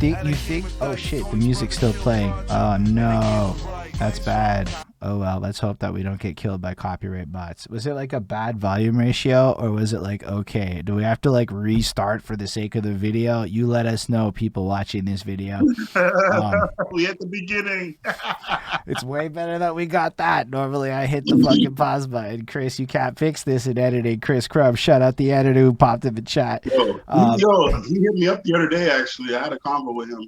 You think? Oh shit! The music's still playing. Oh no, that's bad. Oh well, let's hope that we don't get killed by copyright bots. Was it like a bad volume ratio, or was it like okay? Do we have to like restart for the sake of the video? You let us know, people watching this video. We at the beginning. It's way better that we got that. Normally, I hit the fucking pause button. Chris, you can't fix this in editing. Chris Crumb, shout out the editor who popped in the chat. He hit me up the other day. Actually, I had a convo with him.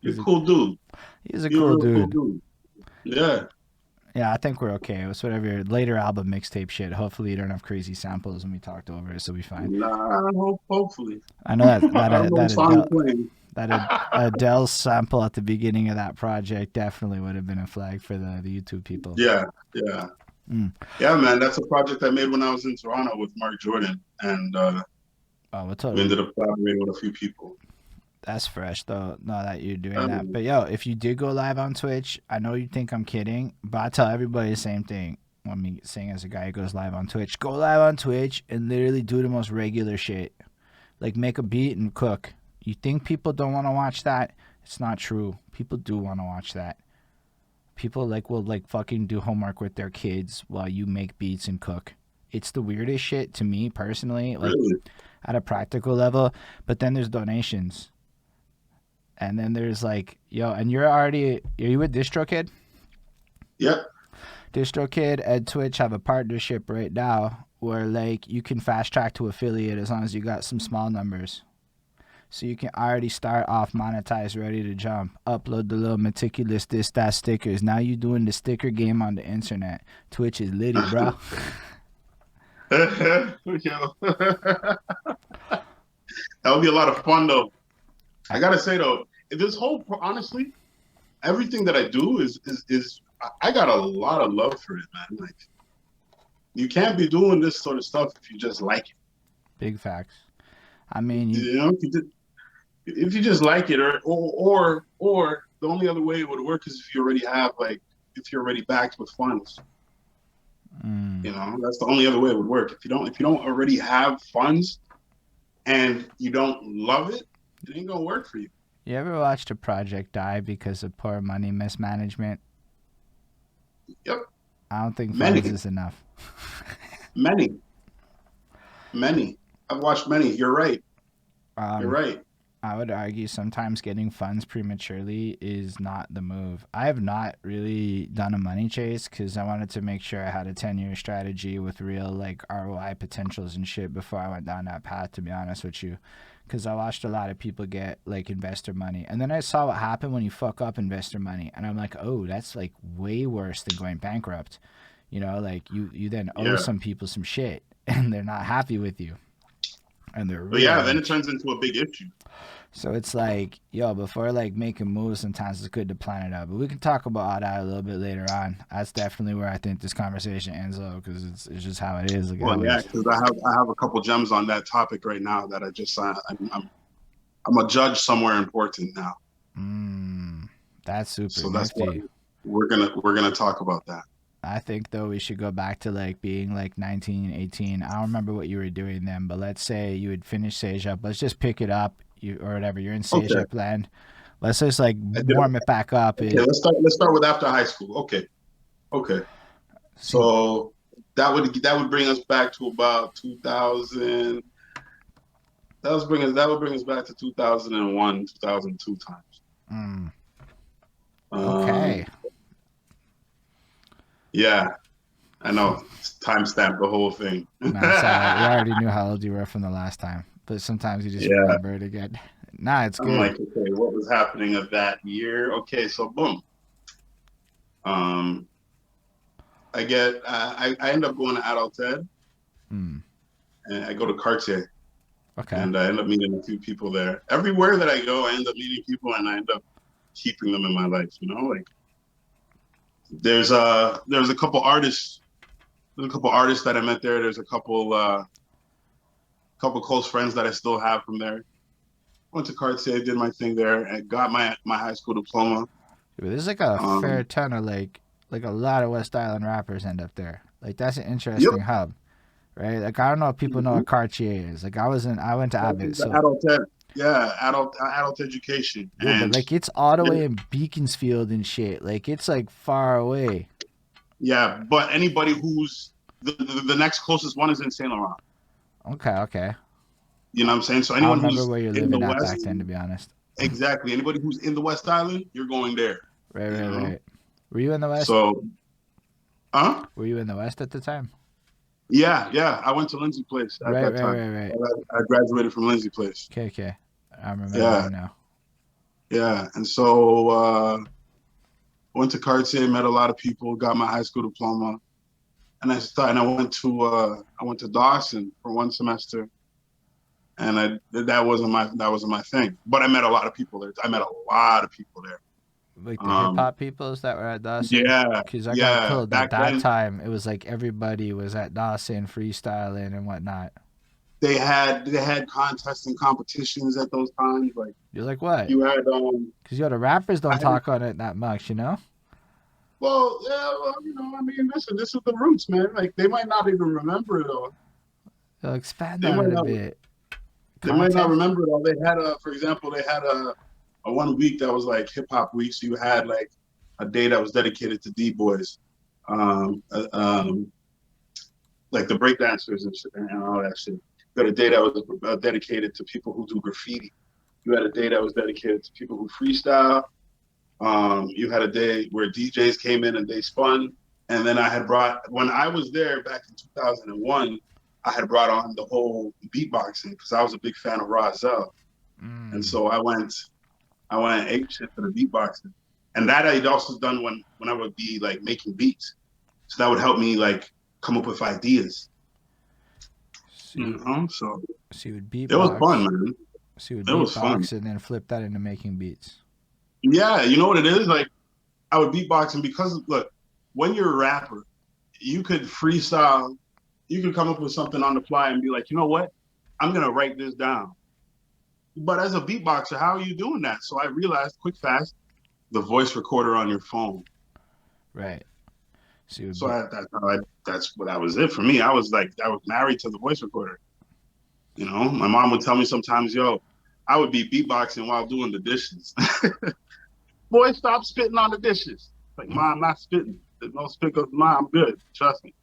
He's a cool dude. He's a cool dude. Yeah. Yeah, I think we're okay. It was whatever your later album mixtape shit. Hopefully, you don't have crazy samples and we talked over it, so we fine. Nah, hopefully. I know that Adele sample at the beginning of that project definitely would have been a flag for the YouTube people. Yeah. Yeah, man. That's a project I made when I was in Toronto with Mark Jordan, and we ended up collaborating with a few people. That's fresh, though, now that you're doing that. But, yo, if you did go live on Twitch, I know you think I'm kidding, but I tell everybody the same thing. I mean, saying as a guy who goes live on Twitch, go live on Twitch and literally do the most regular shit. Like, make a beat and cook. You think people don't want to watch that? It's not true. People do want to watch that. People, will, fucking do homework with their kids while you make beats and cook. It's the weirdest shit to me, personally, at a practical level. But then there's donations. And then there's and are you with DistroKid? Yep. DistroKid and Twitch have a partnership right now where you can fast track to affiliate as long as you got some small numbers. So you can already start off monetized, ready to jump. Upload the little Metikulus that stickers. Now you doing the sticker game on the internet. Twitch is litty, bro. That would be a lot of fun though. I gotta say though, honestly, everything that I do is I got a lot of love for it, man. Like, you can't be doing this sort of stuff if you just like it. Big facts. I mean, if you just like it, or the only other way it would work is if you already have if you're already backed with funds. That's the only other way it would work. If you don't already have funds and you don't love it, it ain't gonna work for you. You ever watched a project die because of poor money mismanagement? Yep. I don't think funds is enough. Many. I've watched many. You're right. You're right. I would argue sometimes getting funds prematurely is not the move. I have not really done a money chase because I wanted to make sure I had a 10-year strategy with real ROI potentials and shit before I went down that path, to be honest with you. Because I watched a lot of people get investor money. And then I saw what happened when you fuck up investor money. And I'm like, oh, that's way worse than going bankrupt. You then owe some people some shit and they're not happy with you. And they're really then it turns into a big issue. So it's before making moves, sometimes it's good to plan it out. But we can talk about all that a little bit later on. That's definitely where I think this conversation ends up because it's just how it is. Because I have a couple gems on that topic right now that I just I'm a judge somewhere important now. That's super. So that's why we're gonna talk about that. I think, though, we should go back to, being, 19, 18. I don't remember what you were doing then, but let's say you would finish Sage Up. Let's just pick it up, or whatever. You're in Sage Up land. Let's just, warm it back up. Okay, let's start with after high school. Okay. So that would bring us back to about 2000. That would bring us back to 2001, 2002 times. Okay. Yeah, I know. Timestamp the whole thing. No, sorry. We already knew how old you were from the last time, but sometimes you just remember it again. Nah, it's good. I'm like, okay, what was happening of that year? Okay, so boom. I end up going to Adult Ed, and I go to Cartier. Okay. And I end up meeting a few people there. Everywhere that I go, I end up meeting people, and I end up keeping them in my life. There's a couple artists. There's a couple artists that I met there. There's a couple close friends that I still have from there. Went to Cartier, did my thing there, and got my high school diploma. There's a fair ton of a lot of West Island rappers end up there. That's an interesting hub, right? I don't know if people know what Cartier is. I went to Abbott. So Adult Ed. Yeah, adult education. Yeah, but And like it's all the way in Beaconsfield and shit. Like it's like far away. yeah, but anybody who's the next closest one is in Saint Laurent. Okay, okay. You know what I'm saying? So I don't anyone remember who's where you're in the living at back West, then, to be honest. exactly. Anybody who's in the West Island, you're going there. Right, You right, know? right. Were you in the West? So, huh? Were you in the West at the time? Yeah, yeah. I went to Lindsay Place at Right, that right, time. right, right. I graduated from Lindsay Place. Okay, okay. I'm Yeah, remembering now. yeah. And so went to Cartier, met a lot of people, got my high school diploma, and I went to Dawson for one semester, and that wasn't my thing. But I met a lot of people there. I met a lot of people there. Like the hip Um, hop peoples that were at Dawson. yeah, Because I got yeah. told that Back that then time it was like everybody was at Dawson freestyling and whatnot. they had contests and competitions at those times. Like You're like, what? you had Because yo, the rappers I don't had talk on it that much, you know? well, yeah, well, I mean, listen, this is the roots, man. Like they might not even remember it all. So expand They on might it a not bit. they might not Contest? remember it all. They had for example, they had a one week that was like hip hop week. So you had like a day that was dedicated to D boys, um, uh, um, like the breakdancers and all that shit. You had a day that was dedicated to people who do graffiti. You had a day that was dedicated to people who freestyle. You had a day where DJs came in and they spun. And then I had brought, when I was there back in 2001, I had brought on the whole beatboxing because I was a big fan of Rozelle. And Mm. so I went ape shit for the beatboxing. And that I'd also done when I would be like making beats. So that would help me like come up with ideas. So, So so you would it was fun, beatbox. man. So you would It was fun. beatbox and then flip that into making beats. Yeah, you know what it is? Like I would beatbox, and because look, when you're a rapper, you could freestyle, you could come up with something on the fly and be like, you know what? I'm gonna write this down. But as a beatboxer, how are you doing that? So I realized quick fast, the voice recorder on your phone. Right. So you would So be. that's what that was it for me. I was married to the voice recorder. You know, my mom would tell me sometimes, yo, I would be beatboxing while doing the dishes. Boy, stop spitting on the dishes. Like, mom, I'm not spitting. There's no spit goes, mom, I'm good. Trust me.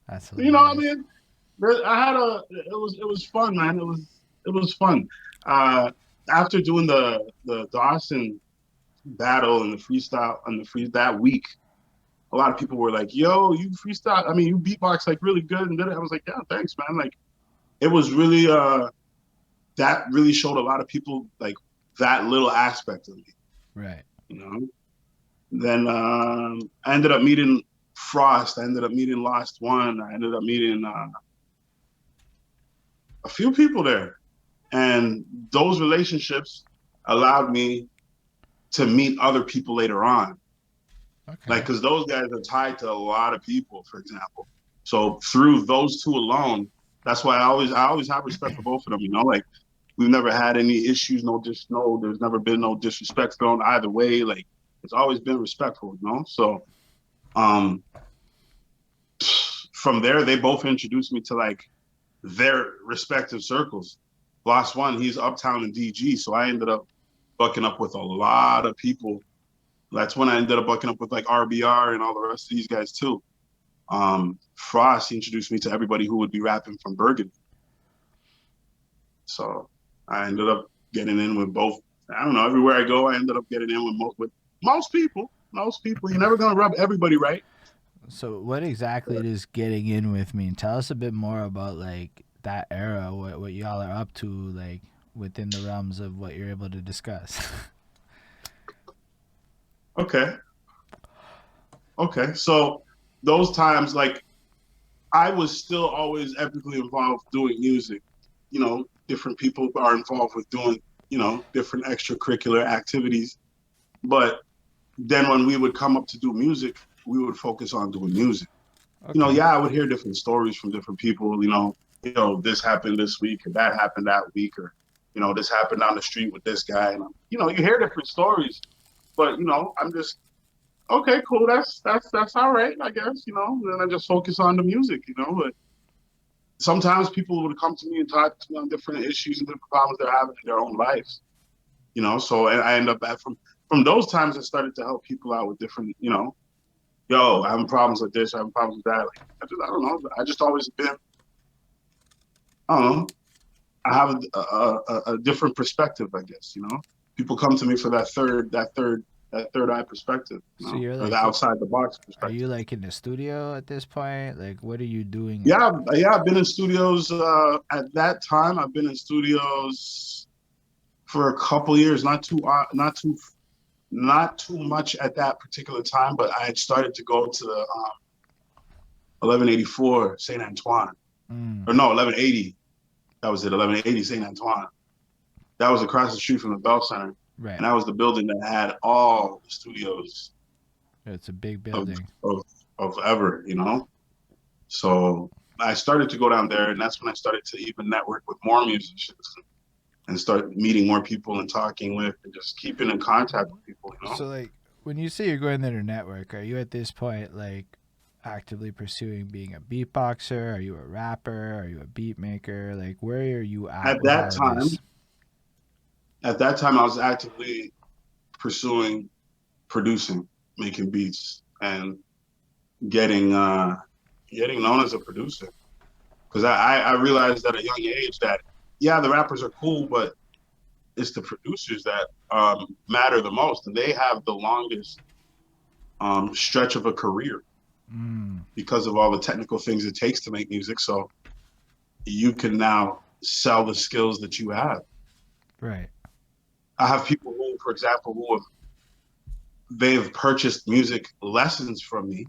That's You know what I hilarious. mean? It was fun, man. It was fun. Uh, After doing the Dawson battle and the freestyle and the free that week, a lot of people were like, "Yo, you freestyle. I mean, you beatbox like really good." And then I was like, "Yeah, thanks, man." Like, it was really that really showed a lot of people like that little aspect of me. Right. You know. Then I ended up meeting Frost. I ended up meeting Lost One. I ended up meeting a few people there. And those relationships allowed me to meet other people later on. Like, Okay. because those guys are tied to a lot of people, for example. So through those two alone, that's why I always have respect for both of them. You know, like we've never had any issues, there's never been no disrespect thrown either way. Like it's always been respectful, you know. So um from there, they both introduced me to like their respective circles. Lost One, he's uptown in DG, so I ended up bucking up with a lot of people. That's when I ended up bucking up with like RBR and all the rest of these guys too. Frost introduced me to everybody who would be rapping from Burgundy. So I ended up getting in with both. I don't know. Everywhere I go, I ended up getting in with most people. Most people. You're never gonna rub everybody right. So what exactly does getting in with mean? Tell us a bit more about like that era, what y'all are up to, like within the realms of what you're able to discuss. Okay. Okay. So those times, like I was still always epically involved doing music. You know, different people are involved with doing, different extracurricular activities. But then when we would come up to do music, we would focus on doing music. Okay. Yeah, I would hear different stories from different people, this happened this week or that happened that week or, this happened down the street with this guy. And, you hear different stories, but, I'm just, okay, cool. That's all right, I guess, and then I just focus on the music, but sometimes people would come to me and talk to me on different issues and different problems they're having in their own lives, so and I end up from those times I started to help people out with different, yo, I'm having problems with this, I'm having problems with that. Like I don't know. I just always been, I don't know. I have a different perspective, I guess, People come to me for that third eye perspective, So you're or the like, outside the box are you perspective. like in the studio at this point? Like, what are you doing? Yeah, yeah, I've been in studios at that time. I've been in studios for a couple years, not too much at that particular time, but I had started to go to the 1184 Saint Antoine, Mm, or no, 1180. That was it, 1180 Saint Antoine. That was across the street from the Bell Center, right. and that was the building that had all the studios It's a big of building. of, of ever. So I started to go down there, and that's when I started to even network with more musicians and start meeting more people and talking with and just keeping in contact with people. So like, when you say you're going there to network, are you at this point like actively pursuing being a beatboxer? Are you a rapper? Are you a beat maker? Like, where are you at At with that all of time, this? at that time, I was actively pursuing producing, making beats, and getting getting known as a producer. Because I realized at a young age that yeah, the rappers are cool, but it's the producers that matter the most, and they have the longest stretch of a career Mm, because of all the technical things it takes to make music. So you can now sell the skills that you have. right. I have people who, for example, they've purchased music lessons from me,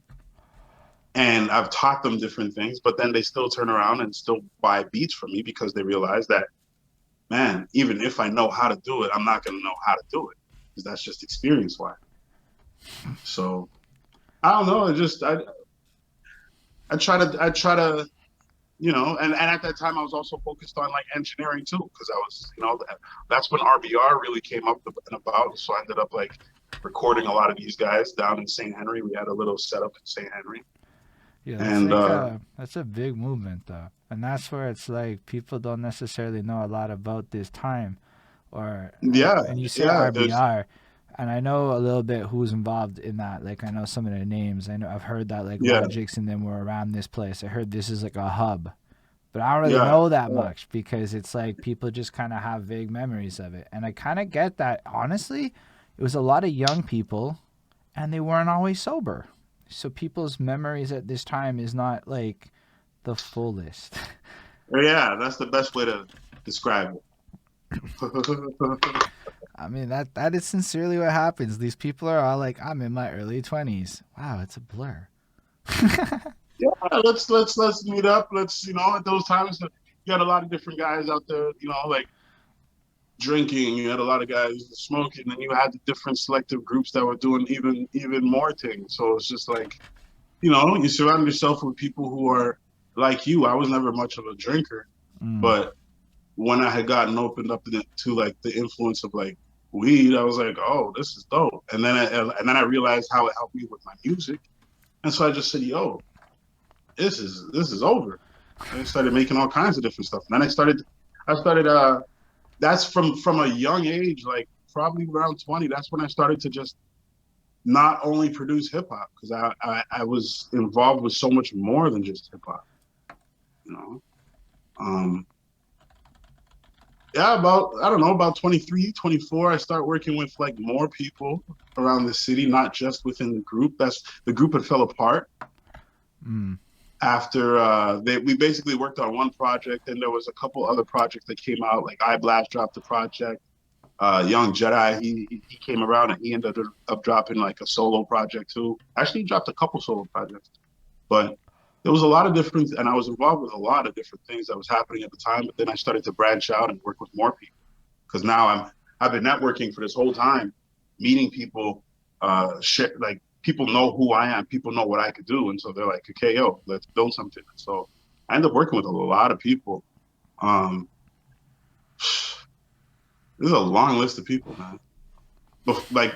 and I've taught them different things, but then they still turn around and still buy beats from me because they realize that, man, even if I know how to do it, I'm not going to know how to do it because that's just experience wise. So I don't know. I try to and at that time I was also focused on like engineering too because I was that's when RBR really came up and about. So I ended up like recording a lot of these guys down in St. Henry. We had a little setup in St. Henry, Yeah, that's and like that's a big movement though, and that's where it's like people don't necessarily know a lot about this time, or yeah, and you say yeah. There's RBR, and I know a little bit who's involved in that. Like I know some of their names. I know I've heard that like yeah, Logics and them were around this place. I heard this is like a hub, but I don't really yeah, know that yeah. much because it's like people just kind of have vague memories of it, and I kind of get that. Honestly, it was a lot of young people, and they weren't always sober. So people's memories at this time is not like the fullest. Yeah, that's the best way to describe it. I mean that is sincerely what happens. These people are all like, I'm in my early 20s. Wow, it's a blur. Yeah, let's meet up. Let's at those times you had a lot of different guys out there. Like drinking. You had a lot of guys smoking, and you had the different selective groups that were doing even more things. So it's just like you surround yourself with people who are like you. I was never much of a drinker, Mm, but when I had gotten opened up to like the influence of like weed, I was like, oh, this is dope. And then I realized how it helped me with my music, and so I just said, yo, this is over. And I started making all kinds of different stuff. And then I started that's from a young age, like probably around 20. That's when I started to just not only produce hip hop because I was involved with so much more than just hip hop. You know, um, yeah, about I don't know about 23, 24. I start working with like more people around the city, not just within the group. That's the group had fell apart mm, after we basically worked on one project, and there was a couple other projects that came out. Like I Blast dropped a project. Young Jedi, he came around and he ended up dropping like a solo project too. Actually, he dropped a couple solo projects, but there was a lot of different, and I was involved with a lot of different things that was happening at the time. But then I started to branch out and work with more people because now I've been networking for this whole time, meeting people, like people know who I am, people know what I could do, and so they're like, okay, yo, let's build something. So I ended up working with a lot of people. Um, There's a long list of people, man. Like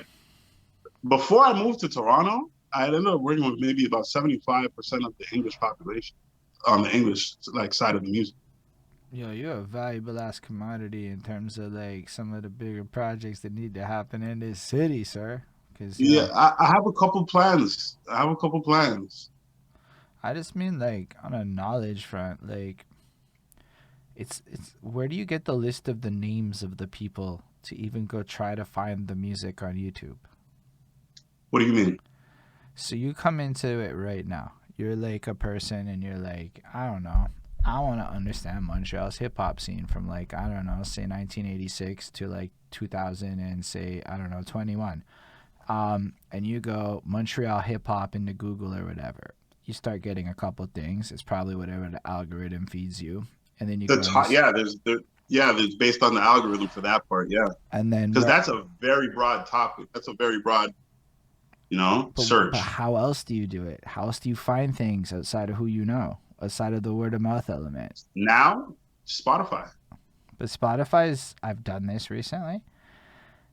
before I moved to Toronto, I ended up working with maybe about 75% of the English population. on the English like side of the music. Yo, you're a valuable ass commodity in terms of like some of the bigger projects that need to happen in this city, sir. Cause Yeah, yo, I have a couple plans. I have a couple plans. I just mean like on a knowledge front, like it's where do you get the list of the names of the people to even go try to find the music on YouTube? What do you mean? So you come into it right now. You're like a person and you're like, I don't know. I want to understand Montreal's hip hop scene from like, I don't know, say 1986 to like 2000 and say, I don't know, 21. And you go Montreal hip hop into Google or whatever. You start getting a couple things. It's probably whatever the algorithm feeds you. And then you The go and top, there's based on the algorithm for that part, yeah. and then Because what? that's a very broad topic. That's a very broad, But search. how else do you do it? How else do you find things outside of who you know, outside of the word of mouth element? Now, Spotify. But Spotify's, I've done this recently.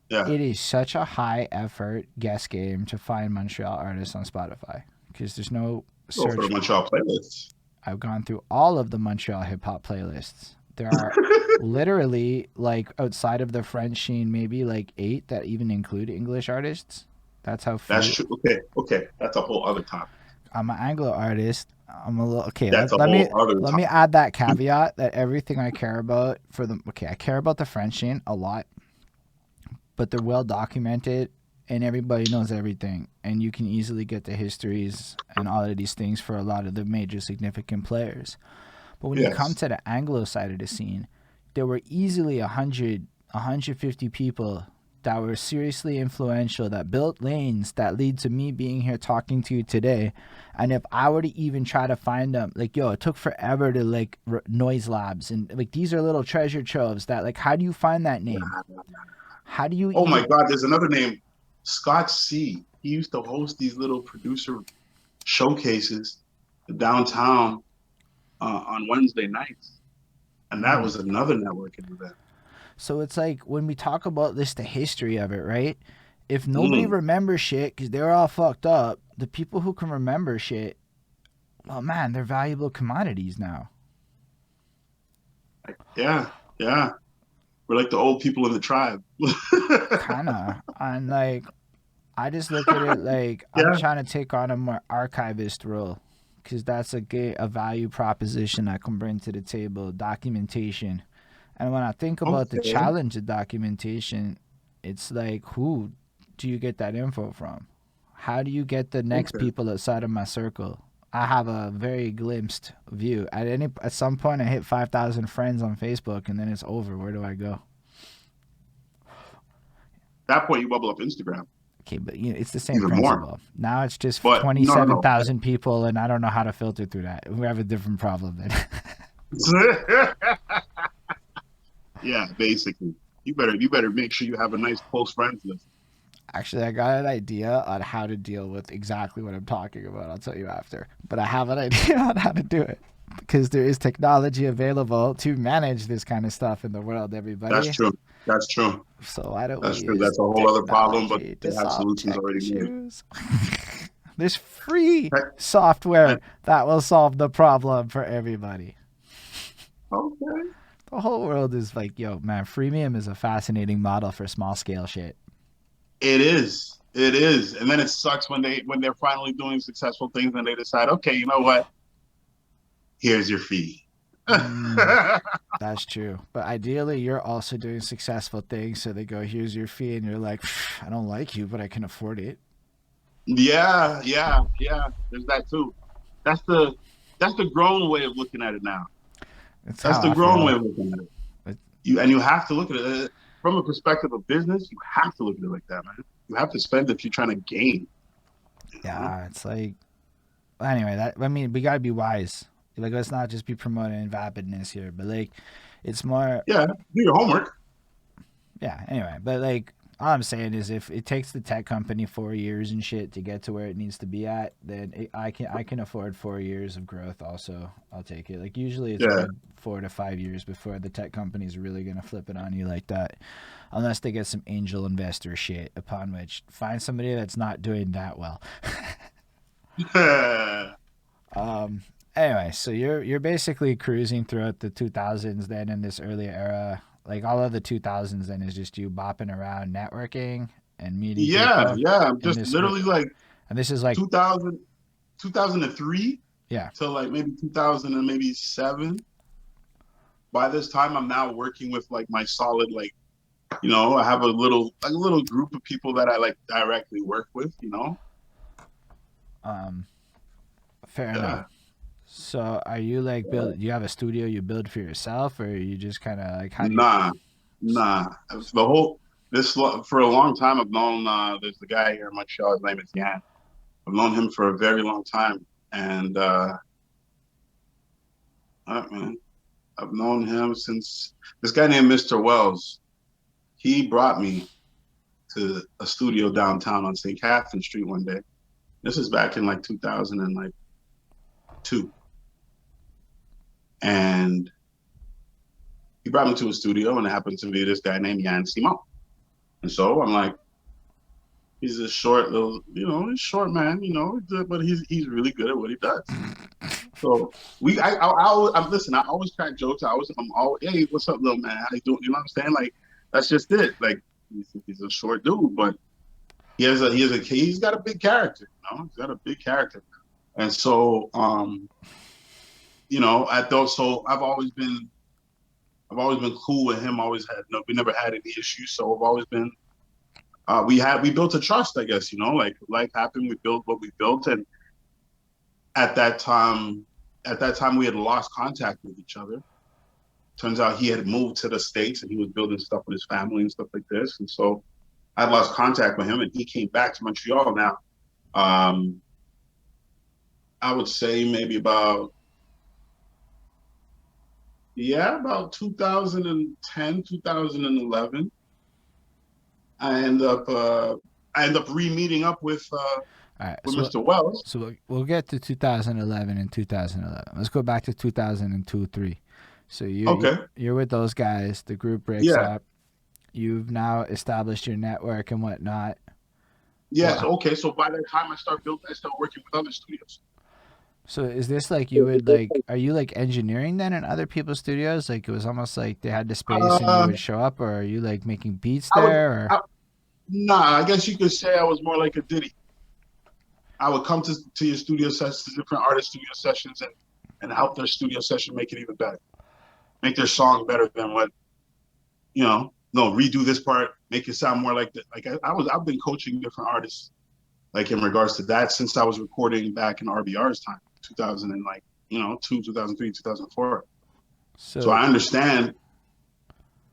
Yeah. It is such a high effort guess game to find Montreal artists on Spotify because there's no Go for the search. Montreal playlists. I've gone through all of the Montreal hip hop playlists. There are literally like outside of the French scene, maybe like 8 that even include English artists. That's how That's few. true. Okay. That's a whole other topic. I'm an Anglo artist. I'm a little okay. That's a Let me whole other let me topic. add that caveat that everything I care about for the okay, I care about the French scene a lot, but they're well documented and everybody knows everything, and you can easily get the histories and all of these things for a lot of the major significant players. But when you come Yes. to the Anglo side of the scene, there were easily 100, 150 people that were seriously influential that built lanes that lead to me being here talking to you today. And if I were to even try to find them, like, yo, it took forever to like noise labs and like these are little treasure troves that like, how do you find that name? How do you Oh my even God, there's another name, Scott C. He used to host these little producer showcases downtown on Wednesday nights, and that mm. was another networking event. So it's like when we talk about this, the history of it, right? If nobody Mm, remembers shit because they're all fucked up, the people who can remember shit, well, man, they're valuable commodities now. yeah, yeah. We're like the old people in the tribe. Kinda. And like, I just look at it like I'm Yeah. trying to take on a more archivist role because that's a value proposition I can bring to the table, documentation. And when I think about the Okay. challenge of documentation, it's like, who do you get that info from? How do you get the next Okay. people outside of my circle? I have a very glimpsed view. At some point, I hit 5,000 friends on Facebook, and then it's over. Where do I go? At that point, you bubble up Instagram Okay, but you know, it's the same even more. principle. Now it's just But twenty-seven no. thousand people, and I don't know how to filter through that. We have a different problem then. Yeah, basically. You better make sure you have a nice close friends list. Actually, I got an idea on how to deal with exactly what I'm talking about. I'll tell you after. But I have an idea on how to do it because there is technology available to manage this kind of stuff in the world, That's everybody. true. That's true. So why don't we That's true. use That's a whole other problem, but technology they to have solve solutions tech already made. issues? There's free Heck, software heck, that will solve the problem for everybody. okay. The whole world is like, yo, man, freemium is a fascinating model for small scale shit. It is. It is. And then it sucks when they're finally doing successful things and they decide, okay, you know what? Here's your fee. Mm, that's true. But ideally, you're also doing successful things. So they go, here's your fee. And you're like, I don't like you, but I can afford it. Yeah. There's that too. That's the that's the grown way of looking at it now. It's That's how the I grown way feel. of looking at it. It, You have to look at it from a perspective of business. You have to look at it like that, man. You have to spend if you're trying to gain. You know? yeah, it's like, anyway, I mean, we got to be wise. Like, let's not just be promoting vapidness here, but like, it's more, Yeah, do your homework. yeah, anyway, but like, all I'm saying is if it takes the tech company 4 years and shit to get to where it needs to be at, then I can afford 4 years of growth. Also, I'll take it. Like usually, it's a Yeah, good 4 to 5 years before the tech company's really gonna flip it on you like that, unless they get some angel investor shit. Upon which, find somebody that's not doing that well. yeah. Um, Anyway, so you're basically cruising throughout the 2000s then in this early era. Like all of the 2000s then is just you bopping around networking and meeting Yeah, people yeah. I'm in just this literally like and this is like 2000, 2003 yeah. till like maybe 2000 and maybe seven. By this time, I'm now working with like my solid like I have a little group of people that I like directly work with. Um Fair enough. Yeah. So are you like build you have a studio you build for yourself or you just kind of like how do you Nah, nah. The whole for a long time I've known there's the guy here in Montreal. His name is Yan. I've known him for a very long time, and man, I've known him since this guy named Mr. Wells. He brought me to a studio downtown on St. Catherine Street one day. This is back in like 2002, and he brought me to a studio, and it happened to be this guy named Yan Simon. And so I'm like, he's a short little, he's short man, but he's really good at what he does. So listen. I always crack jokes. I'm always, hey, what's up, little man? How you doing? You know what I'm saying? Like, that's just it. Like, he's a short dude, but he's got a big character. He's got a big character, and so so I've always been cool with him. We never had any issues. So I've always been. We built a trust, I guess. Like life happened. We built what we built, and at that time, we had lost contact with each other. Turns out he had moved to the States and he was building stuff with his family and stuff like this. And so I lost contact with him, and he came back to Montreal now. I would say maybe about 2010, 2011. I end up re-meeting up with All right, Mr. Wells. so we'll get to 2011 and 2011. Let's go back to 2002, 3. So Okay. you're with those guys. The group breaks Yeah. up. You've now established your network and whatnot. Yes. Well, Okay. So by the time I start working with other studios. so is this like you would like? Are you like engineering then in other people's studios? Like it was almost like they had the space and you Uh, would show up, or are you like making beats I would. there? Or Nah. I guess you could say I was more like a Diddy. I would come to your studio sessions, different artist studio sessions, and help their studio session make it even better, make their song better than what No, redo this part, make it sound more like that. Like I've been coaching different artists, like in regards to that since I was recording back in RBR's time, 2000 and like 2003, 2004. So so I understand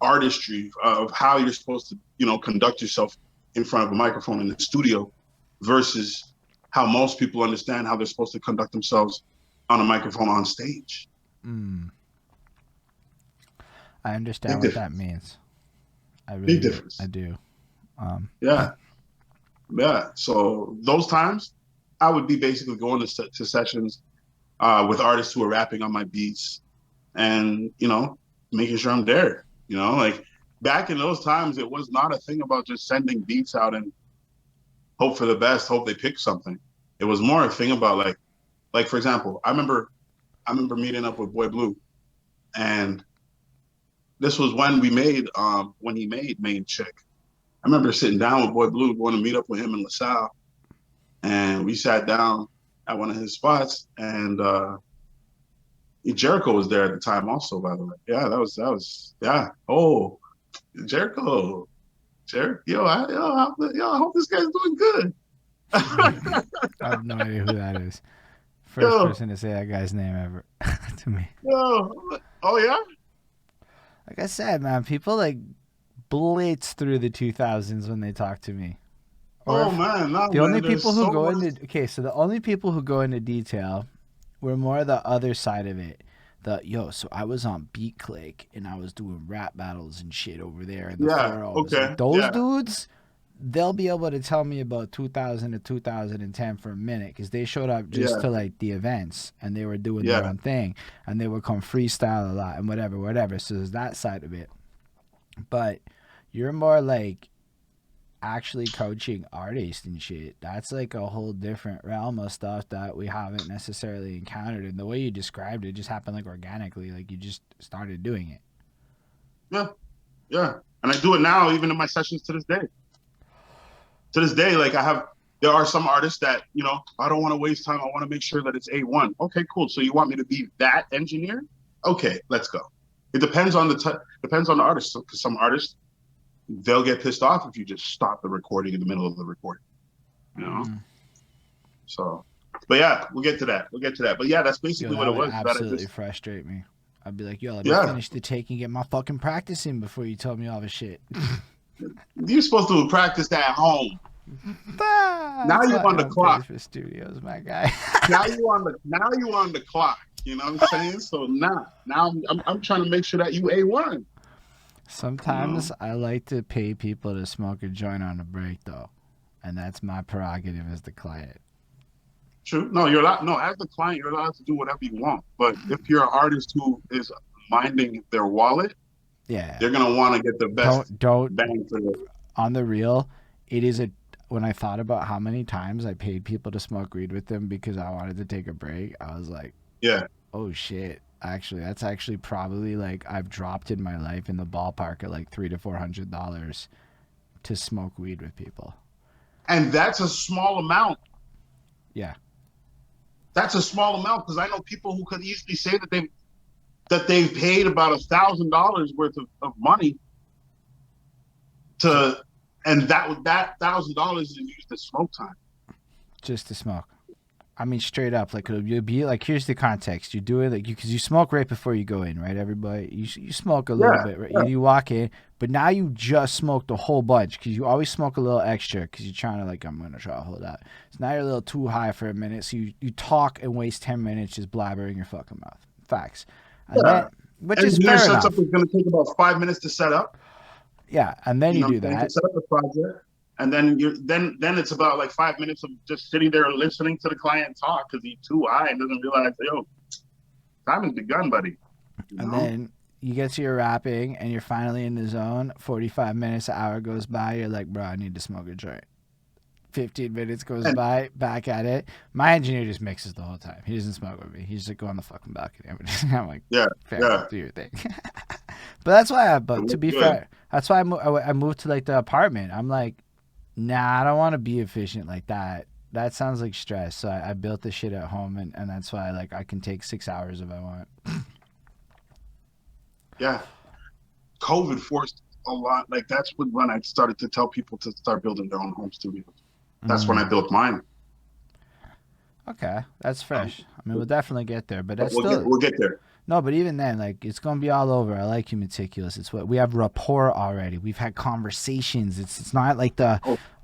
artistry of how you're supposed to conduct yourself in front of a microphone in the studio versus how most people understand how they're supposed to conduct themselves on a microphone on stage. I understand Big what that difference. means. I Big really do. I difference. do. Yeah. Yeah. So those times I would be basically going to sessions with artists who are rapping on my beats and, making sure I'm there. Like back in those times, it was not a thing about just sending beats out and hope for the best, hope they pick something. It was more a thing about like for example, I remember meeting up with Boy Blue, and this was when he made Main Chick. I remember sitting down with Boy Blue, going to meet up with him in LaSalle, and we sat down at one of his spots, and Jericho was there at the time, also. By the way, yeah, that was yeah. Oh, Jericho, I hope this guy's doing good. I have no idea who that is. First yo, person to say that guy's name ever to me. oh yeah. Like I said, man, people like blitz through the 2000s when they talk to me. Or Oh if man, no the only man. people There's who so go much. into so the only people who go into detail were more the other side of it. So I was on Beat Click and I was doing rap battles and shit over there in the Yeah. 4Os. Okay. Like those Yeah. dudes, they'll be able to tell me about 2000 to 2010 for a minute because they showed up just Yeah. to like the events and they were doing their Yeah. own thing and they would come freestyle a lot and whatever. So there's that side of it. But you're more like actually coaching artists and shit. That's like a whole different realm of stuff that we haven't necessarily encountered. And the way you described it just happened like organically, like you just started doing it. Yeah, yeah. And I do it now, even in my sessions to this day. To this day, like there are some artists that, I don't want to waste time. I want to make sure that it's A1. Okay, cool. So you want me to be that engineer? Okay, let's go. It depends on the artist. Because some artists, they'll get pissed off if you just stop the recording in the middle of the recording. So, but yeah, we'll get to that. But yeah, that's basically what it was. That would absolutely frustrate me. I'd be like, yo, let me finish the take and get my fucking practice in before you tell me all the shit. You're supposed to practice that at home. Now you're on the clock. For studios, my guy. now you on the clock. You know what I'm saying? So now I'm trying to make sure that you A1. Sometimes I like to pay people to smoke a joint on a break, though, and that's my prerogative as the client. True. No, you're allowed. No, as the client, you're allowed to do whatever you want. But if you're an artist who is minding their wallet, they're gonna want to get the best bang for it. On the real, it is when I thought about how many times I paid people to smoke weed with them because I wanted to take a break, I was like, oh shit. Actually, that's actually probably like I've dropped in my life in the ballpark at like $300 to $400 to smoke weed with people. And that's a small amount. Yeah. That's a small amount because I know people who could easily say that they've paid about $1,000 worth of money and that $1,000 is used to smoke time. Just to smoke. I mean, straight up, like you'll be like, here's the context. You do it like because you smoke right before you go in, right? Everybody, you smoke a little bit, right? Yeah. You walk in, but now you just smoked a whole bunch because you always smoke a little extra because you're trying to like, I'm gonna try to hold out. So now you're a little too high for a minute, so you talk and waste 10 minutes just blabbering your fucking mouth. Facts. And then, which is fair enough. Setup is gonna take about 5 minutes to set up. Yeah, and then you do that. Set up the project. And then then it's about like 5 minutes of just sitting there listening to the client talk because he's too high and doesn't realize, yo, time has begun, buddy. And then you get to your rapping and you're finally in the zone. 45 minutes, an hour goes by. You're like, bro, I need to smoke a joint. 15 minutes goes by, back at it. My engineer just mixes the whole time. He doesn't smoke with me. He's just go on the fucking balcony. I'm like, fair, do your thing. But that's why, to be fair, that's why I moved to like the apartment. I'm like, nah, I don't want to be efficient like that. That sounds like stress. So I built this shit at home, and that's why like I can take 6 hours if I want. Yeah. COVID forced a lot. Like that's when I started to tell people to start building their own home studios. That's when I built mine. Okay, that's fresh. I mean, we'll definitely get there, but that's we'll get there. No, but even then, like, it's going to be all over. I like you, Metikulus. It's what we have rapport already. We've had conversations. It's not like I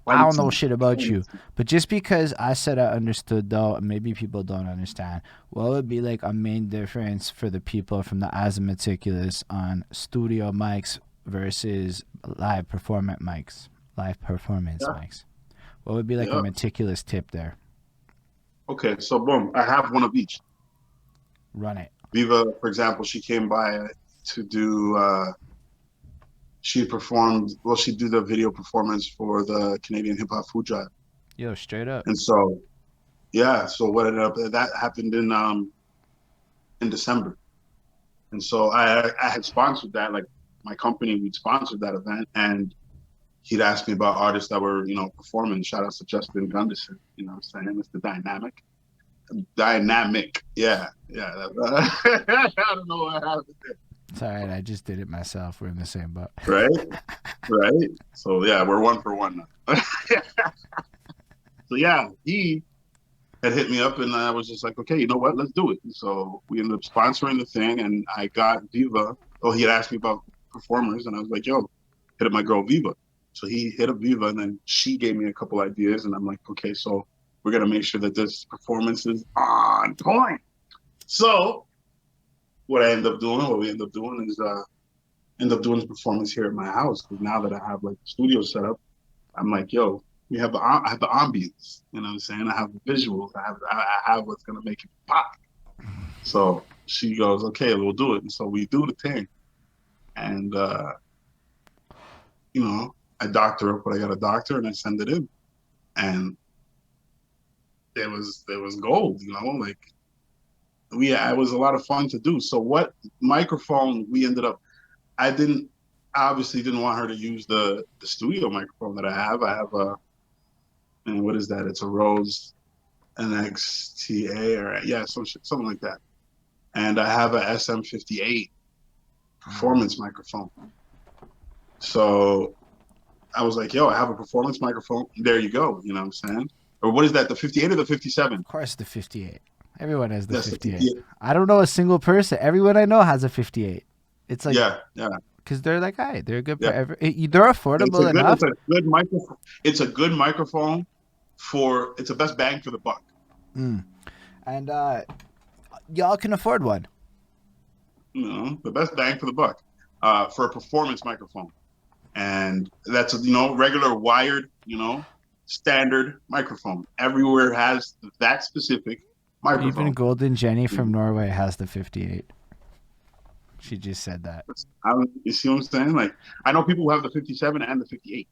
don't know shit about you. But just because I said I understood, though, and maybe people don't understand, what would be like a main difference for the people from the As a Metikulus on studio mics versus live performance mics? Mics. What would be like a Metikulus tip there? Okay, so boom, I have one of each. Run it. Viva, for example, she came by to do, she did the video performance for the Canadian Hip Hop Food Drive. Yo, straight up. And so, so what ended up, that happened in December. And so I had sponsored that, like my company, we'd sponsored that event. And he'd asked me about artists that were, performing. Shout out to Justin Gunderson, you know what I'm saying? It's the Dynamic. Yeah. I don't know what happened there. It's all right. I just did it myself. We're in the same boat. Right. So yeah, we're 1 for 1 now. So yeah, he had hit me up and I was just like, okay, you know what? Let's do it. And so we ended up sponsoring the thing and I got Viva. Oh, he had asked me about performers and I was like, yo, hit up my girl Viva. So he hit up Viva and then she gave me a couple ideas and I'm like, okay, so we're going to make sure that this performance is on point. So what we end up doing is end up doing the performance here at my house. Because now that I have like the studio set up, I'm like, yo, I have the ambience. You know what I'm saying? I have the visuals. I have what's going to make it pop. So she goes, okay, we'll do it. And so we do the thing. And, I doctor up what I got to doctor, and I send it in, and it was gold. Like it was a lot of fun to do. So what microphone we ended up? I obviously didn't want her to use the studio microphone that I have. I have and what is that? It's a Rose NXTA or yeah, something like that. And I have a SM58 performance microphone. So I was like, yo, I have a performance microphone. There you go. You know what I'm saying? Or what is that? The 58 or the 57? Of course, the 58. Everyone has the That's 58. the 58. I don't know a single person. Everyone I know has a 58. It's like, yeah. because they're like, hey, they're good. Yeah. They're affordable enough. It's a good microphone. It's a good microphone it's the best bang for the buck. And y'all can afford one. The best bang for the buck for a performance microphone. And that's, regular wired, standard microphone. Everywhere has that specific microphone. Even Golden Jenny from Norway has the 58. She just said that. You see what I'm saying? Like, I know people who have the 57 and the 58.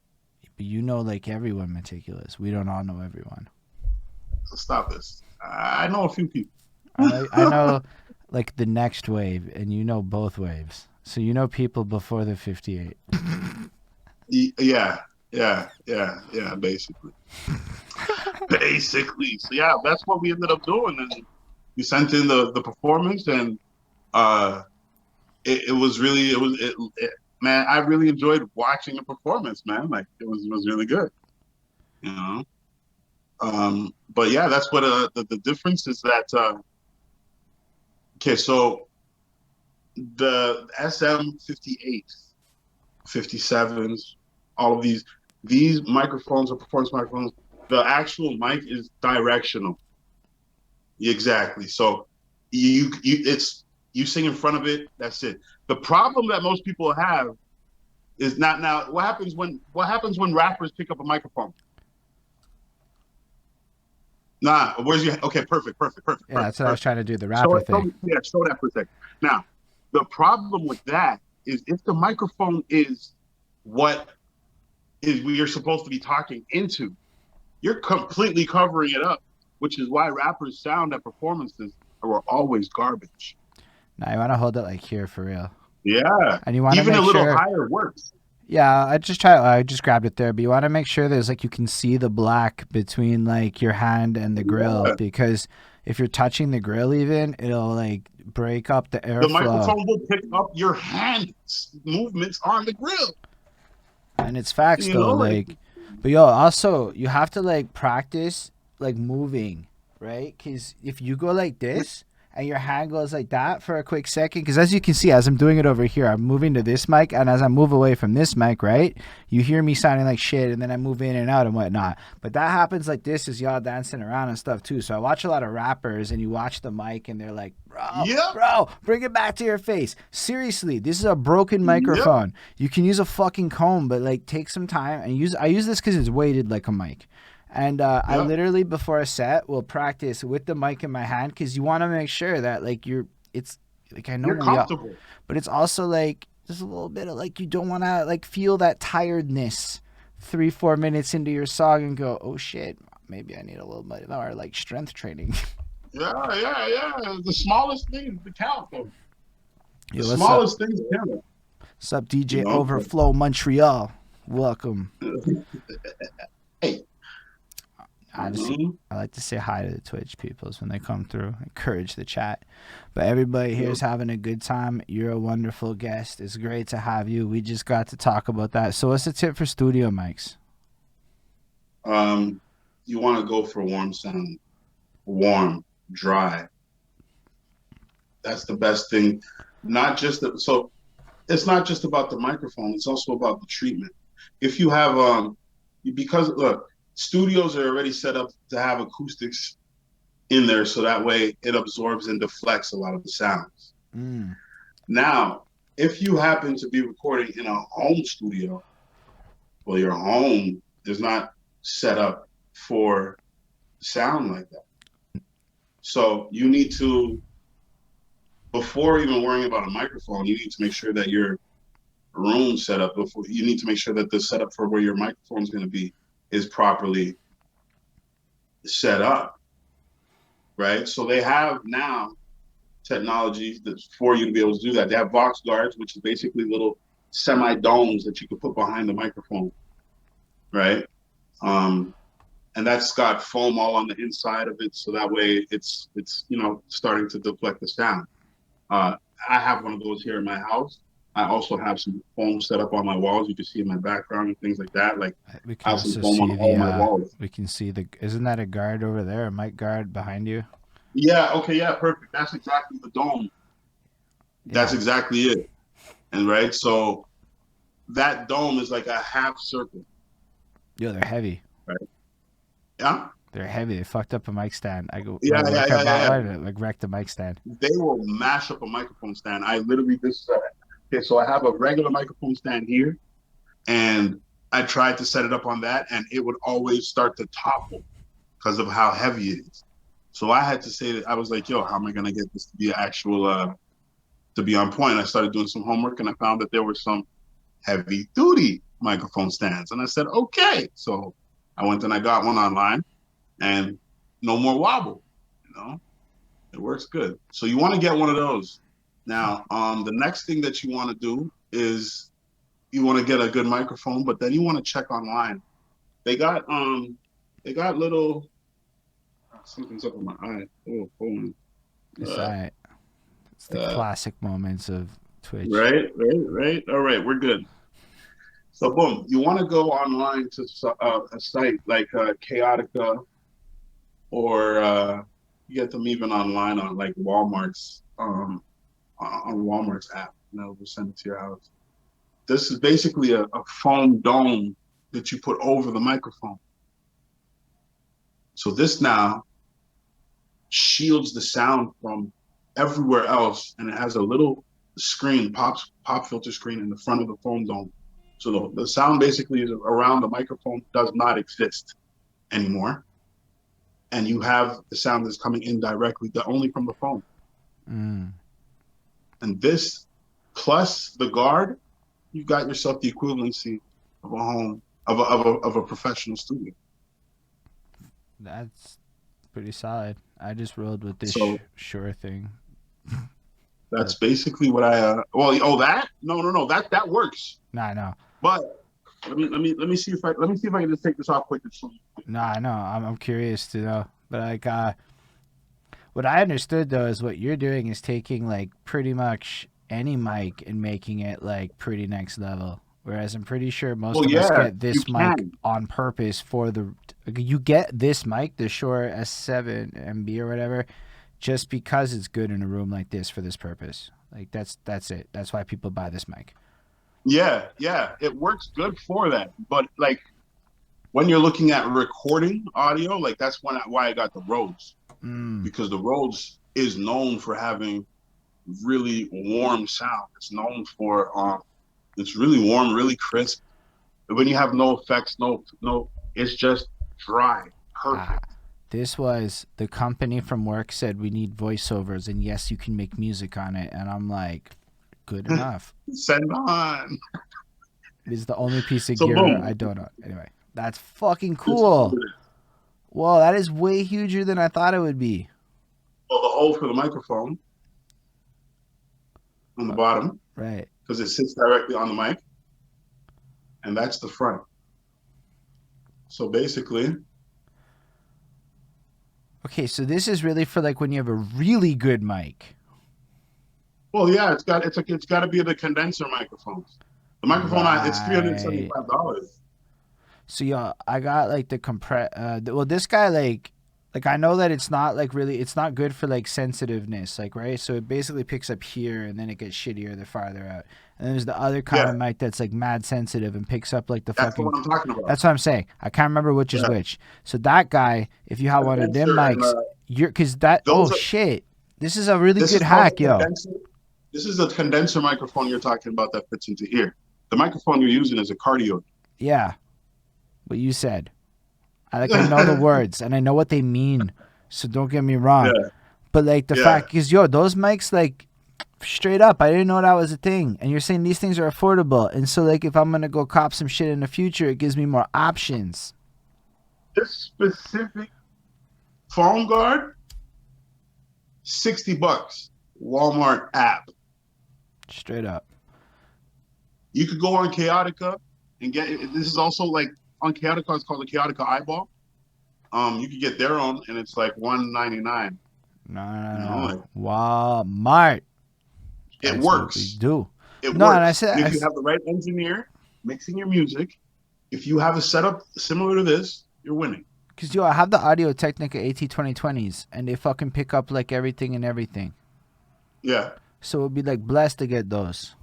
But like everyone, Metikulus. We don't all know everyone. So stop this. I know a few people. I know like the next wave, and you know both waves. So you know people before the 58. Yeah, basically. Basically. So yeah, that's what we ended up doing. And we sent in the performance, and it was really, man, I really enjoyed watching the performance, man. Like it was really good. But yeah, that's what the difference is that okay, so the SM58, 57s, all of these microphones are performance microphones. The actual mic is directional. Exactly. So you sing in front of it. That's it. The problem that most people have is not now. What happens when rappers pick up a microphone? Nah, where's your okay? Perfect. Yeah, that's what I was trying to do. The rapper thing. Show that for a second. Now, the problem with that is if the microphone is what is we are supposed to be talking into, you're completely covering it up, which is why rappers sound at performances are always garbage. Now you want to hold it like here for real. Yeah, and you want even to make a little sure, higher works. Yeah, I just grabbed it there, but you want to make sure there's like you can see the black between like your hand and the grill, because if you're touching the grill even, it'll like break up the airflow. The microphone will pick up your hand's movements on the grill. And it's facts though, like, but yo, also you have to like practice like moving, right? Because if you go like this and your hand goes like that for a quick second, because as you can see, as I'm doing it over here, I'm moving to this mic, and as I move away from this mic, right, you hear me sounding like shit, and then I move in and out and whatnot. But that happens like this as y'all dancing around and stuff too. So I watch a lot of rappers, and you watch the mic, and they're like, bro, bring it back to your face. Seriously, this is a broken microphone. You can use a fucking comb, but like take some time and I use this because it's weighted like a mic. And I literally before a set will practice with the mic in my hand, because you want to make sure that like it's like I know you're comfortable, but it's also like there's a little bit of like you don't want to like feel that tiredness 3-4 minutes into your song and go, oh shit, maybe I need a little bit more like strength training. Yeah. The smallest things count though. The smallest things count. What's up, DJ Overflow Montreal? Welcome. Hey. Honestly, I like to say hi to the Twitch peoples when they come through, encourage the chat. But everybody here is having a good time. You're a wonderful guest. It's great to have you. We just got to talk about that. So what's the tip for studio mics? You want to go for warm sound. Warm, dry. That's the best thing. So it's not just about the microphone. It's also about the treatment. If you have, because look, studios are already set up to have acoustics in there, so that way it absorbs and deflects a lot of the sounds. Now, if you happen to be recording in a home studio, well, your home is not set up for sound like that. So you need to, before even worrying about a microphone, you need to make sure that your room setup. Before you need to make sure that the setup for where your microphone is going to be is properly set up, right? So they have now technology that's for you to be able to do that. They have Vox guards, which is basically little semi-domes that you can put behind the microphone, right? And that's got foam all on the inside of it, so that way it's starting to deflect the sound. I have one of those here in my house. I also have some foam set up on my walls. You can see in my background and things like that. Like We I can have some also foam see on all my the. walls. We can see the. Isn't that a guard over there? A mic guard behind you? Yeah. Okay. Yeah. Perfect. That's exactly the dome. That's Yeah. exactly it. And right, so that dome is like a half circle. Yo, they're heavy. Right. Yeah. They're heavy. They fucked up a mic stand. I go Yeah. my Yeah. work. I Yeah. bought Yeah. one. It like wrecked the mic stand. They will mash up a microphone stand. I literally this. Okay, so I have a regular microphone stand here, and I tried to set it up on that, and it would always start to topple because of how heavy it is. So I had to say that I was like, "Yo, how am I gonna get this to be actual to be on point?" I started doing some homework, and I found that there were some heavy duty microphone stands, and I said, "Okay." So I went and I got one online, and no more wobble. You know, it works good. So you want to get one of those. Now, the next thing that you want to do is you want to get a good microphone, but then you want to check online. They got little something's up in my eye. Oh, hold on. It's alright. It's the classic moments of Twitch. Right. All right, we're good. So boom, you want to go online to a site like Chaotica, or you get them even online on like Walmart's on Walmart's app. And they'll send it to your house. This is basically a foam dome that you put over the microphone. So this now shields the sound from everywhere else, and it has a little screen, pop filter screen in the front of the foam dome. So the sound basically is around the microphone does not exist anymore, and you have the sound that's coming in directly, only from the phone. And this plus the guard, you've got yourself the equivalency of a home of a professional studio. That's pretty solid. I just rolled with this Shure thing. That's basically what I. That no, that works. Nah, I know. But let me see if I can just take this off quick. Nah, I know. I'm curious to know. But like, what I understood though is what you're doing is taking like pretty much any mic and making it like pretty next level. Whereas I'm pretty sure most of us get this mic on purpose for the. You get this mic, the Shure S7MB or whatever, just because it's good in a room like this for this purpose. Like that's it. That's why people buy this mic. Yeah, it works good for that. But like when you're looking at recording audio, like that's why I got the Rhodes, because the Rhodes is known for having really warm sound. It's known for it's really warm, really crisp. When you have no effects, no, it's just dry, perfect. This was the company from work said we need voiceovers, and yes, you can make music on it. And I'm like, good enough. Send on. It is the only piece of gear I don't own. Anyway, that's fucking cool. Whoa, that is way huger than I thought it would be. Well, the hole for the microphone on the bottom, right? Because it sits directly on the mic, and that's the front. So basically. Okay, so this is really for like when you have a really good mic. Well, yeah, it's got to be the condenser microphones. The microphone, it's $375. So yeah, I got like the this guy like I know that it's not like really, it's not good for like sensitiveness, like, right? So it basically picks up here and then it gets shittier the farther out. And then there's the other kind of mic that's like mad sensitive and picks up like that's what I'm talking about. That's what I'm saying. I can't remember which is which. So that guy, if you have one of them mics, shit. This is a really good hack, yo. This is a condenser microphone you're talking about that fits into here. The microphone you're using is a cardio. Yeah. What you said. I know the words and I know what they mean. So don't get me wrong. Yeah. But like the fact is, those mics, like Straight up, I didn't know that was a thing. And you're saying these things are affordable. And so, like, if I'm going to go cop some shit in the future, it gives me more options. This specific phone guard, $60. Walmart app. Straight up. You could go on Chaotica and get it. This is also like on Chaotica, it's called the Chaotica Eyeball. You could get their own and it's like $199. No. Like, Walmart. it That's works. What we do. It No, works. and I said, if you have the right engineer mixing your music, if you have a setup similar to this, you're winning. Because, I have the Audio Technica AT2020s, and they fucking pick up, like, everything and everything. Yeah. So it would be, like, blessed to get those.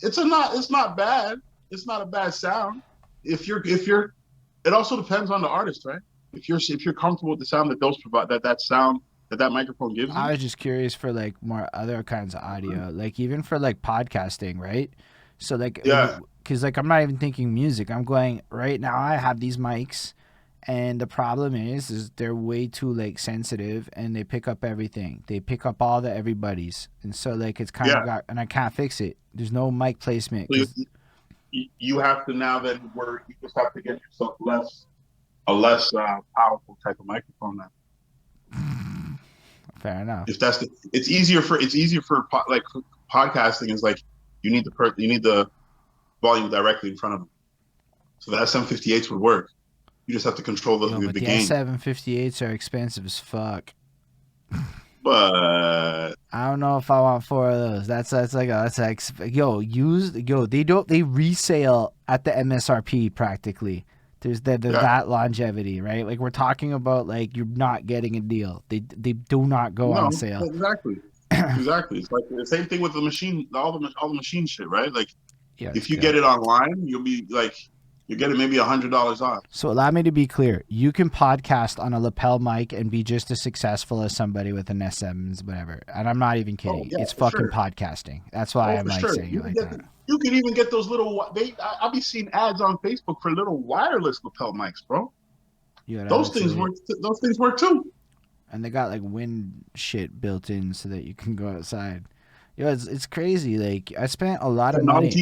It's not bad. It's not a bad sound. If you're, it also depends on the artist, right? If you're comfortable with the sound that those provide, that sound that microphone gives you. I was just curious for, like, more other kinds of audio, like, even for, like, podcasting, right? So, like, yeah. Because, like, I'm not even thinking music. I'm going, right now I have these mics, and the problem is they're way too, like, sensitive, and they pick up everything. They pick up all the everybody's. And so, like, it's kind of and I can't fix it. There's no mic placement. So you have to now then you just have to get yourself a less powerful type of microphone now. Fair enough. If that's it's easier for like podcasting is like you need the volume directly in front of them. So the SM58s would work. You just have to control the gain. SM58s are expensive as fuck. But I don't know if I want 4 of those. They resale at the MSRP practically. There's that longevity, right? Like we're talking about, like you're not getting a deal. They do not go on sale. Exactly. Exactly. It's like the same thing with the machine, all the machine shit, right? Like if you get it online, you'll be like you're getting maybe $100 off. So allow me to be clear. You can podcast on a lapel mic and be just as successful as somebody with an SM, whatever. And I'm not even kidding. It's fucking podcasting. That's why I'm like saying it like that. You can even get those little. I'll be seeing ads on Facebook for little wireless lapel mics, bro. Yeah, those things work. Those things work too. And they got like wind shit built in so that you can go outside. It's crazy. Like I spent a lot of money.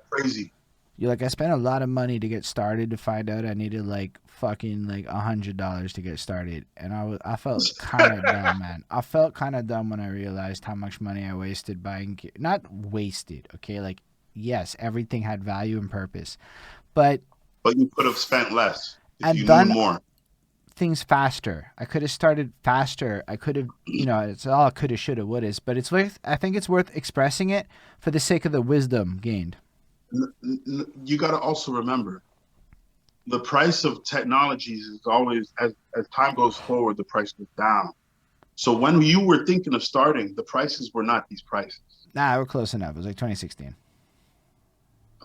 Crazy. I spent a lot of money to get started to find out I needed like fucking like $100 to get started, and I felt kind of dumb, man. I felt kind of dumb when I realized how much money I wasted buying. Not wasted, okay? Like yes, everything had value and purpose, but you could have spent less if you knew more. Things faster. I could have started faster. I could have, it's all coulda, shoulda, wouldas, but I think it's worth expressing it for the sake of the wisdom gained. You got to also remember the price of technologies is always, as time goes forward, the price goes down. So when you were thinking of starting, the prices were not these prices. Nah, we're close enough. It was like 2016.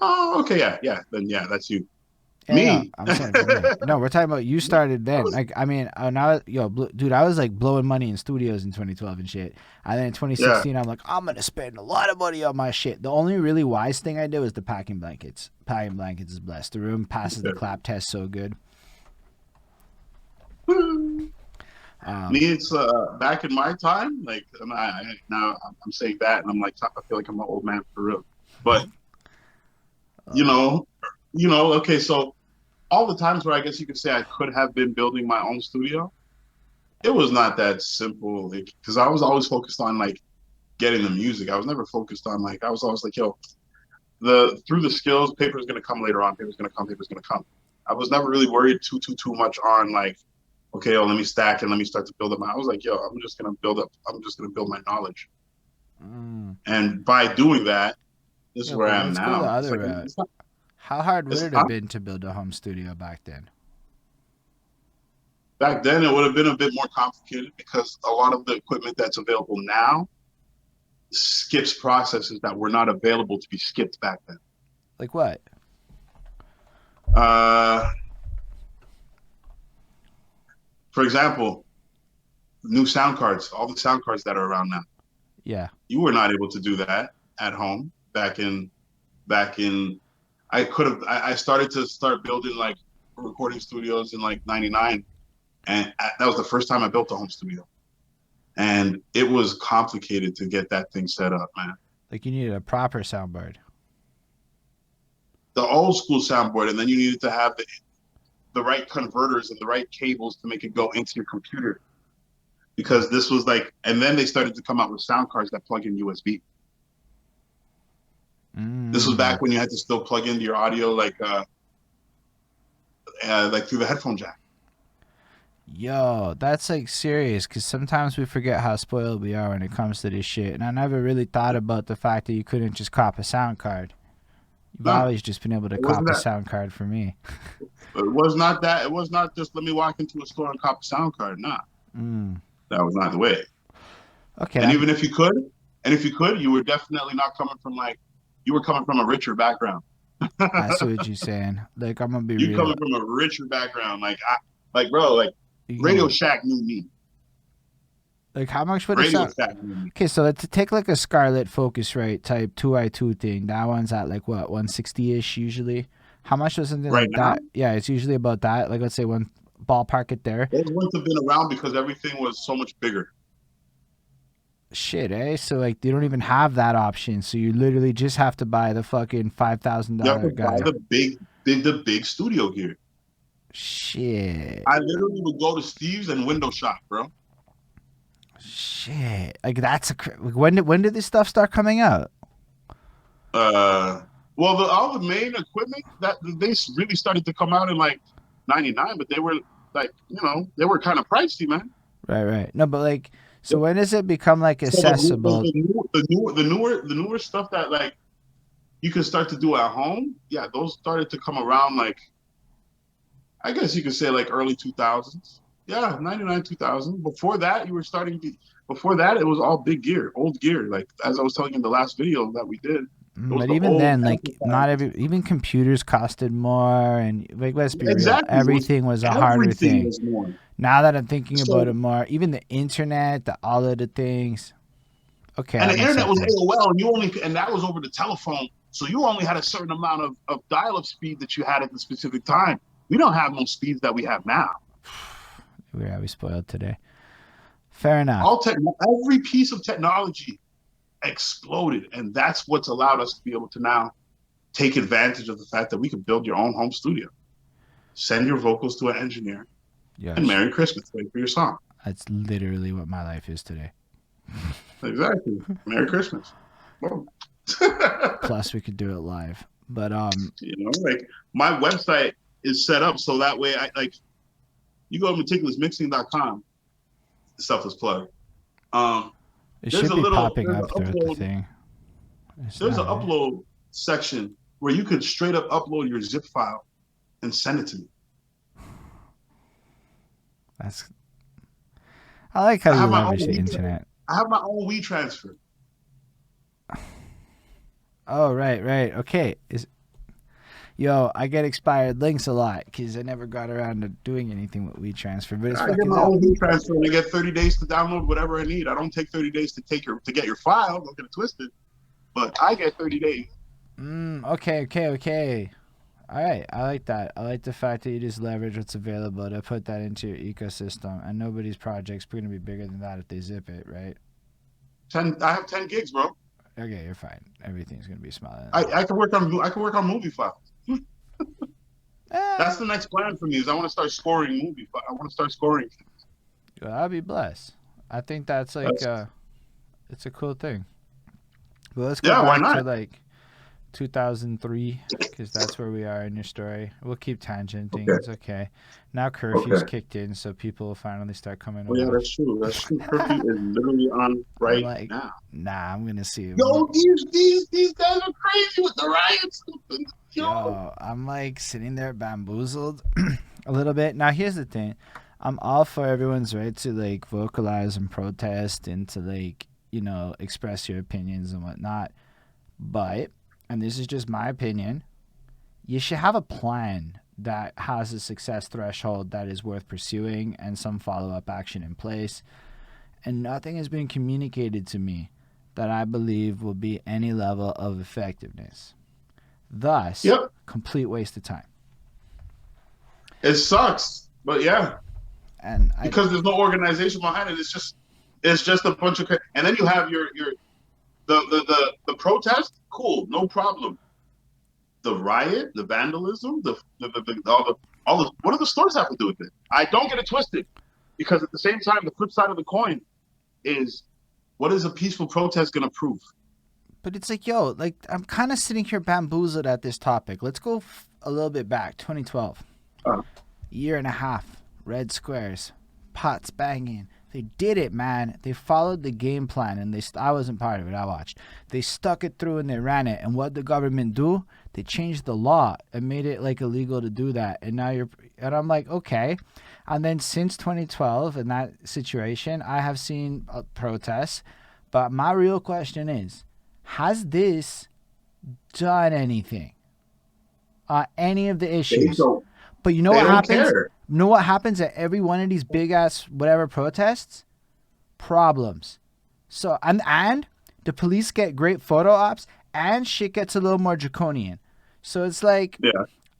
Oh, okay. Yeah. Then that's you. Yeah, me? No, I'm saying for me. No, we're talking about you started then. Dude, I was like blowing money in studios in 2012 and shit. And then in 2016, I'm like, I'm gonna spend a lot of money on my shit. The only really wise thing I did was the packing blankets. Packing blankets is blessed. The room passes the clap test so good. Me, it's back in my time. Like now, I'm saying that, and I'm like, I feel like I'm an old man for real. But okay, so all the times where I guess you could say I could have been building my own studio, it was not that simple. Because I was always focused on like getting the music. I was never focused on like, I was always like, through the skills, paper's gonna come later on. Paper's gonna come. I was never really worried too much on like, okay, let me stack and let me start to build up I was like, I'm just gonna build my knowledge. And by doing that, this is where I am now. How hard would it have been to build a home studio back then? Back then, it would have been a bit more complicated because a lot of the equipment that's available now skips processes that were not available to be skipped back then. Like what? For example, new sound cards, all the sound cards that are around now. Yeah. You were not able to do that at home back in I started building like recording studios in like 99, and that was the first time I built a home studio. And it was complicated to get that thing set up, man. Like you needed a proper soundboard. The old school soundboard, and then you needed to have the right converters and the right cables to make it go into your computer. Because this was like, and then they started to come out with sound cards that plug in USB. This was back when you had to still plug into your audio like through the headphone jack. Yo, that's like serious, because sometimes we forget how spoiled we are when it comes to this shit. And I never really thought about the fact that you couldn't just cop a sound card. You've always just been able to cop a sound card for me. It was not that. It was not just let me walk into a store and cop a sound card. Nah, that was not the way. Okay. And even if you could, you were definitely not coming from you were coming from a richer background. I see what you're saying. Like, I'm gonna be real. You coming from a richer background, bro, Radio Shack knew me. Like, how much would it sound? Okay, so let's take like a Scarlett Focusrite type 2i2 thing. That one's at like what, 160-ish usually. How much was something like that? Yeah, it's usually about that. Like, let's say one ballpark it there. Those wouldn't have been around because everything was so much bigger. Shit, eh? So like, they don't even have that option. So you literally just have to buy the fucking $5,000 guy. Buy the big studio gear. Shit. I literally would go to Steve's and window shop, bro. Shit, like that's when did this stuff start coming out? Well, all the main equipment that they really started to come out in like '99, but they were like, they were kind of pricey, man. Right. No, but like, so when does it become like accessible? The newer stuff that like you can start to do at home, yeah, those started to come around like, I guess you could say like early 2000s. Yeah, 99, 2000. Before that, it was all big gear, old gear. Like, as I was telling you in the last video that we did. But even then, like, even computers costed more, and like, let's be real, everything was a harder thing. Now that I'm thinking about it more, even the internet, all of the things. Okay. And the internet was AOL, and that was over the telephone, so you only had a certain amount of dial-up speed that you had at the specific time. We don't have no speeds that we have now. We spoiled today. Fair enough. Every piece of technology exploded, and that's what's allowed us to be able to now take advantage of the fact that we can build your own home studio, send your vocals to an engineer, and Merry Christmas, wait for your song. That's literally what my life is today. Exactly. Merry Christmas. Plus, we could do it live, but like my website is set up so that way you go to meticulousmixing.com. Selfless plug. It should be popping up through the thing. There's an upload section where you could straight up upload your zip file and send it to me. I like how you leverage the internet. I have my own WeTransfer. Oh, right. Okay. Yo, I get expired links a lot because I never got around to doing anything with WeTransfer. But I get my own WeTransfer and I get 30 days to download whatever I need. I don't take 30 days to get your file. Don't get it twisted. But I get 30 days. Okay. All right. I like that. I like the fact that you just leverage what's available to put that into your ecosystem. And nobody's project's going to be bigger than that if they zip it, right? I have 10 gigs, bro. Okay, you're fine. Everything's going to be smaller. I can work on movie files. That's the next plan for me. Is I want to start scoring movies. I want to start scoring things. Well, I'll be blessed. I think that's like it's a cool thing. Well, let's go back to like 2003 because that's where we are in your story. We'll keep tangenting. Okay. It's okay. Now curfew's kicked in, so people will finally start coming. Oh, yeah, that's true. Curfew is literally on now. Nah, I'm gonna see. Yo, these guys are crazy with the riots. Yo, I'm like sitting there bamboozled a little bit. Now, here's the thing. I'm all for everyone's right to like vocalize and protest and to like, express your opinions and whatnot. But, and this is just my opinion, you should have a plan that has a success threshold that is worth pursuing and some follow-up action in place. And nothing has been communicated to me that I believe will be any level of effectiveness. Thus, complete waste of time. It sucks, but yeah. Because there's no organization behind it. It's just It's just a bunch of, and then you have the protest. Cool, no problem. The riot, the vandalism, all the what do the stores have to do with it? I don't get it twisted, because at the same time, the flip side of the coin is, what is a peaceful protest going to prove? But it's like, yo, like I'm kind of sitting here bamboozled at this topic. Let's go a little bit back. 2012, year and a half, red squares, pots banging. They did it, man. They followed the game plan, and I wasn't part of it. I watched. They stuck it through and they ran it. And what the government do? They changed the law and made it like illegal to do that. And now and I'm like, okay. And then since 2012, in that situation, I have seen protests. But my real question is, has this done anything on any of the issues? But you know what happens? You know what happens at every one of these big ass whatever protests? Problems. So and the police get great photo ops, and shit gets a little more draconian. So it's like,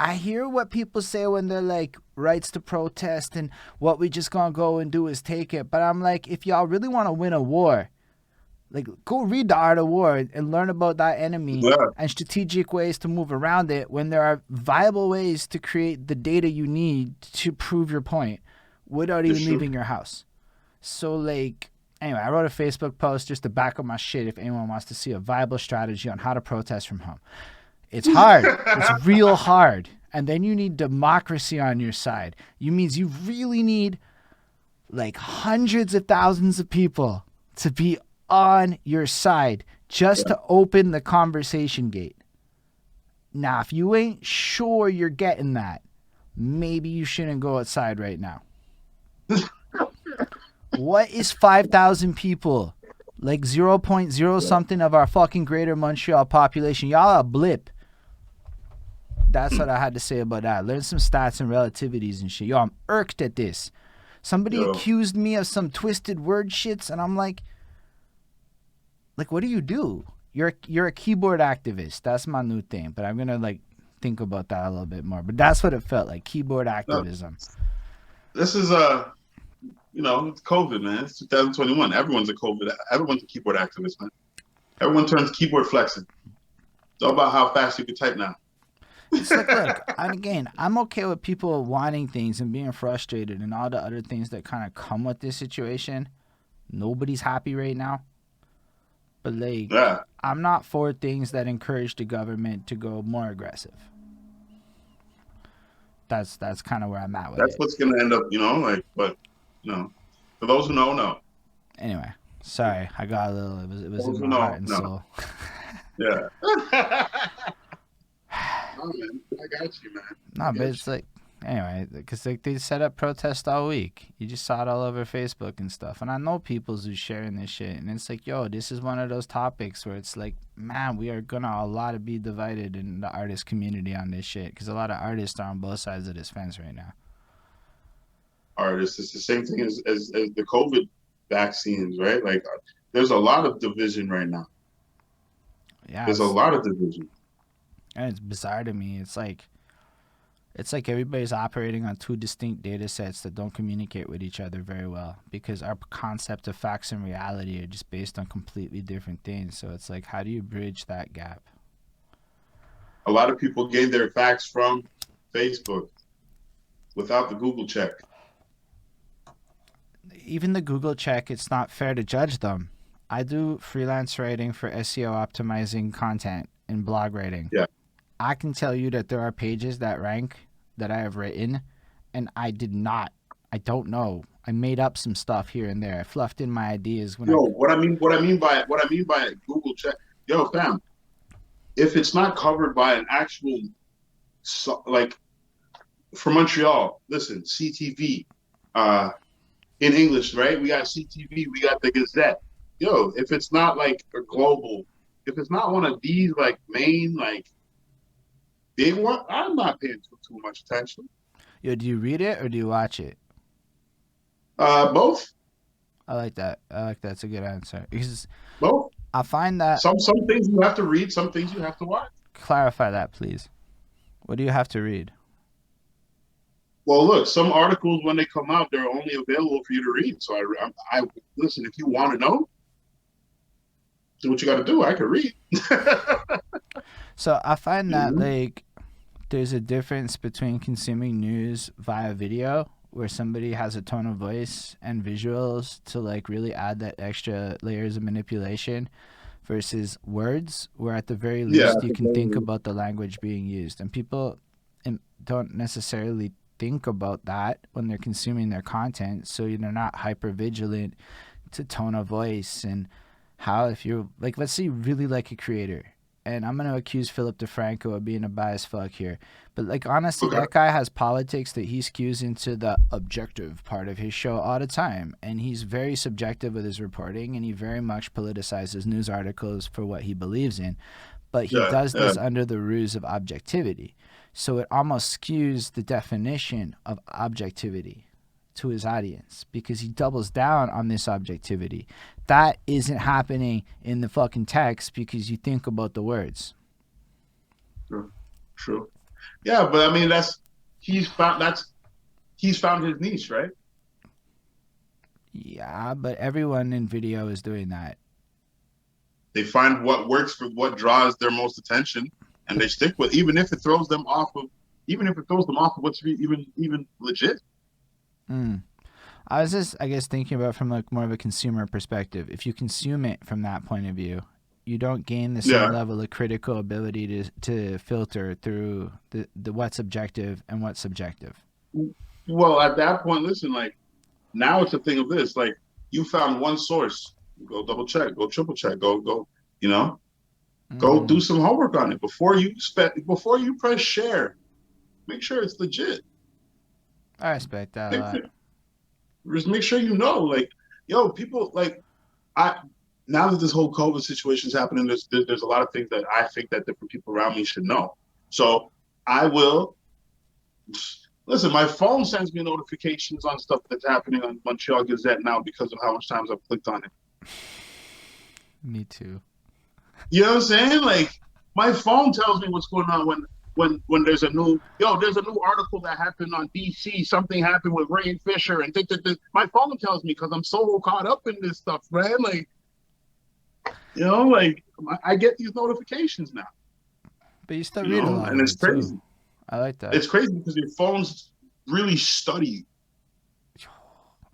I hear what people say when they're like, rights to protest and what we just gonna go and do is take it. But I'm like, if y'all really want to win a war, like, go read The Art of War and learn about that enemy and strategic ways to move around it, when there are viable ways to create the data you need to prove your point without even leaving your house. So, like, anyway, I wrote a Facebook post just to back up my shit if anyone wants to see a viable strategy on how to protest from home. It's hard. It's real hard. And then you need democracy on your side. You really need, like, hundreds of thousands of people to be on your side just to open the conversation gate. Now, if you ain't sure you're getting that, maybe you shouldn't go outside right now. What is 5,000 people? Like 0.0 something of our fucking greater Montreal population. Y'all a blip. That's what I had to say about that. Learn some stats and relativities and shit. Yo, I'm irked at this. Somebody accused me of some twisted word shits, and I'm like, what do you do? You're a keyboard activist. That's my new thing. But I'm gonna like think about that a little bit more. But that's what it felt like, keyboard activism. This is it's COVID, man. It's 2021. Everyone's a keyboard activist, man. Everyone turns keyboard flexing. It's all about how fast you can type now. It's like, look, and again, I'm okay with people wanting things and being frustrated and all the other things that kind of come with this situation. Nobody's happy right now. But, like, I'm not for things that encourage the government to go more aggressive. That's kind of where I'm at with it. That's what's going to end up, but, for those who know. Anyway, sorry. I got a little, it was in my heart and soul. Yeah. Oh, man. I got you, man. No, but it's like, anyway, because they set up protests all week. You just saw it all over Facebook and stuff. And I know people who's sharing this shit. And it's like, yo, this is one of those topics where it's like, man, we are going to a lot of be divided in the artist community on this shit. Because a lot of artists are on both sides of this fence right now. Artists, it's the same thing as the COVID vaccines, right? Like, there's a lot of division right now. Yeah. There's a lot of division. And it's bizarre to me. It's like everybody's operating on two distinct data sets that don't communicate with each other very well, because our concept of facts and reality are just based on completely different things. So it's like, how do you bridge that gap? A lot of people gain their facts from Facebook without the Google check. Even the Google check, it's not fair to judge them. I do freelance writing for SEO optimizing content and blog writing. Yeah. I can tell you that there are pages that rank that I have written, and I don't know. I made up some stuff here and there. I fluffed in my ideas. What I mean by Google check, fam, if it's not covered by an actual, like, for Montreal, listen, CTV, in English, right? We got CTV, we got the Gazette. If it's not like a global, if it's not one of these like main like big one, I'm not paying too much attention. Yo, do you read it or do you watch it? Both. I like that. It's a good answer. Because both. I find that some things you have to read, some things you have to watch. Clarify that, please. What do you have to read? Well, look, some articles when they come out, they're only available for you to read. So I listen. If you want to know, do what you got to do. I can read. So I find that Mhm. like there's a difference between consuming news via video where somebody has a tone of voice and visuals to like really add that extra layers of manipulation versus words where at the very Yeah, least you can think about the language being used, and people don't necessarily think about that when they're consuming their content, so they're not hyper vigilant to tone of voice and how, if you're like, let's say you really like a creator, and I'm gonna accuse Philip DeFranco of being a biased fuck here, but like honestly, okay. that guy has politics that he skews into the objective part of his show all the time, and he's very subjective with his reporting, and he very much politicizes news articles for what he believes in, but he Yeah, does yeah. this under the ruse of objectivity. So it almost skews the definition of objectivity to his audience because he doubles down on this objectivity. That isn't happening in the fucking text because you think about the words. True, true. Yeah, but I mean that's he's found his niche, right? Yeah, but everyone in video is doing that. They find what works for what draws their most attention, and But they stick with, even if it throws them off of, even if it throws them off of what's even legit. mm, I was just, I guess, thinking about it from like more of a consumer perspective. If you consume it from that point of view, you don't gain the same Yeah. level of critical ability to filter through the what's objective and what's subjective. Well, at that point, listen, like now it's a thing of this. Like you found one source, go double check, go triple check, go, you know, go do Mm, some homework on it before you press share. Make sure it's legit. I respect that a Make lot. sure, just make sure you know, like, yo, people like I now that this whole COVID situation is happening, there's a lot of things that I think that different people around me should know. So I will listen. My phone sends me notifications on stuff that's happening on Montreal Gazette now because of how much times I've clicked on it. Me too. You know what I'm saying? Like my phone tells me what's going on when there's a new article that happened on DC. Something happened with Ray Fisher and my phone tells me because I'm so caught up in this stuff, man. Like like I get these notifications now. But you still read a lot And of it's it too. crazy. I like that. It's crazy because your phones really study.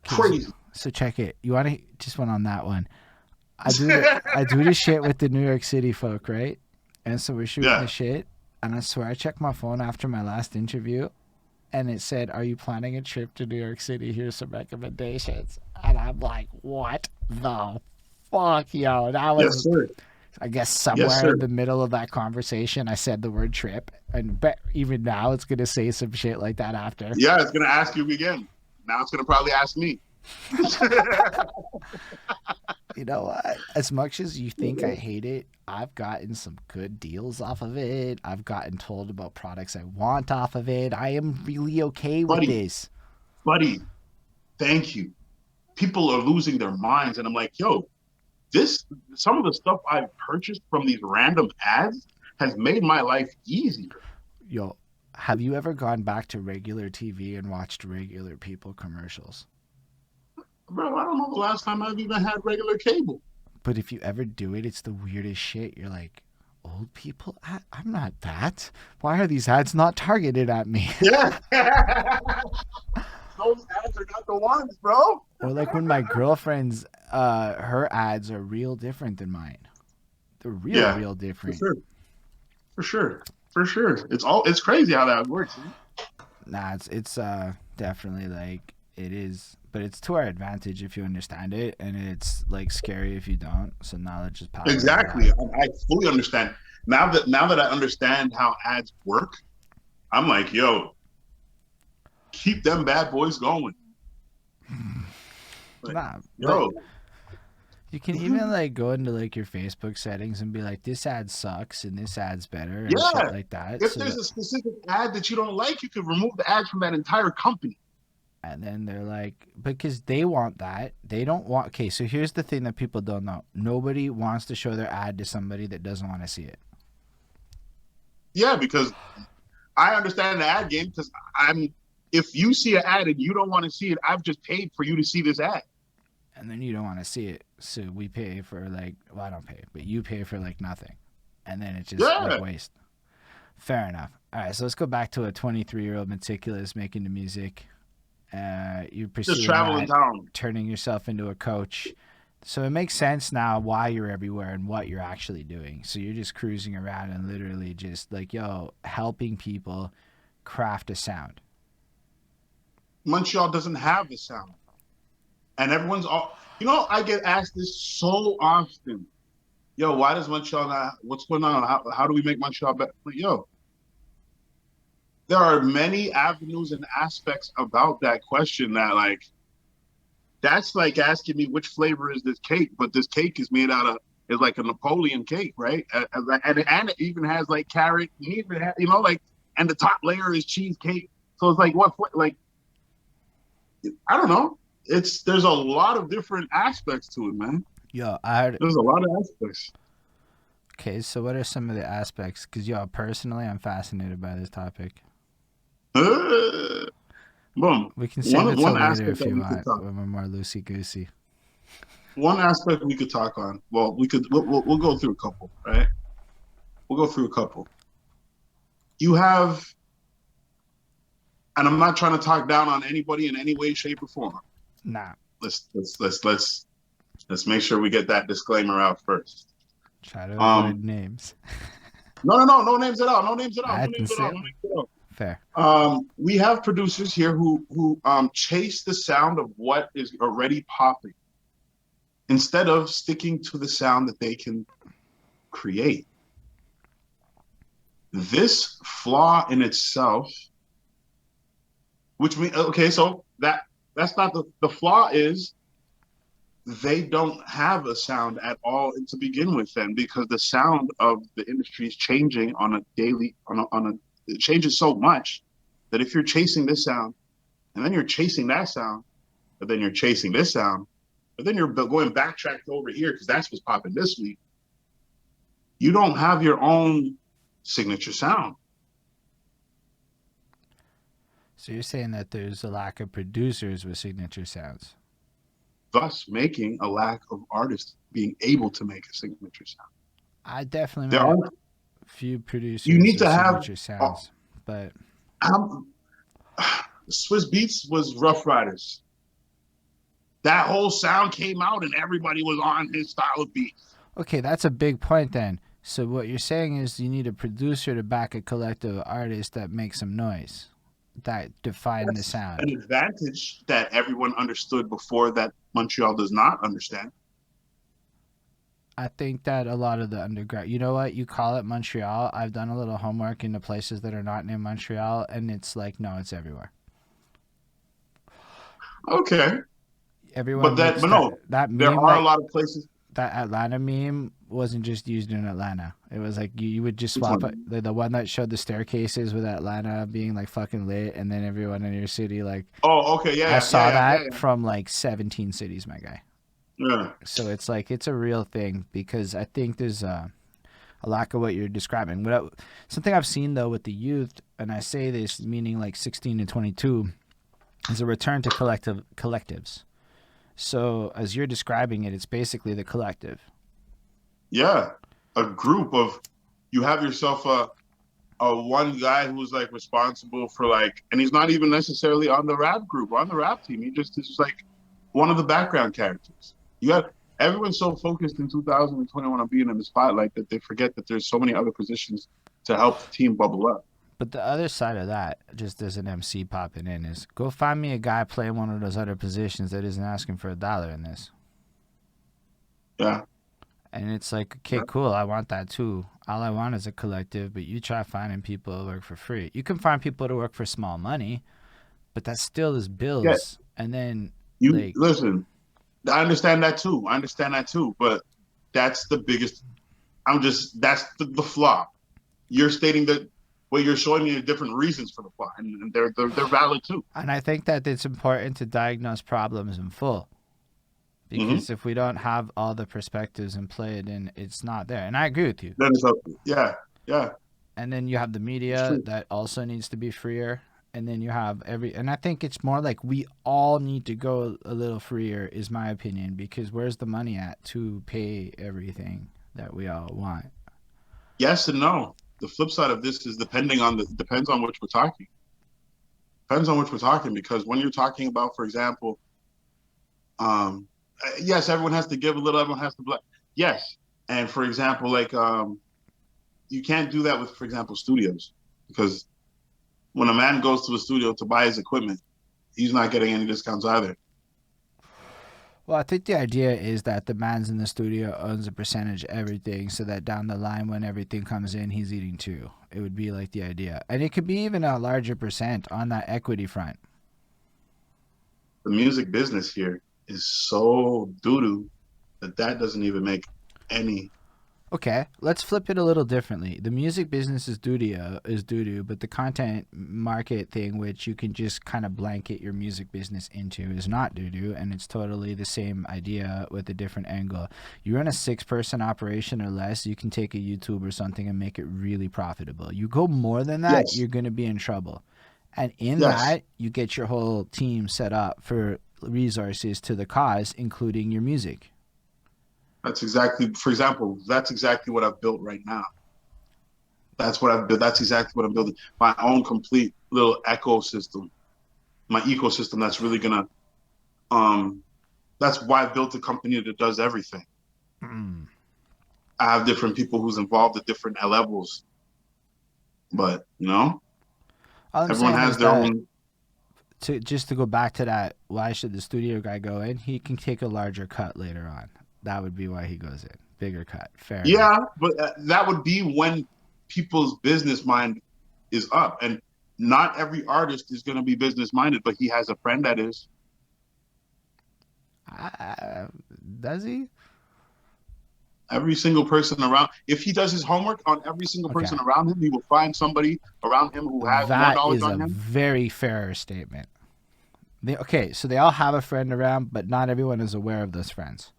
Okay, so, Crazy. so check it. You want to just went on that one. I do this shit with the New York City folk, right? And so we're shooting the Yeah. shit, and I swear I checked my phone after my last interview, and it said, "Are you planning a trip to New York City? Here's some recommendations." And I'm like, "What the fuck, yo?" That Yes, was, sir. I guess, Yes, somewhere sir. in the middle of that conversation, I said the word trip, and bet even now it's gonna say some shit like that after. Yeah, it's gonna ask you again. Now it's gonna probably ask me. You know what? As much as you think I hate it, I've gotten some good deals off of it. I've gotten told about products I want off of it. I am really okay with buddy, this. buddy, thank you. People are losing their minds, and I'm like, yo, this some of the stuff I've purchased from these random ads has made my life easier. Yo, have you ever gone back to regular TV and watched regular people commercials? Bro, I don't know the last time I've even had regular cable. But if you ever do it, it's the weirdest shit. You're like, old people? I'm not that. Why are these ads not targeted at me? Yeah. Those ads are not the ones, bro. Or like when my girlfriend's, her ads are real different than mine. They're real, Yeah, real for different. sure. For sure. For sure. It's crazy how that works. Nah, it's definitely like it is, but it's to our advantage if you understand it, and it's like scary if you don't. So knowledge is power and all Exactly. that. I fully understand. Now that I understand how ads work, I'm like, yo, keep them bad boys going. Like, Nah, but yo, you can even like go into like your Facebook settings and be like, this ad sucks and this ad's better and shit yeah. like that. If So there's that, a specific ad that you don't like, you can remove the ad from that entire company. and then they're like, because they want that. They don't want. Okay, so here's the thing that people don't know. Nobody wants to show their ad to somebody that doesn't want to see it. Yeah, because I understand the ad game because I'm if you see an ad and you don't want to see it, I've just paid for you to see this ad. And then you don't want to see it, so we pay for like, well, I don't pay, but you pay for like nothing, and then it's just like waste. Fair enough. All right, so let's go back to a 23-year-old Metikulus making the music. You Just traveling town, turning yourself into a coach. So it makes sense now why you're everywhere and what you're actually doing. So you're just cruising around and literally just like, helping people craft a sound. Montreal doesn't have the sound. And everyone's all, I get asked this so often. Yo, why does Montreal not, what's going on? How do we make Montreal better? Yo, there are many avenues and aspects about that question that like, that's like asking me which flavor is this cake, but this cake is made out of, is like a Napoleon cake, right? And it even has like carrot, even has, and the top layer is cheesecake. So it's like, like, I don't know. There's a lot of different aspects to it, man. There's a lot of aspects. Okay, so what are some of the aspects? Because personally, I'm fascinated by this topic. Boom. We can save it till later if you want, when we're more loosey goosey. One aspect we could talk on. Well, we'll go through a couple, right? We'll go through a couple. You have, and I'm not trying to talk down on anybody in any way, shape, or form. Nah. Let's make sure we get that disclaimer out first. Try to avoid names. No names at all. No names at all. Fair. We have producers here who chase the sound of what is already popping instead of sticking to the sound that they can create. This flaw in itself, which means, okay, so that's not the flaw is they don't have a sound at all to begin with then, because the sound of the industry is changing on a daily, it changes so much that if you're chasing this sound and then you're chasing that sound, but then you're chasing this sound, but then you're going backtracked over here because that's what's popping this week, you don't have your own signature sound. So you're saying that there's a lack of producers with signature sounds, thus making a lack of artists being able to make a signature sound. I definitely met a few producers you need to have signature sounds, but Swiss Beats was Rough Riders. That whole sound came out and everybody was on his style of beats. Okay, that's a big point then. So what you're saying is you need a producer to back a collective of artists that make some noise, that define the sound. An advantage that everyone understood before that Montreal does not understand. I think that a lot of the underground, you know what, you call it Montreal. I've done a little homework in the places that are not near Montreal, and it's like, no, it's everywhere. Okay. Everyone, but there are a lot of places. That Atlanta meme wasn't just used in Atlanta. It was like you would just swap it, the one that showed the staircases with Atlanta being like fucking lit, and then everyone in your city like. Oh, okay, yeah. I saw that from like 17 cities, my guy. Yeah. So it's like it's a real thing, because I think there's a lack of what you're describing. Something I've seen though with the youth, and I say this meaning like 16 to 22, is a return to collectives. So as you're describing it, it's basically the collective. Yeah, a group of, you have yourself a one guy who's like responsible for like, and he's not even necessarily on the rap group or on the rap team. He just is like one of the background characters. You have everyone's so focused in 2021 on being in the spotlight that they forget that there's so many other positions to help the team bubble up. But the other side of that, just as an MC popping in, is go find me a guy playing one of those other positions that isn't asking for $1 in this. Yeah. And it's like, okay, cool, I want that too. All I want is a collective, but you try finding people to work for free. You can find people to work for small money, but that still is bills. Yeah. And then listen, I understand that too. But that's the biggest, that's the flaw. You're stating that, well, you're showing me different reasons for the flaw, and they're valid too. And I think that it's important to diagnose problems in full, because if we don't have all the perspectives and play it in, it's not there. And I agree with you. Then it's up. Yeah. And then you have the media that also needs to be freer. and then you have and I think it's more like we all need to go a little freer, is my opinion, because where's the money at to pay everything that we all want? Yes and no. The flip side of this is depends on which we're talking. Depends on which we're talking, because when you're talking about, for example, yes, everyone has to give a little, everyone has to bless. Yes. And for example, like you can't do that with, for example, studios, because when a man goes to a studio to buy his equipment, he's not getting any discounts either. Well, I think the idea is that the man's in the studio owns a percentage of everything, so that down the line when everything comes in, he's eating too. It would be like the idea. And it could be even a larger percent on that equity front. The music business here is so doo-doo that doesn't even make any. Okay, let's flip it a little differently. The music business is doo-doo, but the content market thing, which you can just kind of blanket your music business into, is not doo-doo, and it's totally the same idea with a different angle. You run a 6-person operation or less, you can take a YouTube or something and make it really profitable. You go more than that, Yes, you're going to be in trouble. And in yes, that, you get your whole team set up for resources to the cause, including your music. that's exactly. For example, that's exactly what I've built right now. That's what I've built. That's exactly what I'm building. My own complete little ecosystem. My ecosystem that's really gonna. Um, that's why I built a company that does everything. Mm. I have different people who's involved at different levels, but All I'm everyone saying has is their that own. to go back to that, why should the studio guy go in? He can take a larger cut later on. That would be why he goes in. Bigger cut. Fair enough. Yeah, but that would be when people's business mind is up, and not every artist is going to be business minded, but he has a friend that is. Uh, does he? Every single person around, if he does his homework on every single Okay. person around him, he will find somebody around him who has more That knowledge is a on him. very fair statement. Okay, so they all have a friend around, but not everyone is aware of those friends.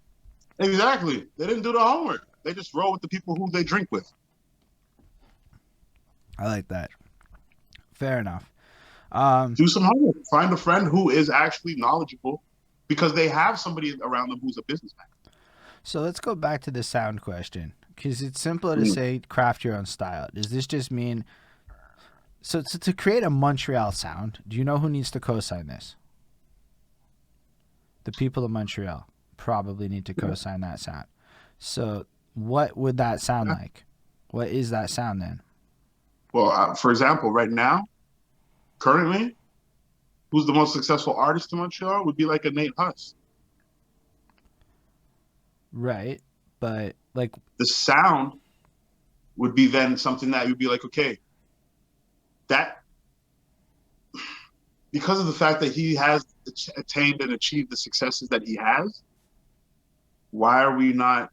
Exactly. They didn't do the homework. They just roll with the people who they drink with. I like that. Fair enough. Do some homework. Find a friend who is actually knowledgeable because they have somebody around them who's a businessman. So let's go back to the sound question, because it's simple to Mm. say craft your own style. Does this just mean so to create a Montreal sound? Do you know who needs to co-sign this? The people of Montreal probably need to co-sign that sound. So what would that sound like? What is that sound then? Well, for example, right now, currently, who's the most successful artist in Montreal would be like a Nate Huss. Right, but like The sound would be then something that would be like, okay, that because of the fact that he has attained and achieved the successes that he has, why are we not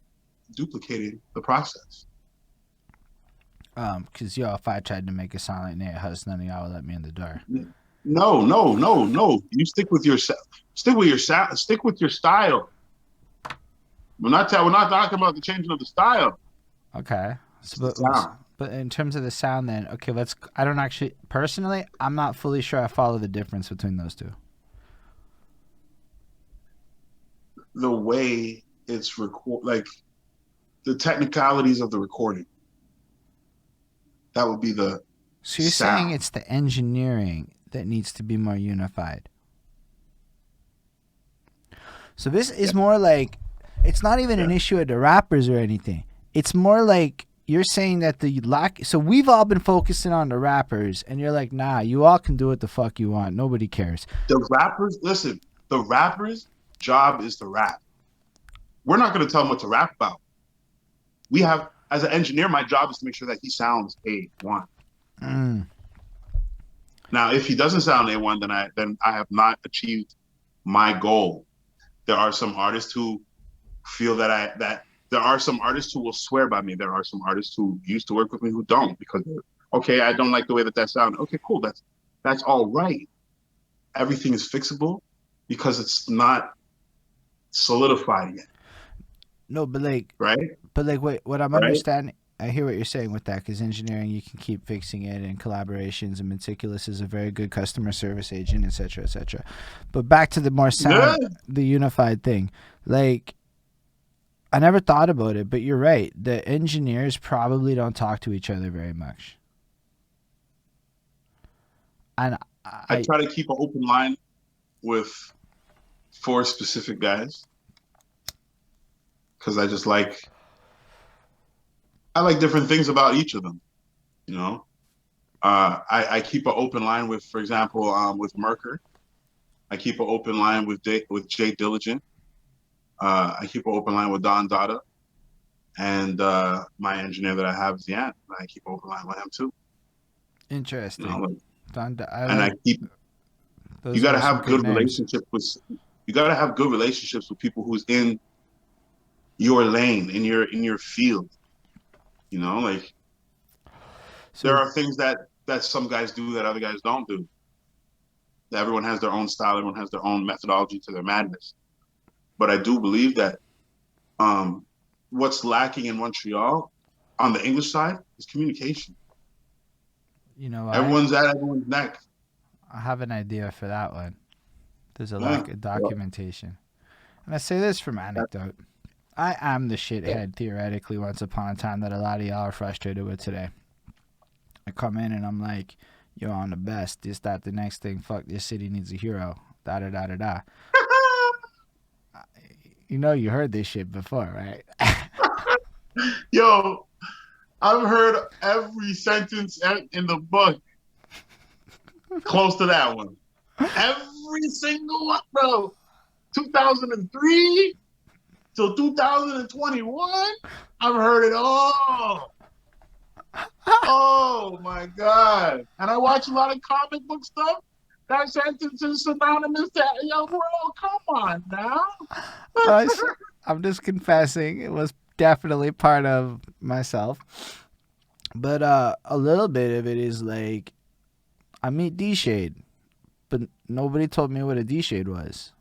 duplicating the process? because yo, if I tried to make a sound like Nate Huss, none of y'all would let me in the door. No, no, no, no. You stick with your stick with your style. We're not talking about the changing of the style. Okay. It's So, the sound. but in terms of the sound, then okay, let's. I don't actually personally. I'm not fully sure I follow the difference between those two. The way it's like the technicalities of the recording. That would be the So you're saying sound. it's the engineering that needs to be more unified. So this Yeah, is more like it's not even yeah. an issue of the rappers or anything. It's more like you're saying that the lack. So we've all been focusing on the rappers, and you're like, nah, you all can do what the fuck you want. Nobody cares. The rappers, listen, the rappers' job is to rap. We're not going to tell them what to rap about. We have, as an engineer, my job is to make sure that he sounds A1. Mm. Now, if he doesn't sound A1, then I have not achieved my goal. There are some artists who feel that there are some artists who will swear by me. There are some artists who used to work with me who don't because okay, I don't like the way that sounds. Okay, cool. That's all right. Everything is fixable because it's not solidified yet, No, but like, right? wait. What I'm Right? understanding. I hear what you're saying with that, because engineering, you can keep fixing it, and collaborations, and Metikulus is a very good customer service agent, etc., etc. But back to the more sound, Good. the unified thing. Like, I never thought about it, but you're right. The engineers probably don't talk to each other very much. And I I, try to keep an open line with four specific guys because I like different things about each of them. You know, I keep an open line with, for example, with Merker. I keep an open line with Jay Diligent. I keep an open line with Don Dada, and my engineer that I have is Yan. I keep an open line with him too. You know, interesting. like, I and like I keep you those got to are some have good good names. relationships with you got to have good relationships with people who's in your lane, in your field. You know, like there So are things that some guys do that other guys don't do. Everyone has their own style. Everyone has their own methodology to their madness. But I do believe that um, what's lacking in Montreal on the English side is communication. you know why? Everyone's at everyone's neck. I have an idea for that one. There's a Yeah. lack of Well, documentation. And I say this from anecdote. I am the shithead theoretically once upon a time that a lot of y'all are frustrated with today. I come in and I'm like, yo, I'm the best. This, that, the next thing. Fuck, this city needs a hero. Da da da da da. You know, you heard this shit before, right? yo, I've heard every sentence in the book close to that one. Every single one, bro. 2003 till 2021, I've heard it all. Oh my god! And I watch a lot of comic book stuff. That sentence is synonymous to yo, bro. Come on now. I, I'm just confessing. It was definitely part of myself. But a little bit of it is like, I meet D Shade, but nobody told me what a D Shade was.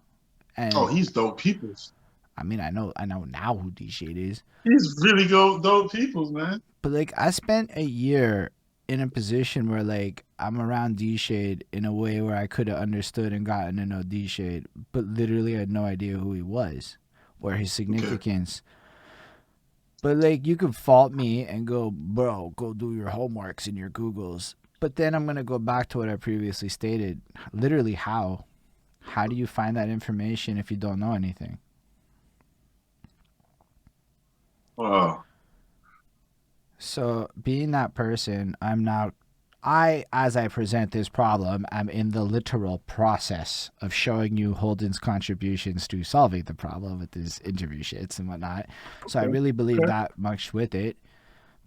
Oh, And he's dope peoples. I mean, I know now who D Shade is. He's really dope peoples, man. But like, I spent a year in a position where like I'm around D Shade in a way where I could have understood and gotten to know D Shade, but literally had no idea who he was or his Okay. significance. But like, you could fault me and go, bro, go do your homeworks and your Googles. But then I'm gonna go back to what I previously stated. Literally, how? How do you find that information if you don't know anything? Oh, So, being that person, I'm now, as I present this problem, I'm in the literal process of showing you Holden's contributions to solving the problem with his interview shits and whatnot. So, I okay. really believe Okay. that much with it.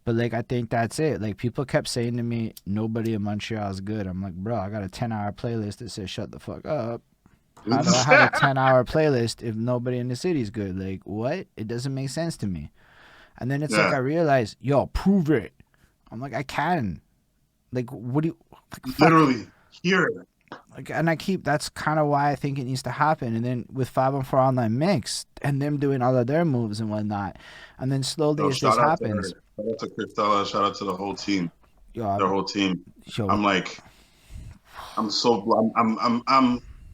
But, like, I think that's it. Like, people kept saying to me, nobody in Montreal is good. I'm like, bro, I got a 10-hour playlist that says shut the fuck up. How do I have a 10-hour playlist if nobody in the city's good? Like, what? It doesn't make sense to me. And then it's like I Yeah. realize, yo, prove it. I'm like, I can. Like, what do you like, fuck? Literally here. Like, and I keep that's kind of why I think it needs to happen. And then with 5 on 4 online mix and them doing all of their moves and whatnot, and then slowly Yo, as this shout out to happens, her. Shout out to Christella. Shout out to the whole team. Their yo, whole team. yo, I'm like, I'm so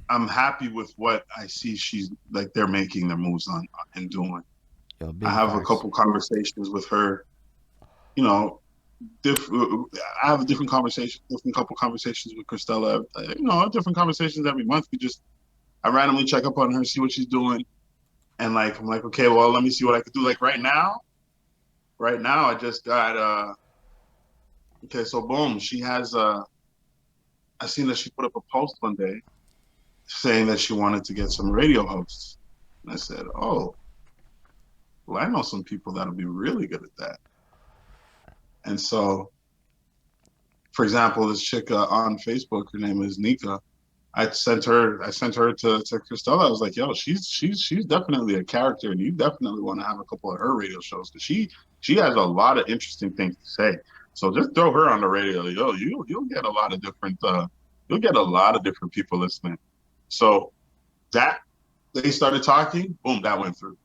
I'm happy with what I see. She's like they're making their moves on and doing. yo, I big have a facts. couple conversations with her. You know, I have a different couple conversations with Christella. Different conversations every month. I randomly check up on her, see what she's doing, and like I'm like, okay, well, let me see what I could do. Like right now, I just got okay, so boom, she has I seen that she put up a post one day saying that she wanted to get some radio hosts. And I said, oh, well, I know some people that'll be really good at that. And so, for example, this chick on Facebook, her name is Nika. I sent her to Christella. I was like, yo, she's definitely a character, and you definitely want to have a couple of her radio shows because she has a lot of interesting things to say. So just throw her on the radio. Yo, you'll get a lot of different people listening. So that they started talking, boom, that went through.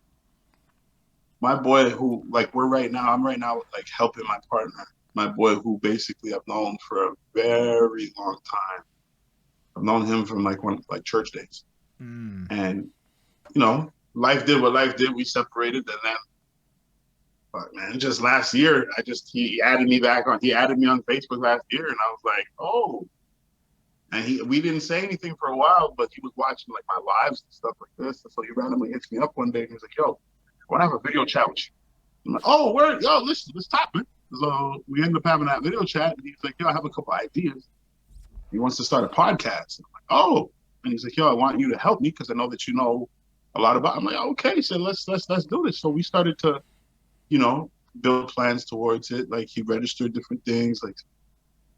my boy who like we're right now, I'm right now like helping my partner, my boy who basically I've known for a very long time. I've known him from like like church days. Mm. And you know, life did what life did. We separated, and then, but man, just last year, he added me back on. He added me on Facebook last year, and I was like, oh. And we didn't say anything for a while, but he was watching like my lives and stuff like this. And so he randomly hits me up one day, and he's like, yo, I want to have a video chat with you. I'm like, oh, where? Yo, listen, let's talk, man. So we ended up having that video chat, and he's like, yo, I have a couple ideas. He wants to start a podcast. And I'm like, oh. And he's like, yo, I want you to help me because I know that you know a lot about it. I'm like, okay, so let's do this. So we started to, you know, build plans towards it. Like he registered different things, like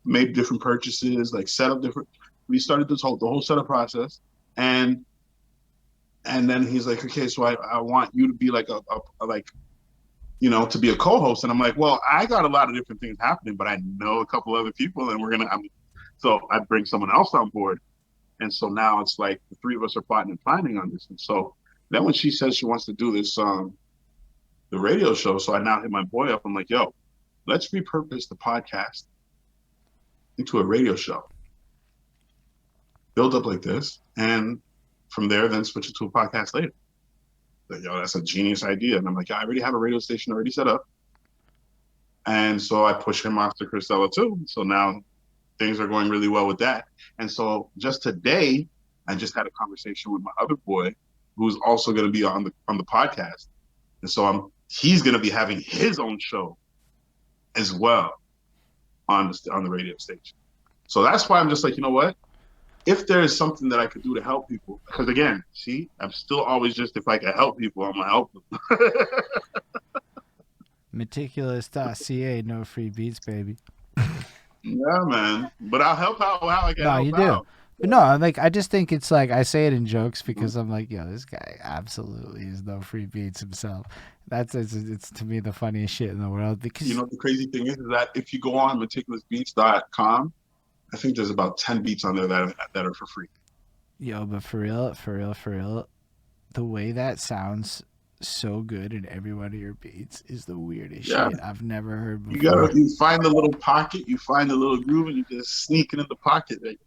made different purchases, like set up different. We started the whole setup process, and then he's like, okay, so I want you to be like a like, you know, to be a co-host. And I'm like, well, I got a lot of different things happening, but I know a couple other people, and so I bring someone else on board. And so now it's like the three of us are plotting and planning on this. And so then when she says she wants to do this, the radio show, so I now hit my boy up. I'm like, yo, let's repurpose the podcast into a radio show. Build up like this, and from there, then switch it to a podcast later. Like, yo, that's a genius idea. And I'm like, yeah, I already have a radio station already set up. And so I push him off to Christella too. So now things are going really well with that. And so just today, I just had a conversation with my other boy, who's also going to be on the podcast. And so he's going to be having his own show as well on the radio station. So that's why I'm just like, you know what? If there is something that I could do to help people, because again, see, I'm still always just, if I can help people, I'm gonna help them. Metikulus.ca, no free beats, baby. Yeah, man. But I'll help out how I can No, help you do. out. But no, like I just think it's like I say it in jokes because I'm like, yo, this guy absolutely is no free beats himself. It's to me the funniest shit in the world because You know, the crazy thing is that if you go on metikulousbeats.com, I think there's about 10 beats on there that are for free. yo, but for real, the way that sounds so good in every one of your beats is the weirdest shit I've never heard before. You find the little pocket, you find the little groove, and you just sneak it in the pocket. And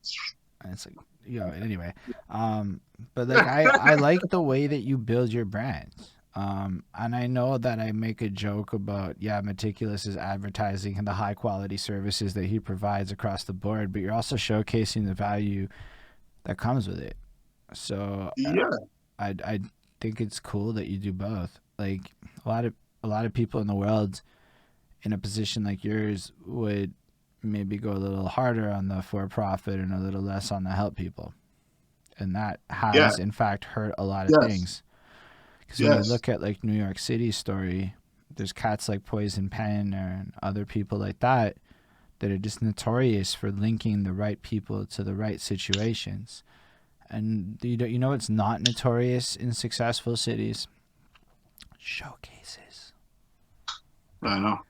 it's like, yo, anyway, but like I like the way that you build your brands. And I know that I make a joke about, yeah, Metikulus is advertising and the high quality services that he provides across the board, but you're also showcasing the value that comes with it. So yeah, I think it's cool that you do both. Like a lot of people in the world in a position like yours would maybe go a little harder on the for profit and a little less on the help people. And that has in fact hurt a lot of things. Because when you look at like New York City's story, there's cats like Poison Pen and other people like that are just notorious for linking the right people to the right situations. And you know it's not notorious in successful cities? Showcases. I know.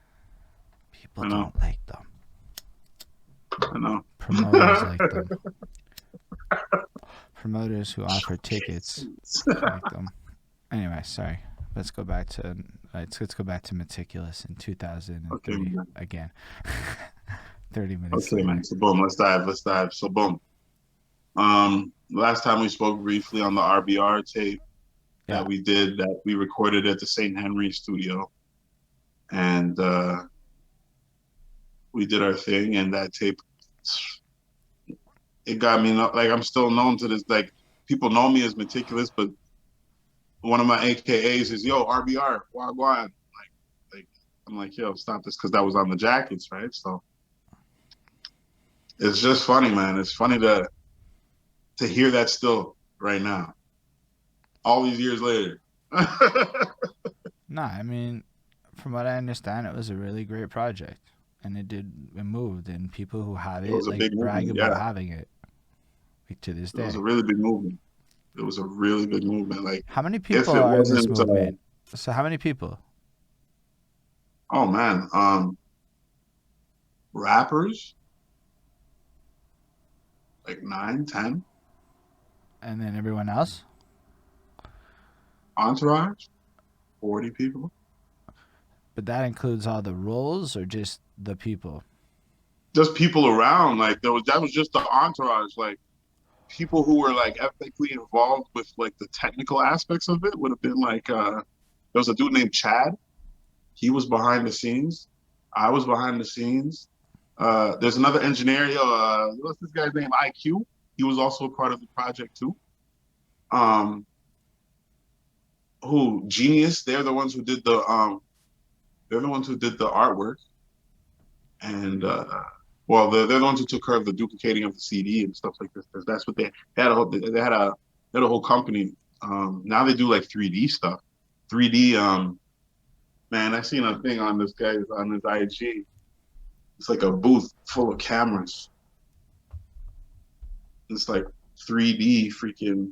People don't like them. I know. Promoters like them. Promoters who offer tickets like them. Anyway, sorry. Let's go back to Metikulus in 2003 again. 30 minutes. Okay, later. Man. So boom, let's dive. So boom. Last time we spoke briefly on the RBR tape that we recorded at the St. Henry studio, and we did our thing, and that tape, it got me, like, I'm still known to this, like, people know me as Metikulus, but one of my AKAs is, yo, RBR, wagwan. Like I'm like, yo, stop this, because that was on the jackets, right? So it's just funny, man. It's funny to hear that still right now, all these years later. Nah, I mean, from what I understand, it was a really great project, and it moved, and people who have it like brag about having it. Like, to this day, it was a really big movement. It was a really big movement. Like, how many people are in this movement? So how many people? Oh man, rappers, like 9, 10. And then everyone else? Entourage, 40 people. But that includes all the roles or just the people? Just people around. Like that was just the entourage. Like people who were like ethically involved with like the technical aspects of it would have been like there was a dude named Chad. He was behind the scenes. I was behind the scenes. There's another engineer. What's this guy's name? IQ. He was also a part of the project too. Um, who Genius? They're the ones who did the artwork, and well, they're the ones who took care of the duplicating of the CD and stuff like this. That's what they had they had a whole company. Now they do like 3D stuff. 3D. Man, I seen a thing on this guy on his IG. It's like a booth full of cameras. It's like 3D freaking.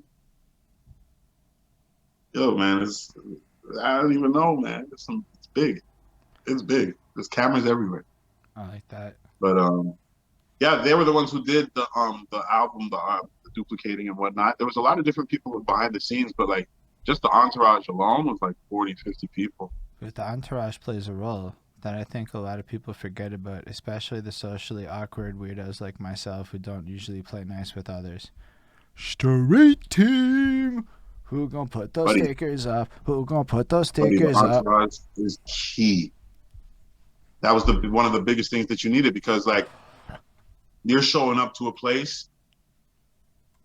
Yo, man, I don't even know, man. It's big. It's big. There's cameras everywhere. I like that. But yeah, they were the ones who did the album, the duplicating and whatnot. There was a lot of different people behind the scenes, but like just the entourage alone was like 40, 50 people. But the entourage plays a role that I think a lot of people forget about, especially the socially awkward weirdos like myself who don't usually play nice with others. Street team! Who gonna put those stickers up? Who gonna put those stickers the up? entourage is key. That was one of the biggest things that you needed because like you're showing up to a place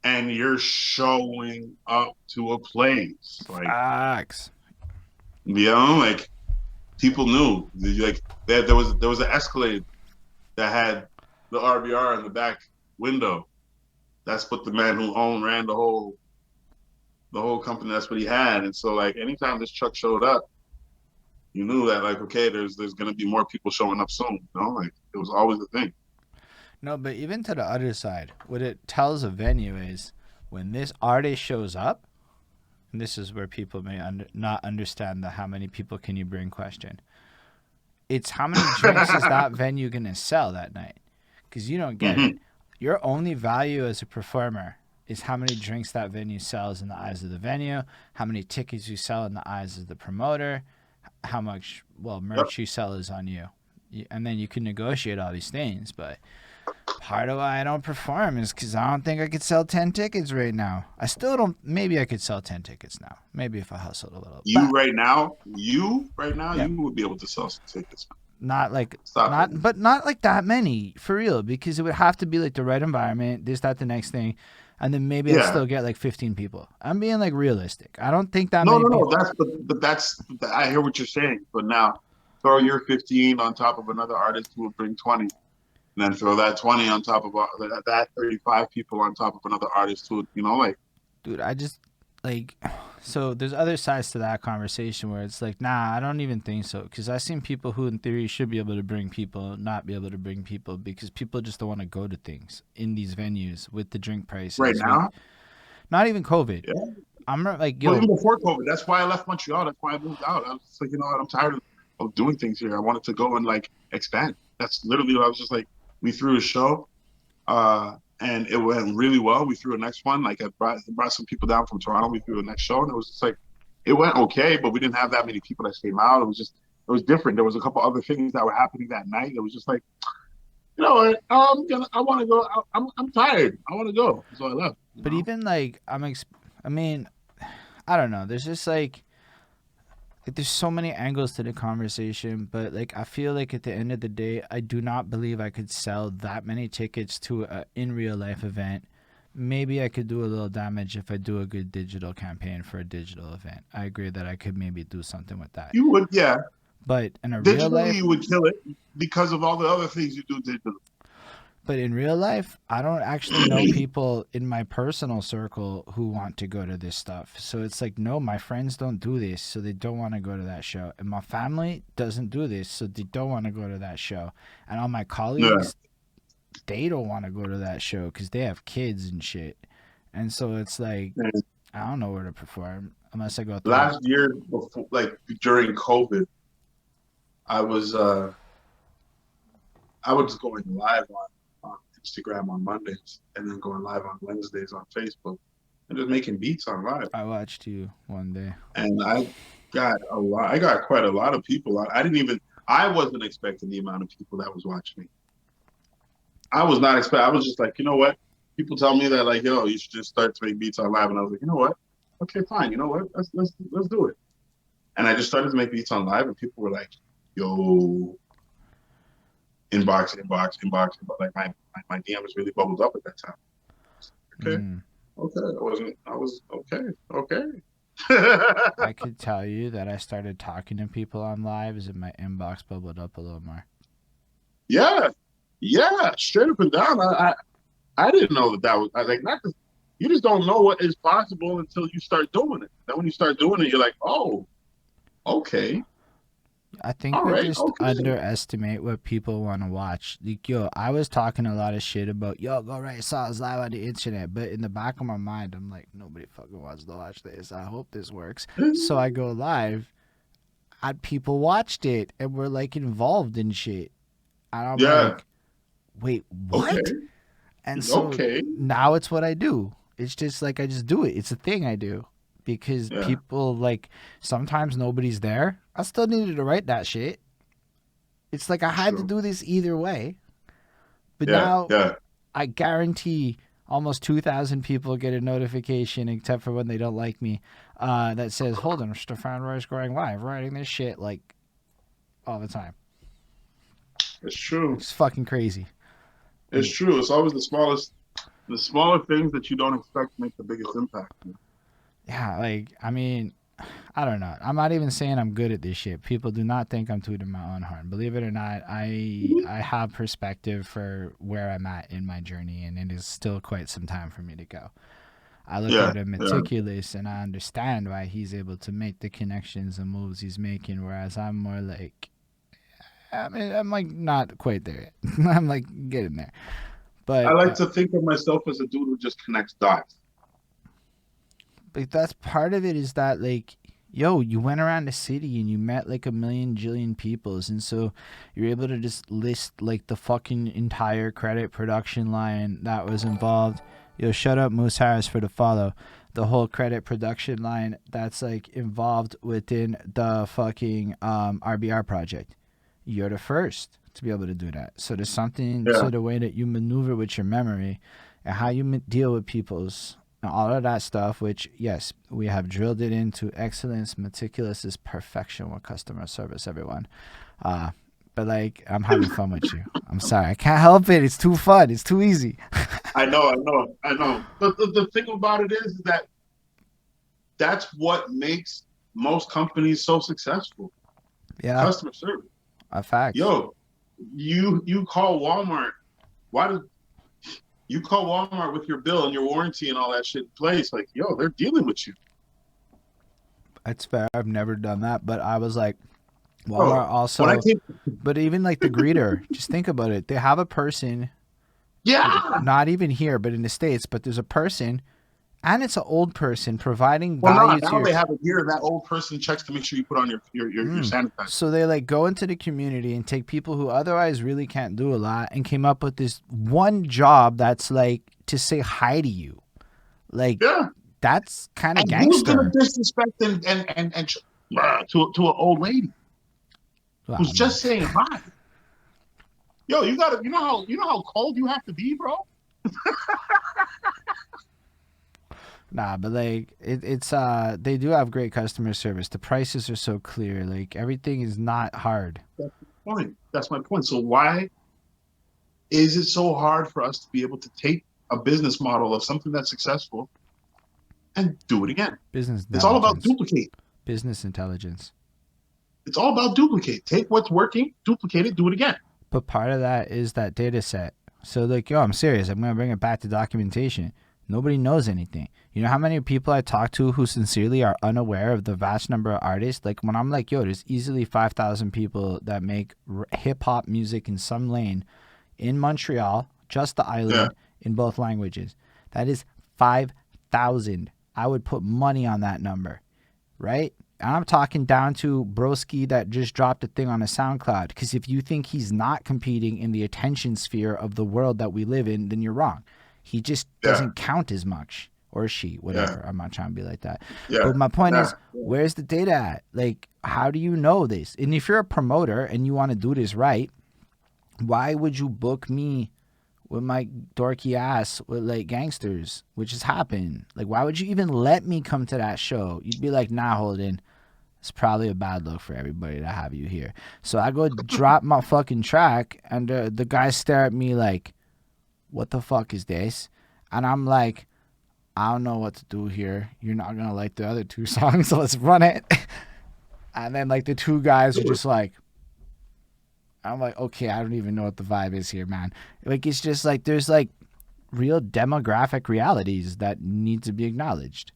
and you're showing up to a place. Like Facts. you know, like people knew. Like there was an Escalade that had the RBR in the back window. That's what the man who ran the whole company. That's what he had. And so like anytime this truck showed up, you knew that like okay, there's gonna be more people showing up soon. You know, like it was always a thing. No, but even to the other side, what it tells a venue is when this artist shows up, and this is where people may not understand the how many people can you bring question. It's how many drinks is that venue going to sell that night? Because you don't get it. Your only value as a performer is how many drinks that venue sells in the eyes of the venue, how many tickets you sell in the eyes of the promoter, how much, merch you sell is on you. And then you can negotiate all these things, but part of why I don't perform is because I don't think I could sell 10 tickets right now. I still don't. Maybe I could sell 10 tickets now. Maybe if I hustled a little. You right now, you would be able to sell some tickets. Not like not like that many for real, because it would have to be like the right environment, this, that, the next thing, and then maybe I'd still get like 15 people. I'm being like realistic. I don't think that many people. That's I hear what you're saying, but now throw your 15 on top of another artist who would bring 20. And then throw that 20 on top of that 35 people on top of another artist who, you know, like. Dude, I just, like, so there's other sides to that conversation where it's like, nah, I don't even think so. Because I've seen people who, in theory, should be able to bring people, not be able to bring people because people just don't want to go to things in these venues with the drink prices. Right now? Not even COVID. Yeah. I'm not like, yo. Well, even before COVID. That's why I left Montreal. That's why I moved out. I was just like, you know what? I'm tired of doing things here. I wanted to go and, like, expand. That's literally what I was just like. We threw a show, and it went really well. We threw a next one. Like I brought some people down from Toronto. We threw a next show, and it was just like it went okay, but we didn't have that many people that came out. It was different. There was a couple other things that were happening that night. It was just like, you know what? I want to go. I'm tired. I want to go. So I left. But even like I mean, I don't know. There's just like there's so many angles to the conversation, but like I feel like at the end of the day, I do not believe I could sell that many tickets to a in real life event. Maybe I could do a little damage if I do a good digital campaign for a digital event. I agree that I could maybe do something with that. You would, yeah. But in a digitally, real life, you would kill it because of all the other things you do digitally. But in real life, I don't actually know people in my personal circle who want to go to this stuff. So it's like, no, my friends don't do this, so they don't want to go to that show. And my family doesn't do this, so they don't want to go to that show. And all my colleagues, they don't want to go to that show because they have kids and shit. And so it's like, I don't know where to perform unless I go through. Last year, before, like during COVID, I was going live on Instagram on Mondays and then going live on Wednesdays on Facebook. and just making beats on live. I watched you one day. And I got a lot. I got quite a lot of people. I didn't even. I wasn't expecting the amount of people that was watching me. I was not expecting. I was just like, you know what? People tell me that like, yo, you should just start to make beats on live, and I was like, you know what? Okay, fine. You know what? Let's do it. And I just started to make beats on live, and people were like, yo, inbox. Like my DM was really bubbled up at that time. Okay. Okay. I was okay. I could tell you that I started talking to people on lives and my inbox bubbled up a little more. Yeah. Straight up and down. I didn't know that was like not just, you just don't know what is possible until you start doing it. Then when you start doing it, you're like, oh, okay. I think we just underestimate what people want to watch. Like, yo, I was talking a lot of shit about, yo, go write songs live on the internet. But in the back of my mind, I'm like, nobody fucking wants to watch this. I hope this works. So I go live, and people watched it and were like involved in shit. And I'm like, wait, what? Okay. And so now it's what I do. It's just like I just do it. It's a thing I do. Because people, like, sometimes nobody's there. I still needed to write that shit. It's like I had to do this either way. But now I guarantee almost 2,000 people get a notification, except for when they don't like me, that says, Holden Stephan Roy's going live, writing this shit, like, all the time. It's true. It's fucking crazy. It's true. It's always the smaller things that you don't expect to make the biggest impact. Yeah, like, I mean, I don't know. I'm not even saying I'm good at this shit. People do not think I'm tooting my own horn. Believe it or not, I have perspective for where I'm at in my journey, and it is still quite some time for me to go. I look at him Metikulus, and I understand why he's able to make the connections and moves he's making, whereas I'm more like, I mean, I'm like not quite there yet. I'm like getting there. But I like to think of myself as a dude who just connects dots. Like, that's part of it, is that, like, yo, you went around the city and you met like a million jillion peoples, and so you're able to just list like the fucking entire credit production line that was involved. Yo, shut up Moose Harris for the follow. The whole credit production line that's like involved within the fucking RBR project. You're the first to be able to do that. So there's something to the way that you maneuver with your memory and how you deal with people's, all of that stuff, which, yes, we have drilled it into excellence. Meticulous is perfection with customer service, everyone. But, like, I'm having fun with you. I'm sorry. I can't help it. It's too fun. It's too easy. I know. But the thing about it is that that's what makes most companies so successful. Yeah. Customer service. A fact. Yo, you call Walmart. You call Walmart with your bill and your warranty and all that shit in place, like, yo, they're dealing with you. That's fair. I've never done that, but I was like, Walmart also. But even like the greeter, just think about it. They have a person. Yeah. Not even here, but in the States. But there's a person, and it's an old person providing value to now they have it here, and that old person checks to make sure you put on your sanitizer. So they like go into the community and take people who otherwise really can't do a lot and came up with this one job that's like to say hi to you. Like, that's kind of gangster. Who's gonna disrespect and to an old lady who's just saying hi? Yo, you know how cold you have to be, bro? Nah, but like it's they do have great customer service. The prices are so clear. Like, everything is not hard. That's my point. So why is it so hard for us to be able to take a business model of something that's successful and do it again? It's all about duplicate. Business intelligence. It's all about duplicate. Take what's working, duplicate it, do it again. But part of that is that data set. So like, yo, I'm serious. I'm going to bring it back to documentation. Nobody knows anything. You know how many people I talk to who sincerely are unaware of the vast number of artists? Like, when I'm like, yo, there's easily 5,000 people that make hip-hop music in some lane in Montreal, just the island, in both languages. That is 5,000. I would put money on that number, right? And I'm talking down to Broski that just dropped a thing on a SoundCloud. Because if you think he's not competing in the attention sphere of the world that we live in, then you're wrong. He just doesn't count as much, or she, whatever. I'm not trying to be like that. Yeah. But my point is, Yeah. where's the data at? Like, how do you know this? And if you're a promoter and you want to do this right, why would you book me with my dorky ass with like gangsters, which has happened? Like, why would you even let me come to that show? You'd be like, nah, Holden, it's probably a bad look for everybody to have you here. So I go drop my fucking track, and the guys stare at me like, what the fuck is this? And I'm like, I don't know what to do here. You're not gonna like the other two songs, so let's run it. And then like the two guys are just like, I'm like, okay, I don't even know what the vibe is here, man. Like, it's just like there's like real demographic realities that need to be acknowledged.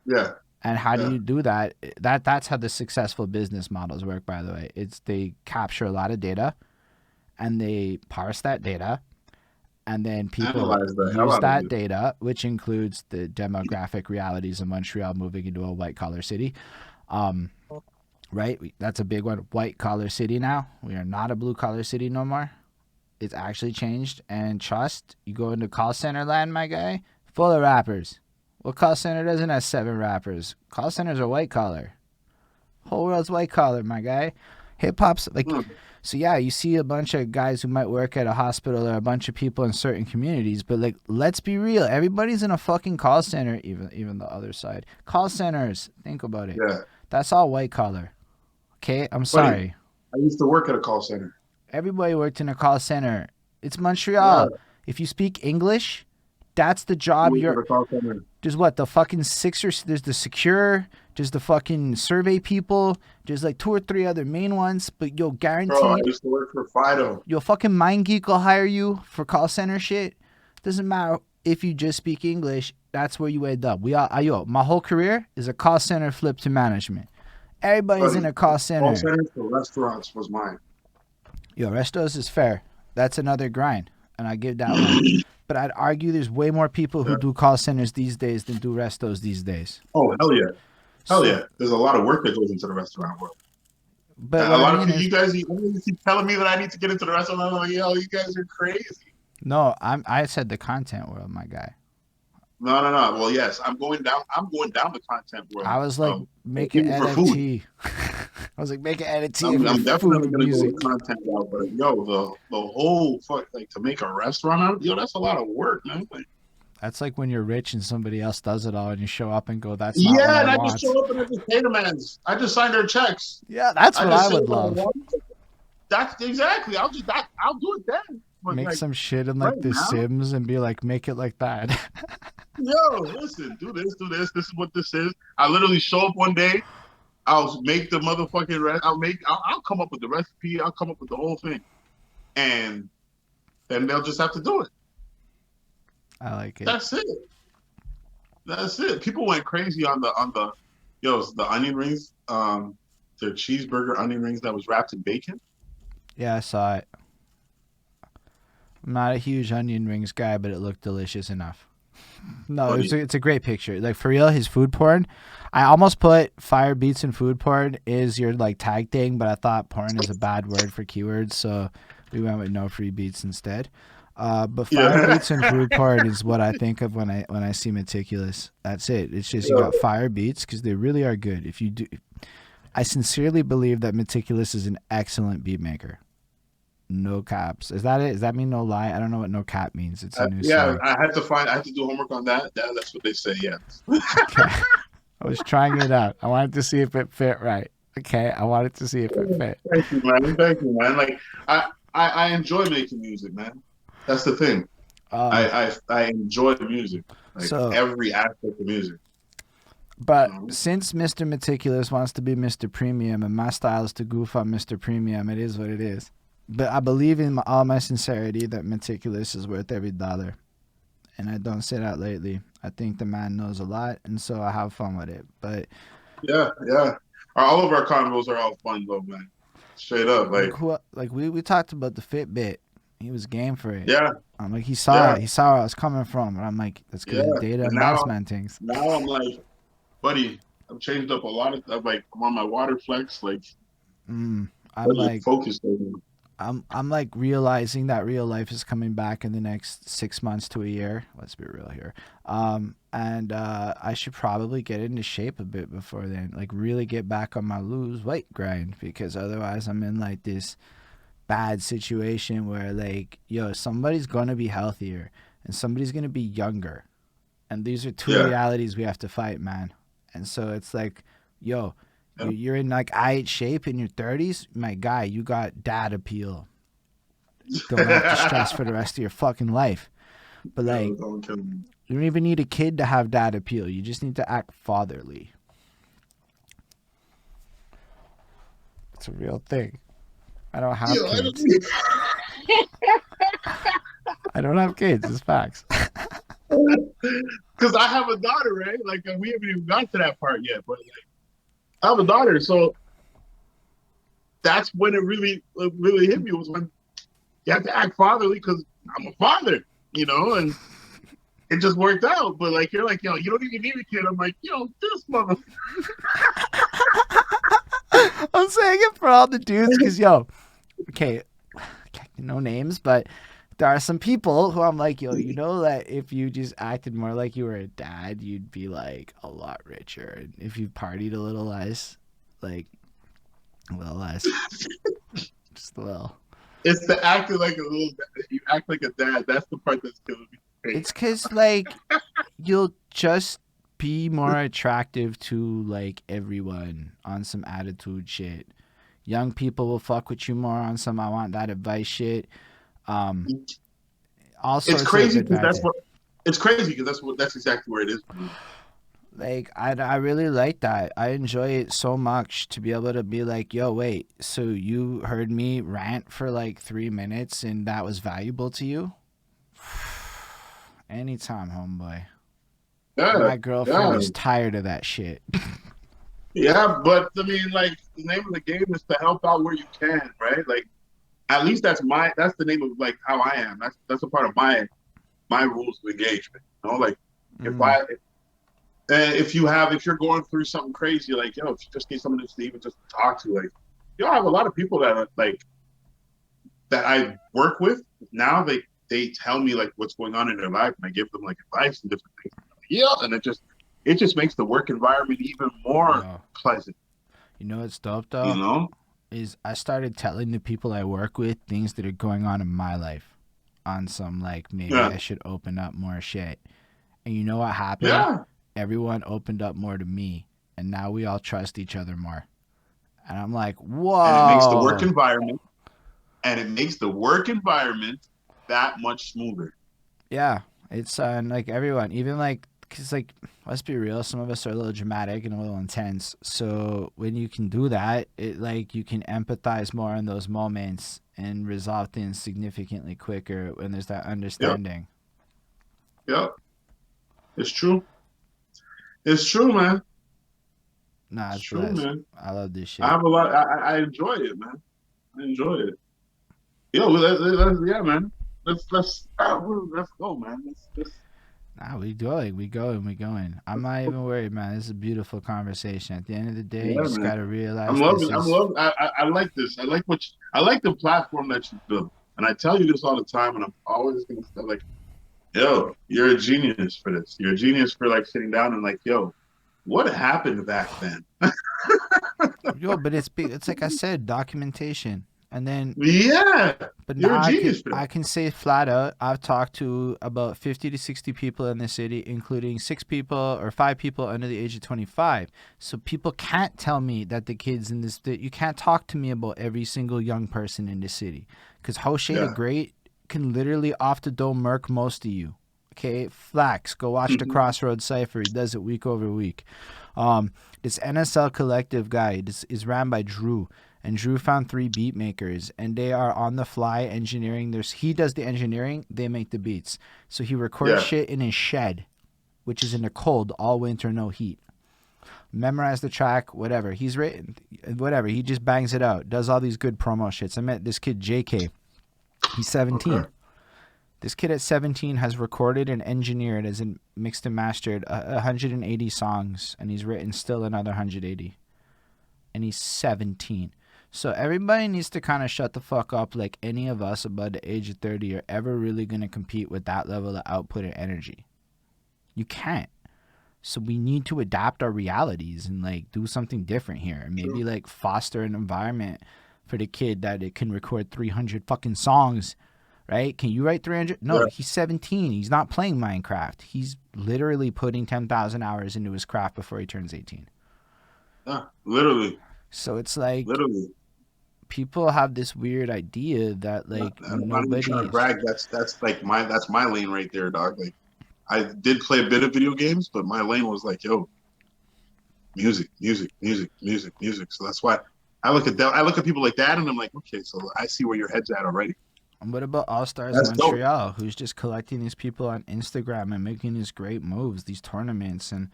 Yeah. And how do you do that? That's how the successful business models work, by the way. It's they capture a lot of data and they parse that data, and then people use that data, which includes the demographic realities of Montreal moving into a white collar city. Right? That's a big one. White collar city now. We are not a blue collar city no more. It's actually changed. And trust, you go into call center land, my guy, full of rappers. What call center doesn't have 7 rappers? Call centers are white collar. Whole world's white collar, my guy. Hip hop's like, so yeah, you see a bunch of guys who might work at a hospital or a bunch of people in certain communities, but like, let's be real. Everybody's in a fucking call center, even the other side. Call centers, think about it. Yeah. That's all white collar. Okay, I'm sorry. I used to work at a call center. Everybody worked in a call center. It's Montreal. Yeah. If you speak English, that's the job you're. There's what, the fucking there's the secure, there's the fucking survey people, there's like 2 or 3 other main ones, but you'll guarantee. Bro, I used to work for Fido. Your fucking MindGeek will hire you for call center shit. Doesn't matter if you just speak English, that's where you end up. My whole career is a call center flip to management. Everybody's in a call center. Call centers for restaurants was mine. Yo, restos is fair. That's another grind, and I give that one. But I'd argue there's way more people who do call centers these days than do restos these days. Oh, hell yeah. Hell yeah. There's a lot of work that goes into the restaurant world. But a lot of people, you guys keep telling me that I need to get into the restaurant. I'm like, yo, you guys are crazy. No, I said the content world, my guy. No. Well, yes, I'm going down the content world. I was like, make an NFT. I was like, make an NFT. I'm definitely going to go with content out, but yo, the whole like to make a restaurant out, yo, that's a lot of work, man. Like, that's like when you're rich and somebody else does it all, and you show up and go, "That's not what I want." I just show up and I just pay them, man. I just sign their checks. Yeah, that's what I would love. That's exactly. I'll do it then. But make some shit in like The Sims and be like, make it like that. Yo, listen, do this. This is what this is. I literally show up one day. I'll make the motherfucking I'll come up with the recipe. I'll come up with the whole thing, and then they'll just have to do it. I like it. That's it. People went crazy on the onion rings, their cheeseburger onion rings that was wrapped in bacon. Yeah, I saw it. I'm not a huge onion rings guy, but it looked delicious enough. No, it's a great picture. Like, for real, his food porn. I almost put fire beats and food porn is your like tag thing, but I thought porn is a bad word for keywords, so we went with no free beats instead. But fire beats and food porn is what I think of when I see Metikulus. That's it. It's just you got fire beats because they really are good. If you do, I sincerely believe that Metikulus is an excellent beat maker. No caps. Is that it? Does that mean no lie? I don't know what no cap means. It's a new song. I had to do homework on that. That's what they say. Yeah. Okay. I was trying it out. I wanted to see if it fit right. Okay. I wanted to see if it fit. Thank you, man. Like I enjoy making music, man. That's the thing. I enjoy the music. Like every aspect of music. But since Mr. Metikulus wants to be Mr. Premium and my style is to goof on Mr. Premium, it is what it is. But I believe in all my sincerity that Metikulus is worth every dollar. And I don't say that lately. I think the man knows a lot, and so I have fun with it. But yeah. All of our convos are all fun, though, man. Straight up. Like we talked about the Fitbit. He was game for it. Yeah. I'm like, he saw where I was coming from. And I'm like, that's good data and man things. Now I'm like, buddy, I've changed up a lot of stuff. Like, I'm on my water flex. Like, I'm like focused on I'm like realizing that real life is coming back in the next 6 months to a year. Let's be real here. And I should probably get into shape a bit before then. Like really get back on my lose weight grind, because otherwise I'm in like this bad situation where like, yo, somebody's gonna be healthier and somebody's gonna be younger. And these are two Yeah. realities we have to fight, man. And so it's like, yo, Yeah. you're in like eye shape in your 30s, my guy. You got dad appeal. Don't have to stress for the rest of your fucking life. But like, Yo, don't kill me. you don't even need a kid to have dad appeal. You just need to act fatherly. It's a real thing. I don't have Yo, kids. I don't have kids. It's facts. because I have a daughter, right? Like we haven't even got to that part yet, but like I have a daughter, so that's when it really hit me, was when you have to act fatherly because I'm a father, and it just worked out. But like you're like, yo, you don't even need a kid. I'm like, yo, this mother. I'm saying it for all the dudes because, yo, okay, no names, but there are some people who I'm like, yo, you know that if you just acted more like you were a dad, you'd be like a lot richer. And if you partied a little less, like a little less, just a little. It's the acting like a little. You act like a dad. That's the part that's killing me. It's because like you'll just be more attractive to like everyone on some attitude shit. Young people will fuck with you more on some I want that advice shit. All sorts It's crazy of because advantage. that's exactly where it is. Like I really like that. I enjoy it so much to be able to be like, yo, wait, so you heard me rant for like 3 minutes and that was valuable to you? Anytime, homeboy. Yeah, My girlfriend yeah, is tired of that shit. yeah. But I mean, like the name of the game is to help out where you can, right? Like at least that's the name of like how I am. That's a part of my rules of engagement. Like if Mm, I if you're going through something crazy, like if you just need someone to even just talk to, like I have a lot of people that are like that I work with now. They tell me like what's going on in their life, and I give them like advice and different things. Yeah, and it just makes the work environment even more yo, pleasant. you know what's dope You though? know? Is I started telling the people I work with things that are going on in my life on some like maybe Yeah, I should open up more shit. And you know what happened? yeah. Everyone opened up more to me, and now we all trust each other more. And I'm like, And it makes the work whoa. environment that much smoother. Yeah, it's and like everyone, even like, cause like let's be real, some of us are a little dramatic and a little intense. So when you can do that, it like you can empathize more in those moments and resolve things significantly quicker when there's that Yep, understanding. yep. It's true. It's true, man. Nah, It's it's true, blessed. man. I love this I shit. have a lot. I enjoy it, man. I enjoy it. Yo, yeah, man. Let's go, man. Let's Nah, we going, we going. I'm not even worried, man. This is a beautiful conversation. At the end of the day, you Yeah, just man. gotta I'm realize this loving. I'm is loving. I like this. I like the platform that you built. And I tell you this all the time, and I'm always gonna say like, yo, you're a genius for this. You're a genius for like sitting down and like, yo, what happened back then? yo, but it's like I said, documentation. And then Yeah, but you're now a genius for that. I can say flat out I've talked to about 50 to 60 people in the city, including 6 people or 5 people under the age of 25. So people can't tell me that the kids in this that you can't talk to me about every single young person in the city, because Hoshe the Yeah. Great can literally off the dome murk most of you. Okay, Flax, go watch the Crossroads Cipher. He does it week over week. This NSL collective guy, this is ran by Drew, and Drew found 3 beat makers, and they are on the fly engineering. He does the engineering, they make the beats. So he records Yeah. shit in his shed, which is in the cold all winter, no heat. Memorize the track, whatever. He's written, whatever. He just bangs it out. Does all these good promo shits. I met this kid JK. He's 17. Okay. This kid at 17 has recorded and engineered, as in mixed and mastered, 180 songs, and he's written still another 180. And he's 17. So everybody needs to kind of shut the fuck up. Like any of us above the age of 30 are ever really going to compete with that level of output and energy. You can't. So we need to adapt our realities and like do something different here. Maybe like foster an environment for the kid that it can record 300 fucking songs, right? Can you write 300? No, he's 17. He's not playing Minecraft. He's literally putting 10,000 hours into his craft before he turns 18. Yeah, literally. So it's like literally. People have this weird idea that like nobody trying to brag. That's like that's my lane right there, dog. Like I did play a bit of video games, but my lane was like, yo, music. So that's why I look at people like that, and I'm like, okay, so I see where your head's at already. And what about All Stars Montreal, who's just collecting these people on Instagram and making these great moves, these tournaments, and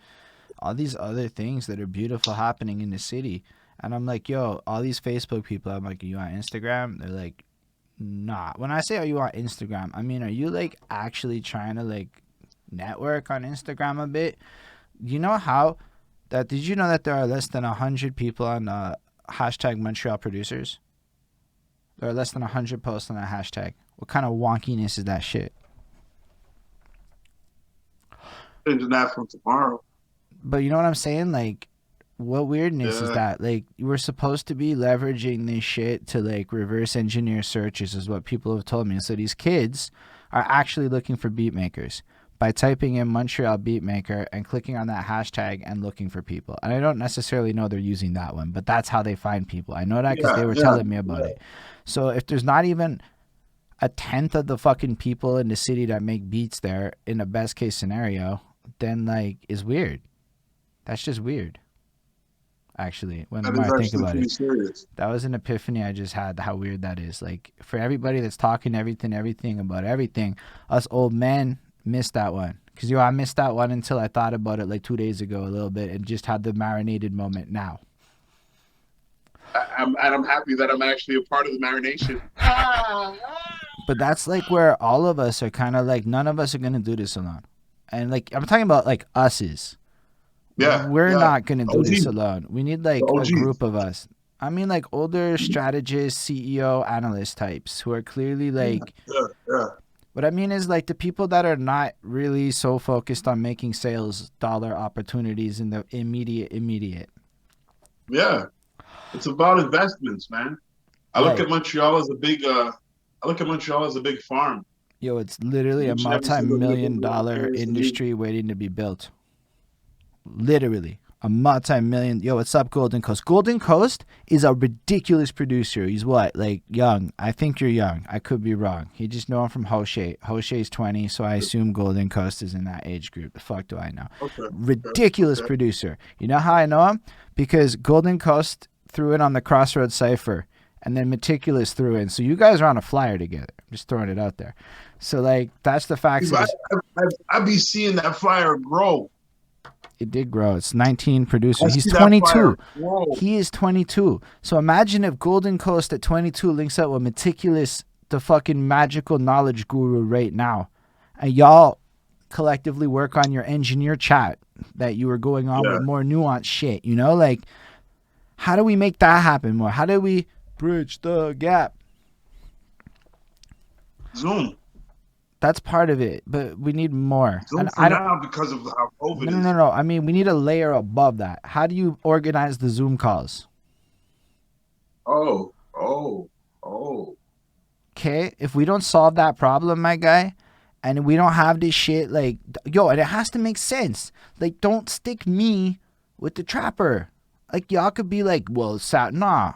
all these other things that are beautiful happening in the city? And I'm like, yo, all these Facebook people, I'm like, are you on Instagram? They're like, nah. When I say, are you on Instagram, I mean, are you like actually trying to like network on Instagram a bit? You know how that, did you know that there are less than 100 people on hashtag Montreal producers? There are less than 100 posts on that hashtag. What kind of wonkiness is that shit? Changing that from tomorrow. But you know what I'm saying? Like, what weirdness is that? Like, we're supposed to be leveraging this shit to like reverse engineer searches, is what people have told me. So these kids are actually looking for beat makers by typing in Montreal beatmaker and clicking on that hashtag and looking for people. And I don't necessarily know they're using that one, but that's how they find people. I know that because they were telling me about it. So if there's not even a tenth of the fucking people in the city that make beats there in the best case scenario, then like is weird. That's just weird. Actually, when the more I think about it, that was an epiphany I just had, how weird that is. Like for everybody that's talking everything about everything, us old men missed that one. Because I missed that one until I thought about it like 2 days ago a little bit and just had the marinated moment now. I'm happy that I'm actually a part of the marination. But that's like where all of us are kind of like, none of us are going to do this alone. And like, I'm talking about like us's. Yeah. We're not going to do this alone. We need like a group of us. I mean like older strategists, CEO, analyst types who are clearly like, what I mean is like the people that are not really so focused on making sales dollar opportunities in the immediate. Yeah. It's about investments, man. I look at Montreal as a big farm. Yo, it's literally a multi-million-dollar industry waiting to be built. Literally a multi-million. Yo, what's up, Golden Coast? Golden Coast is a ridiculous producer. He's what, like young? I think you're young. I could be wrong. He just know him from Hoche. Hoche's 20, so I assume Golden Coast is in that age group. The fuck do I know? Ridiculous producer. You know how I know him? Because Golden Coast threw it on the Crossroads Cypher, and then Metikulus threw in. So you guys are on a flyer together. I'm just throwing it out there. So like that's the facts. I be seeing that flyer grow. It did grow. It's 19 producers. He's 22. He is 22. So imagine if Golden Coast at 22 links up with Metikulus, the fucking magical knowledge guru right now, and y'all collectively work on your engineer chat that you were going on with more nuanced shit. You know, like how do we make that happen more? How do we bridge the gap? Zoom. That's part of it, but we need more. And I don't know because of how COVID is. No. I mean, we need a layer above that. How do you organize the Zoom calls? Oh. Okay, if we don't solve that problem, my guy, and we don't have this shit, like, yo, and it has to make sense. Like, don't stick me with the trapper. Like, y'all could be like, well, nah,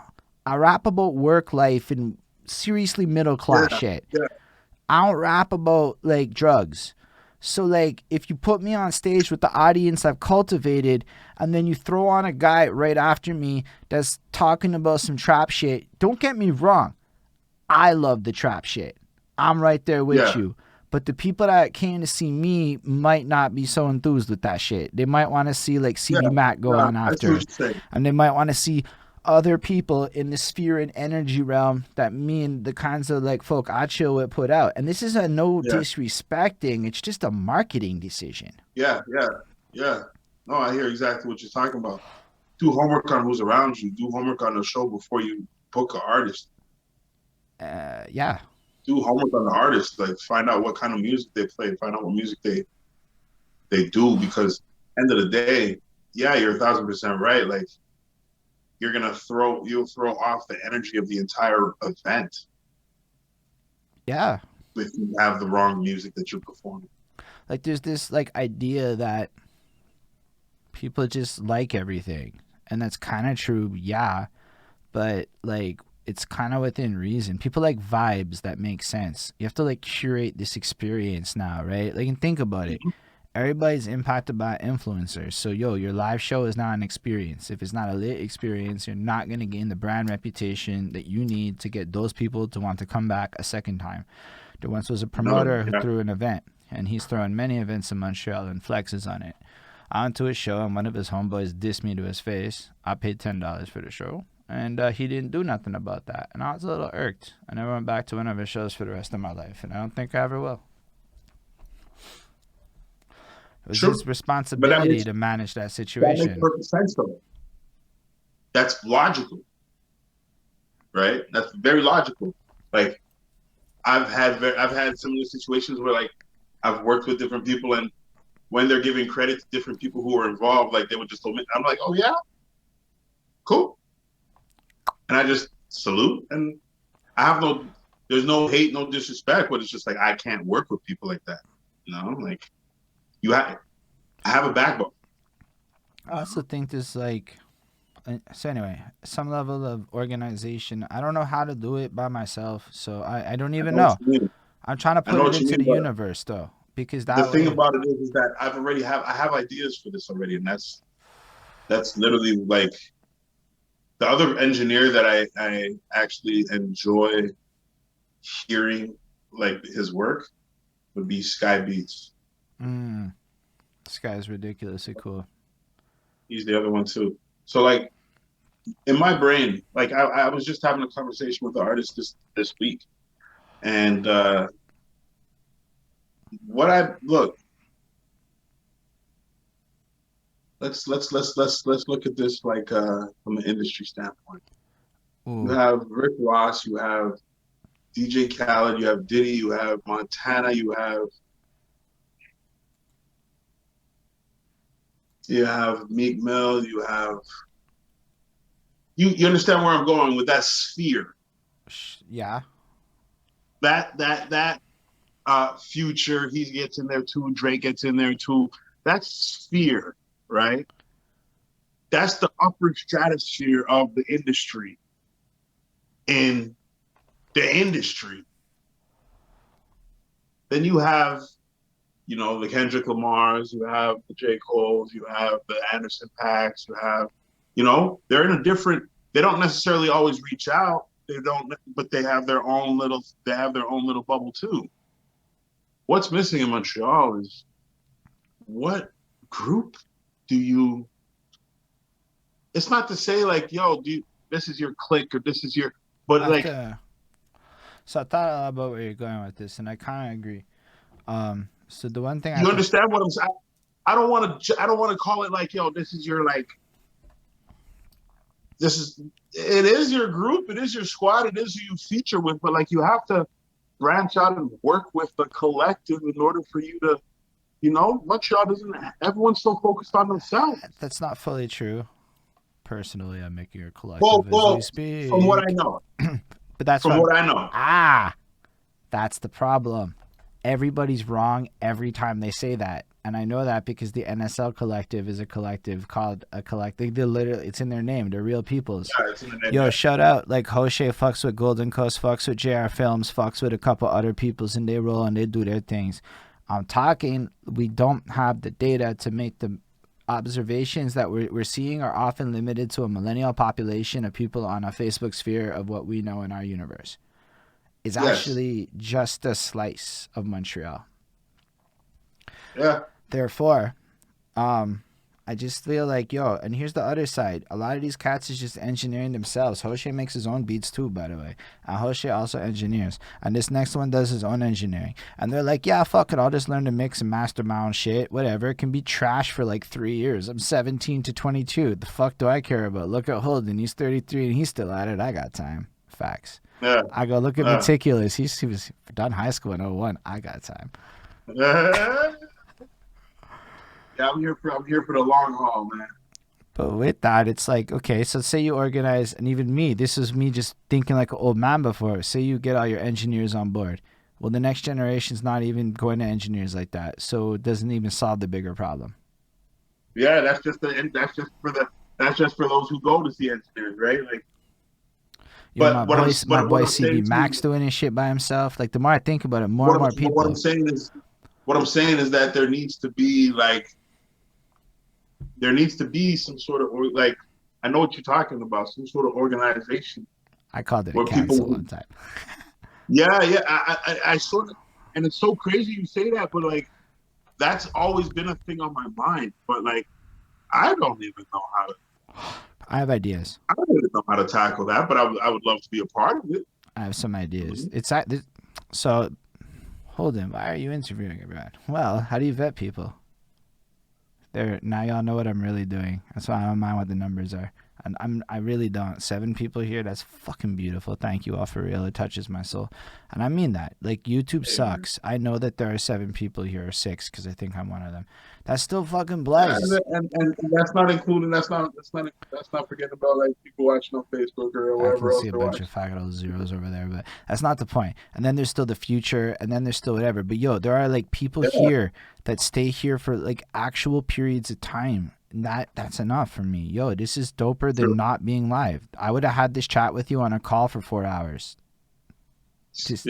I rap about work life and seriously middle class shit. Yeah. I don't rap about like drugs. So like if you put me on stage with the audience I've cultivated and then you throw on a guy right after me that's talking about some trap shit, don't get me wrong. I love the trap shit. I'm right there with you. But the people that came to see me might not be so enthused with that shit. They might want to see like CD Mac go on after. And they might want to see other people in the sphere and energy realm that me and the kinds of like folk I chill with put out. And this is a no disrespecting. It's just a marketing decision. Yeah. No, I hear exactly what you're talking about. Do homework on who's around you. Do homework on the show before you book an artist. Yeah. Do homework on the artist. Like find out what kind of music they play. Find out what music they do. Because end of the day, yeah, you're 1,000% right. Like you'll throw off the energy of the entire event Yeah. if you have the wrong music that you're performing. Like there's this like idea that people just like everything, and that's kind of true, yeah, but like it's kind of within reason. People like vibes that make sense. You have to like curate this experience now, right? Like, and think about it. Everybody's impacted by influencers. So, yo, your live show is not an experience. If it's not a lit experience, you're not going to gain the brand reputation that you need to get those people to want to come back a second time. There once was a promoter who threw an event, and he's throwing many events in Montreal and flexes on it. I went to his show, and one of his homeboys dissed me to his face. I paid $10 for the show, and he didn't do nothing about that. And I was a little irked. I never went back to one of his shows for the rest of my life, and I don't think I ever will. It was his responsibility to manage that situation. That makes perfect sense, though. That's logical, right? That's very logical. Like I've had similar situations where like I've worked with different people, and when they're giving credit to different people who were involved, like they would just omit. I'm like, oh yeah, cool, and I just salute, and there's no hate, no disrespect, but it's just like I can't work with people like that, you know, like. I have a backbone. I also think there's like, so anyway, some level of organization. I don't know how to do it by myself, so I don't even know. I'm trying to put it into the universe though, because the thing about it is that I have ideas for this already, and that's literally like the other engineer that I actually enjoy hearing like his work would be Sky Beats. This guy's ridiculously cool. He's the other one too. So like in my brain, like I was just having a conversation with the artist this week, and let's look at this like from an industry standpoint. Ooh. You have Rick Ross, you have DJ Khaled, you have Diddy, you have Montana, you have Meek Mill, you have you understand where I'm going with that sphere. Yeah. That Future, he gets in there too, Drake gets in there too. That sphere, right? That's the upper stratosphere of the industry. In the industry. Then you have the Kendrick Lamars, you have the J. Coles, you have the Anderson .Paaks, you have, they're in a different, they don't necessarily always reach out. But they have their own little bubble too. What's missing in Montreal is what group do you, it's not to say like, yo, this is your clique or this is your, but like. So I thought a lot about where you're going with this, and I kind of agree. So the one thing you understand what I'm saying? I don't want to call it like, yo, this is your like. It is your group, it is your squad, it is who you feature with, but like you have to branch out and work with the collective in order for you to, Montreal doesn't. Everyone's so focused on themselves. That's not fully true. Personally, I'm making a collective as we speak. From what I know. But that's from what I know. That's the problem. Everybody's wrong every time they say that. And I know that because the NSL collective is a collective called a collective. They literally, it's in their name. They're real peoples. Yeah, it's in their name. Yo, shout out. Like, Hoshe fucks with Golden Coast, fucks with JR Films, fucks with a couple other peoples, and they roll and they do their things. I'm talking, we don't have the data to make the observations that we're seeing are often limited to a millennial population of people on a Facebook sphere of what we know in our universe. It's actually just a slice of Montreal. Yeah. Therefore, I I just feel like, yo, and here's the other side. A lot of these cats is just engineering themselves. Hoshe makes his own beats too, by the way. And Hoshe also engineers. And this next one does his own engineering. And they're like, yeah, fuck it. I'll just learn to mix and master my own shit. Whatever. It can be trash for like 3 years. I'm 17 to 22. The fuck do I care about? Look at Holden. He's 33 and he's still at it. I got time. Facts. Yeah. I go, look at Metikulus. He was done high school in 01. I got time. Yeah, I'm here for the long haul, man. But with that, it's like, okay, so say you organize, and even me, this is me just thinking like an old man before. Say you get all your engineers on board. Well, the next generation's not even going to engineers like that, so it doesn't even solve the bigger problem. Yeah, that's just for those who go to see engineers, right? Like, Yo, but my boy I'm CB saying Max too, doing his shit by himself. Like the more I think about it, more and more what I'm people. saying is, that there needs to be some sort of like, I know what you're talking about, some sort of organization I called it a where cancel people, one time. yeah, I sort of, and it's so crazy you say that, but like that's always been a thing on my mind, but like I don't even know how to. I have ideas. I don't even know how to tackle that, but I would love to be a part of it. I have some ideas. So, Holden, why are you interviewing everyone? Well, how do you vet people? Now y'all know what I'm really doing. That's why I don't mind what the numbers are. And I really don't. 7 people here, that's fucking beautiful. Thank you all for real. It touches my soul. And I mean that. Like, YouTube sucks. I know that there are 7 people here, or 6, because I think I'm one of them. That's still fucking blessed. And that's not including, that's not forgetting about like people watching on Facebook or I wherever can else see a they're bunch watching. of faggot old zeros over there, but that's not the point. And then there's still the future, and then there's still whatever. But yo, there are like people here that stay here for like actual periods of time. And that's enough for me. Yo, this is doper than not being live. I would have had this chat with you on a call for 4 hours. This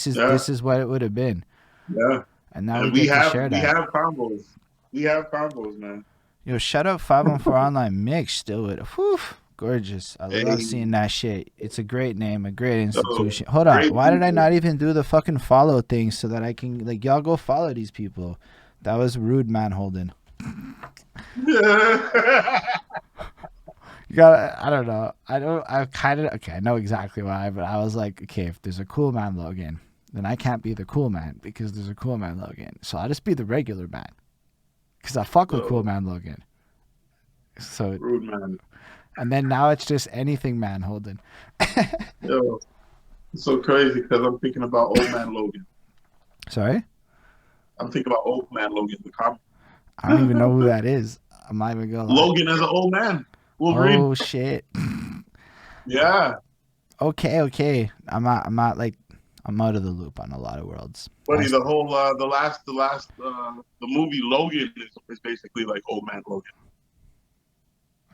is what it would have been. Yeah. And now And we get to share that. We have combos. We have combos, man. Yo, shut up 514 Online Mix still with whew, gorgeous. I love seeing that shit. It's a great name, a great institution. Hold on. Why did I not even do the fucking follow thing so that I can like y'all go follow these people? That was rude, man, Holden. You gotta, I don't know. I know exactly why, but I was like, okay, if there's a cool man Logan, then I can't be the cool man because there's a cool man Logan. So I'll just be the regular man. Because I fuck with cool man Logan. So rude man. And then now it's just anything man Holden. Yo, it's so crazy because I'm thinking about old man Logan. Sorry? I'm thinking about old man Logan, the comic. I don't even know who that is. I'm not even gonna lie. Logan as an old man. Wolverine. Oh shit. Yeah. Okay. I'm out of the loop on a lot of worlds. Buddy, the whole the movie Logan is basically like old man Logan.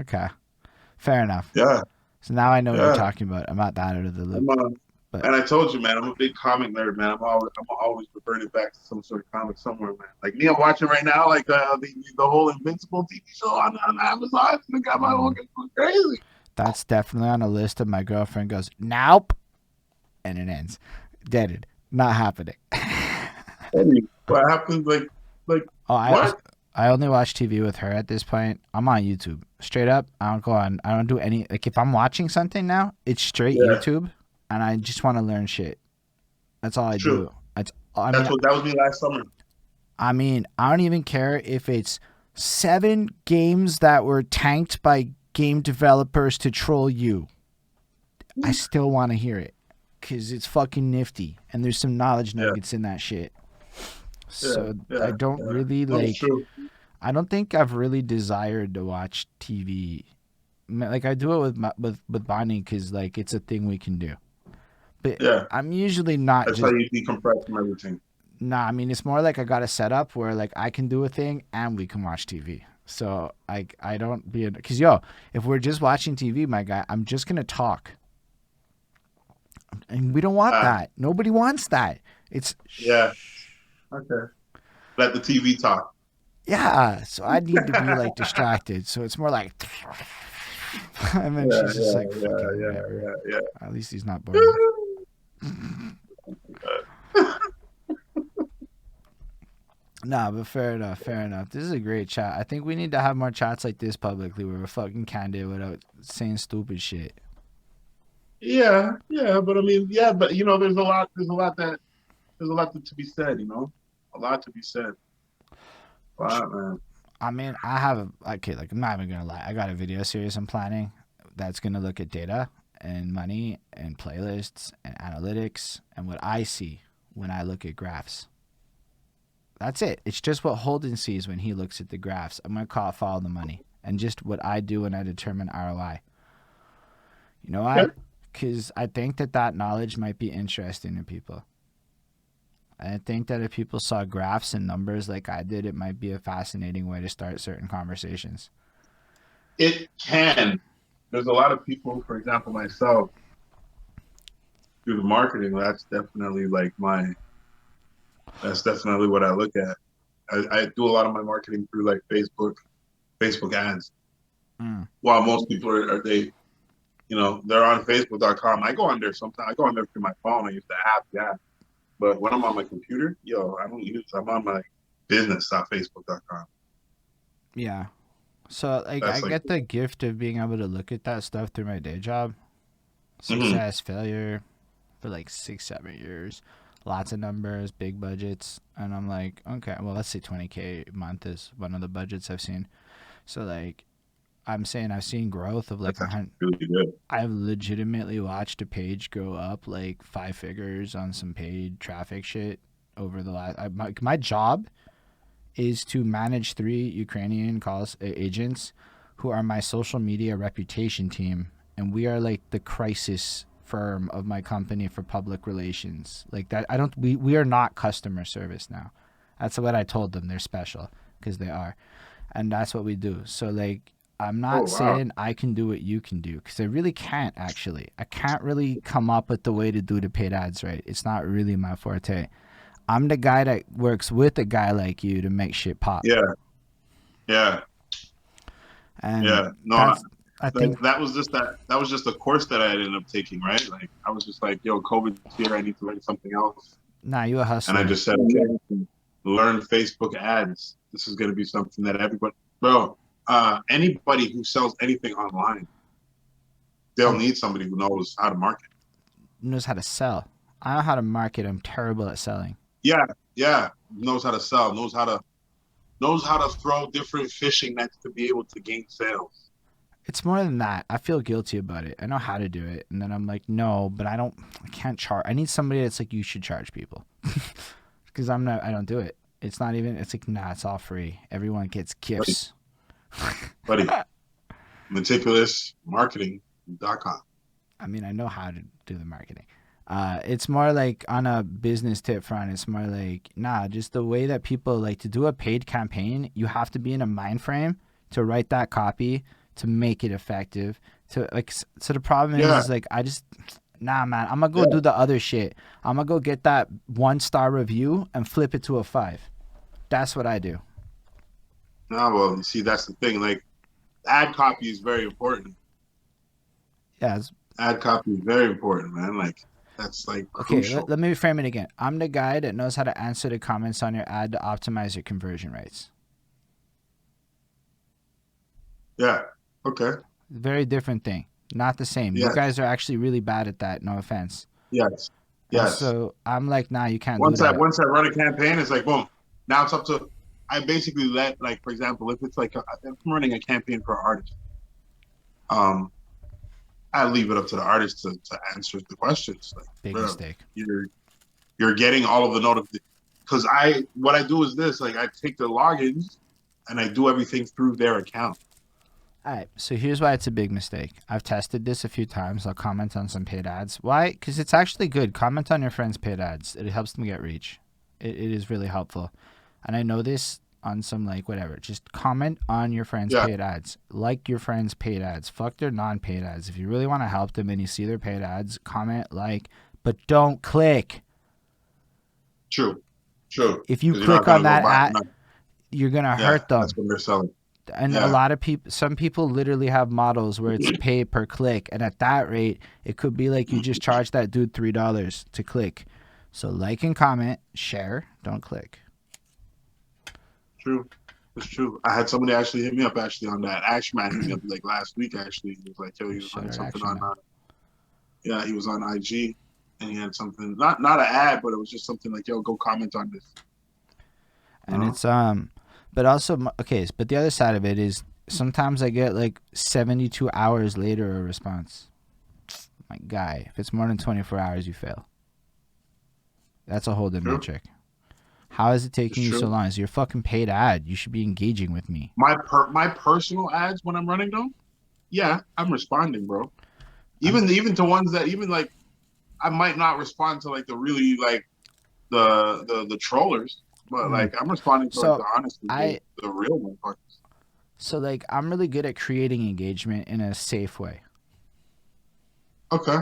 Okay. Fair enough. Yeah. So now I know what you're talking about. I'm not that out of the loop. And I told you, man, I'm a big comic nerd, man. I'm always reverting back to some sort of comic somewhere, man. Like me, I'm watching right now, like the whole Invincible TV show on Amazon. I got my own crazy. That's definitely on a list of my girlfriend goes, nope, and it ends. Deaded. Not happening. What happens? Like what? I only watch TV with her at this point. I'm on YouTube. Straight up, I don't do any, like if I'm watching something now, it's straight YouTube. And I just want to learn shit. That's all I do. That was me last summer. I mean, I don't even care if it's 7 games that were tanked by game developers to troll you. I still want to hear it because it's fucking nifty and there's some knowledge nuggets in that shit. So I don't really like. I don't think I've really desired to watch TV. Like I do it with Bonnie because like it's a thing we can do. But I'm usually not. That's how you decompress from everything. Nah, I mean it's more like I got a setup where like I can do a thing and we can watch TV. So I don't be because if we're just watching TV, my guy, I'm just gonna talk, and we don't want that. Nobody wants that. It's okay. Let the TV talk. Yeah, so I need to be like distracted. So it's more like. And then she's just like, yeah. At least he's not bored. Nah, but fair enough, fair enough. This is a great chat. I think we need to have more chats like this publicly where we're fucking candid without saying stupid shit. Yeah, yeah, but I mean, yeah, but you know, there's a lot to be said, you know, a lot to be said. A lot, man. I mean, I have okay, like I'm not even gonna lie. I got a video series I'm planning that's gonna look at data and money and playlists and analytics and what I see when I look at graphs. That's it. It's just what Holden sees when he looks at the graphs. I'm gonna call it follow the money and just what I do when I determine ROI. You know why? Okay. Because I think that knowledge might be interesting to people. I think that if people saw graphs and numbers like I did, it might be a fascinating way to start certain conversations. It can. There's a lot of people, for example, myself, through the marketing. That's definitely what I look at. I do a lot of my marketing through like Facebook ads. Mm. While most people are they, you know, they're on Facebook.com. I go on there sometimes. I go on there through my phone. I use the app, yeah. But when I'm on my computer, yo, I don't use. I'm on my business.facebook.com. Yeah. So like I That's like, get the gift of being able to look at that stuff through my day job. mm-hmm. Success, failure for like 6, 7 years. Lots of numbers, big budgets. And I'm like, okay, well let's say 20K a month is one of the budgets I've seen. So like I'm saying I've seen growth of like That's a actually hundred. really good. I've legitimately watched a page go up like 5 figures on some paid traffic shit over the last. My job is to manage 3 Ukrainian calls agents who are my social media reputation team, and we are like the crisis firm of my company for public relations. Like that, I don't. We are not customer service now. That's what I told them. They're special because they are, and that's what we do. So like. I'm Oh not wow. saying I can do what you can do because I really can't actually. I can't really come up with the way to do the paid ads right. It's not really my forte. I'm the guy that works with a guy like you to make shit pop. Yeah, yeah, And yeah. No, that's I think that was just a course that I ended up taking, right? Like I was just like, yo, COVID's here. I need to learn something else, nah, you a and I hustler. just said, okay, learn Facebook ads. This is going to be something that everybody, bro. Anybody who sells anything online, they'll Um, need somebody who knows how to market. knows how to sell. I know how to market. I'm terrible at selling. Yeah, yeah. Knows how to sell. Knows how to throw different fishing nets to be able to gain sales. It's more than that. I feel guilty about it. I know how to do it, and then I'm like, no, but I don't. I can't charge. I need somebody that's like, you should charge people, because I'm not. I don't do it. It's not even. It's like, nah, it's all free. Everyone gets Buddy, gifts. buddy, Metikulus.marketing.com. I mean, I know how to do the marketing. It's more like on a business tip front. It's more like, nah, just the way that people like to do a paid campaign. You have to be in a mind frame to write that copy to make it effective. To like, so the problem Yeah, is like, I just, nah, man, I'm gonna go yeah. do the other shit. I'm gonna go get that 1 star review and flip it to a 5. That's what I do. No, well, you see, that's the thing. Like, ad copy is very important. Yeah. Ad copy is very important, man. Like, that's like Okay, crucial. let me frame it again. I'm the guy that knows how to answer the comments on your ad to optimize your conversion rates. Yeah. Okay. Very different thing. Not the same. You Yes. guys are actually really bad at that, no offense. Yes. And Yes. so I'm like, nah, you can't do that. Once I run a campaign, it's like boom. Now it's up to. I basically let, like, for example, if it's like if I'm running a campaign for an artist, um, I leave it up to the artist to answer the questions. Like, Big bro, mistake. you're getting all of the notifications. Because what I do is this: like, I take the logins and I do everything through their account. All right, so here's why it's a big mistake. I've tested this a few times. I'll comment on some paid ads. Why? Because it's actually good. Comment on your friends' paid ads. It helps them get reach. It is really helpful. And I know this on some like whatever. Just comment on your friends' Yeah, paid ads. Like your friends' paid ads. Fuck their non-paid ads. If you really want to help them and you see their paid ads, comment, like, but don't click. true, true. If you Because you're not click gonna on go that buy. ad, you're gonna Yeah, hurt that's them. what they're selling. And a Yeah, lot of people, some people literally have models where it's pay per click, and at that rate it could be like you just charge that dude $3 to click. So like and comment, share, don't click. true. It's true. I had somebody actually hit me up actually on that. Ashman hit me up like last week actually. He was like, yo, he was Shout running out something Action on Man. yeah, he was on IG and he had something not an ad, but it was just something like, yo, go comment on this. And it's but also okay, but the other side of it is sometimes I get like 72 hours later a response. My guy, if it's more than 24 hours, you fail. That's a Holden metric. How is it taking you so long? Is your fucking paid ad? You should be engaging with me. My personal ads when I'm running them, yeah, I'm responding, bro. Even to ones that even like I might not respond to like the really like the trollers, but like I'm responding to like the honest, the real motherfuckers. So like I'm really good at creating engagement in a safe way. Okay.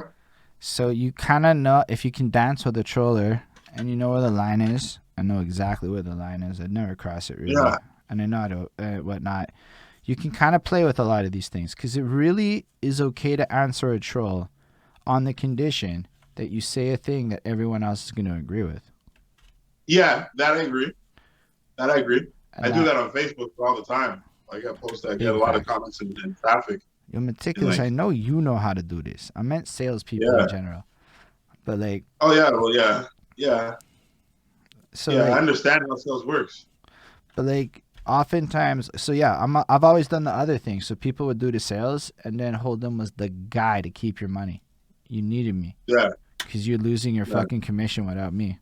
So you kind of know if you can dance with a troller and you know where the line is. I know exactly where the line is. I'd never cross it really. Yeah. And I know how to whatnot. You can kind of play with a lot of these things because it really is okay to answer a troll on the condition that you say a thing that everyone else is going to agree with. Yeah, that I agree. And I do that on Facebook all the time. Like I post that, I get a lot of comments and traffic. Yo, Metikulus, I know you know how to do this. I meant salespeople in general. But like... Oh, yeah, well, yeah. So yeah, like, I understand how sales works. But like oftentimes, so yeah, I've always done the other thing. So people would do the sales and then Holden was the guy to keep your money. You needed me. Yeah. Because you're losing your fucking commission without me.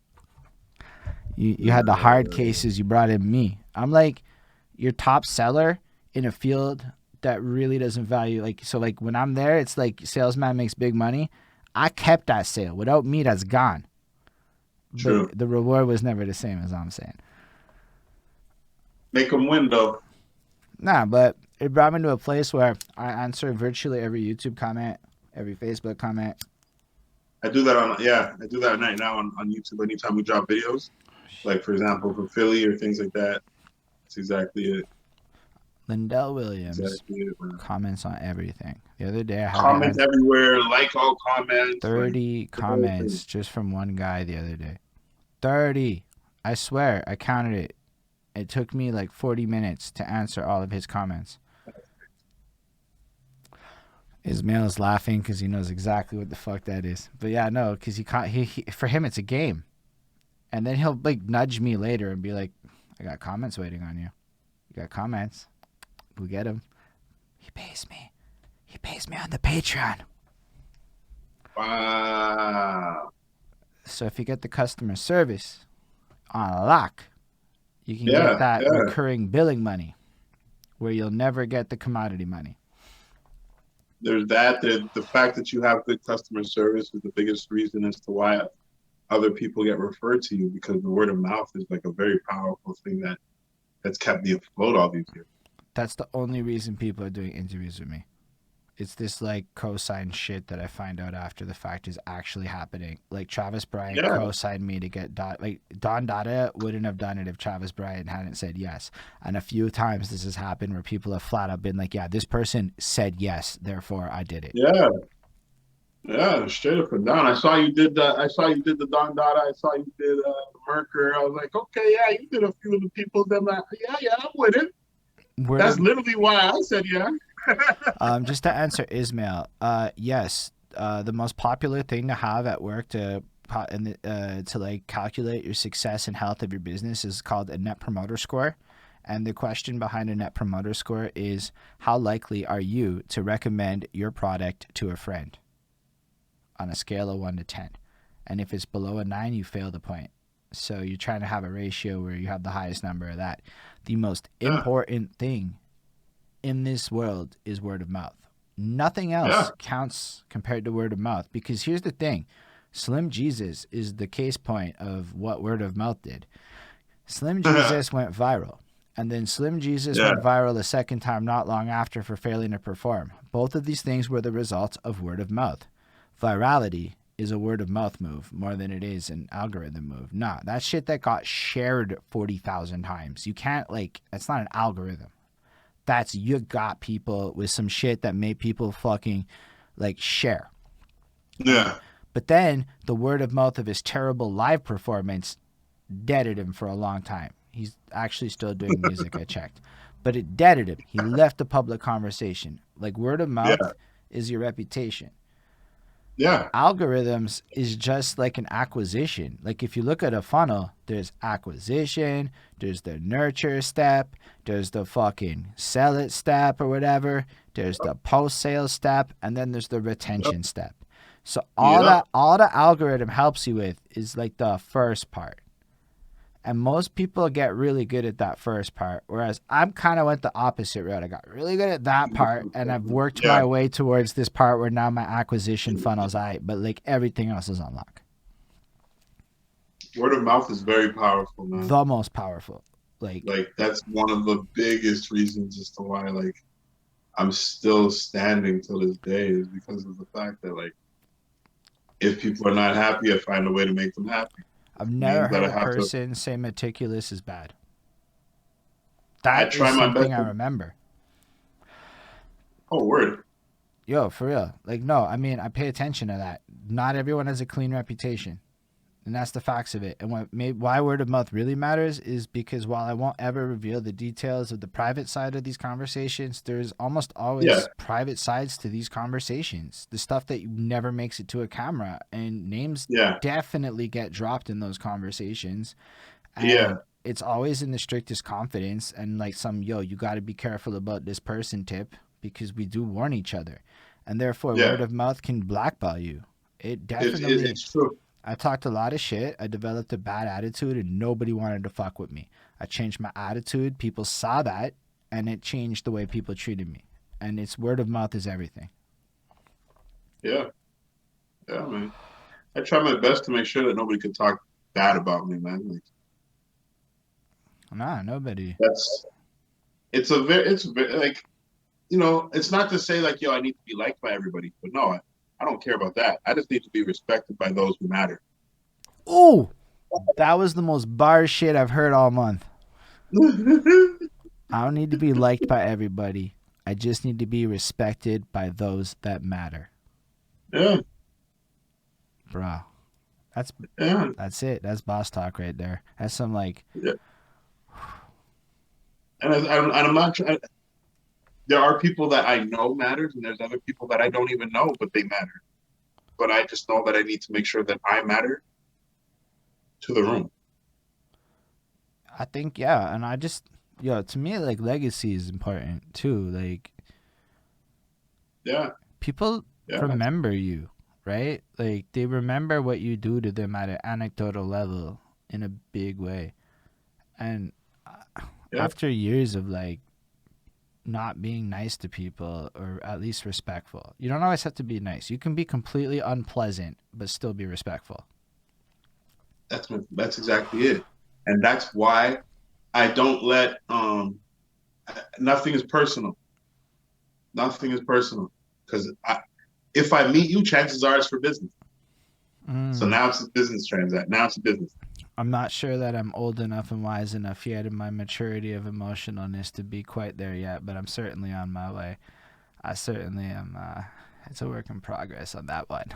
You had the hard cases. You brought in me. I'm like your top seller in a field that really doesn't value. Like, so like when I'm there, it's like salesman makes big money. I kept that sale. Without me, that's gone. True. But the reward was never the same, as I'm saying. Make them win, though. Nah, but it brought me to a place where I answer virtually every YouTube comment, every Facebook comment. I do that right now on YouTube anytime we drop videos. Like, for example, for Philly or things like that. That's exactly it. Lindell Williams comments on everything. The other day I had comments everywhere, like all comments. 30 comments just from one guy the other day. 30. I swear, I counted it. It took me like 40 minutes to answer all of his comments. Ismail is laughing because he knows exactly what the fuck that is. But yeah, no, because he for him it's a game. And then he'll like nudge me later and be like, I got comments waiting on you. You got comments. We'll get them. He pays me. He pays me on the Patreon. Wow. So if you get the customer service on lock, you can get that recurring billing money where you'll never get the commodity money. There's that. The fact that you have good customer service is the biggest reason as to why other people get referred to you, because the word of mouth is like a very powerful thing that's kept me afloat all these years. That's the only reason people are doing interviews with me. It's this like co-sign shit that I find out after the fact is actually happening. Like Travis Bryant co-signed me to get like Don Dada wouldn't have done it if Travis Bryant hadn't said yes. And a few times this has happened where people have flat out been like, yeah, this person said yes, therefore I did it. Yeah, straight up and down. I saw you did the Don Dada. I saw you did Merker. I was like, okay, yeah, you did a few of the people. Then like, yeah, I'm with it. That's literally why I said yeah. Just to answer Ismail, yes, the most popular thing to have at work to like calculate your success and health of your business is called a Net Promoter Score. And the question behind a Net Promoter Score is how likely are you to recommend your product to a friend on a scale of 1 to 10. And if it's below a 9, you fail the point. So you're trying to have a ratio where you have the highest number of that. The most important thing in this world is word of mouth. Nothing else counts compared to word of mouth, because here's the thing. Slim Jesus is the case point of what word of mouth did. Slim Jesus went viral, and then Slim Jesus went viral a second time not long after for failing to perform. Both of these things were the result of word of mouth. Virality is a word of mouth move more than it is an algorithm move. Nah, that shit that got shared 40,000 times. You can't that's not an algorithm. That's you got people with some shit that made people fucking share. Yeah. But then the word of mouth of his terrible live performance deaded him for a long time. He's actually still doing music. I checked, but it deaded him. He left the public conversation. Like word of Yeah. mouth is your reputation. Yeah. Algorithms is just like an acquisition. Like if you look at a funnel, there's acquisition, there's the nurture step, there's the fucking sell it step or whatever, there's the post sales step, and then there's the retention step. So all Yeah. the algorithm helps you with is like the first part. And most people get really good at that first part, whereas I'm kind of went the opposite route. I got really good at that part, and I've worked Yeah. my way towards this part where now my acquisition funnel's but like everything else is on lock. Word of mouth is very powerful, man. The most powerful. Like that's one of the biggest reasons as to why like I'm still standing till this day is because of the fact that like if people are not happy, I find a way to make them happy. I've never heard a person say Metikulus is bad. That is something I remember. Oh, word. Yo, for real. Like, no, I mean, I pay attention to that. Not everyone has a clean reputation. And that's the facts of it. And why word of mouth really matters is because while I won't ever reveal the details of the private side of these conversations, there's almost always private sides to these conversations. The stuff that never makes it to a camera. And names definitely get dropped in those conversations. And it's always in the strictest confidence and like you got to be careful about this person tip because we do warn each other. And therefore, word of mouth can blackball you. It definitely... It's true. I talked a lot of shit. I developed a bad attitude and nobody wanted to fuck with me. I changed my attitude. People saw that and it changed the way people treated me. And it's word of mouth is everything. Yeah. Yeah, man. I try my best to make sure that nobody could talk bad about me, man. Like, nah, nobody. It's like, you know, it's not to say like, yo, I need to be liked by everybody, but no, I don't care about that. I just need to be respected by those who matter. Ooh, that was the most bar shit I've heard all month. I don't need to be liked by everybody. I just need to be respected by those that matter. Yeah. Bro, that's it. That's boss talk right there. That's some like... Yeah. And I'm not trying... There are people that I know matters, and there's other people that I don't even know, but they matter. But I just know that I need to make sure that I matter to the room. I think, yeah. And I just, to me, like, legacy is important, too. Like, people remember you, right? Like, they remember what you do to them at an anecdotal level in a big way. And after years of, like, not being nice to people or at least respectful. You don't always have to be nice. You can be completely unpleasant but still be respectful. That's exactly it. And that's why I don't let nothing is personal. Nothing is personal because if I meet you, chances are it's for business. So now it's a business transaction. Now it's a business. I'm not sure that I'm old enough and wise enough yet in my maturity of emotionalness to be quite there yet, but I'm certainly on my way. I certainly am. It's a work in progress on that one.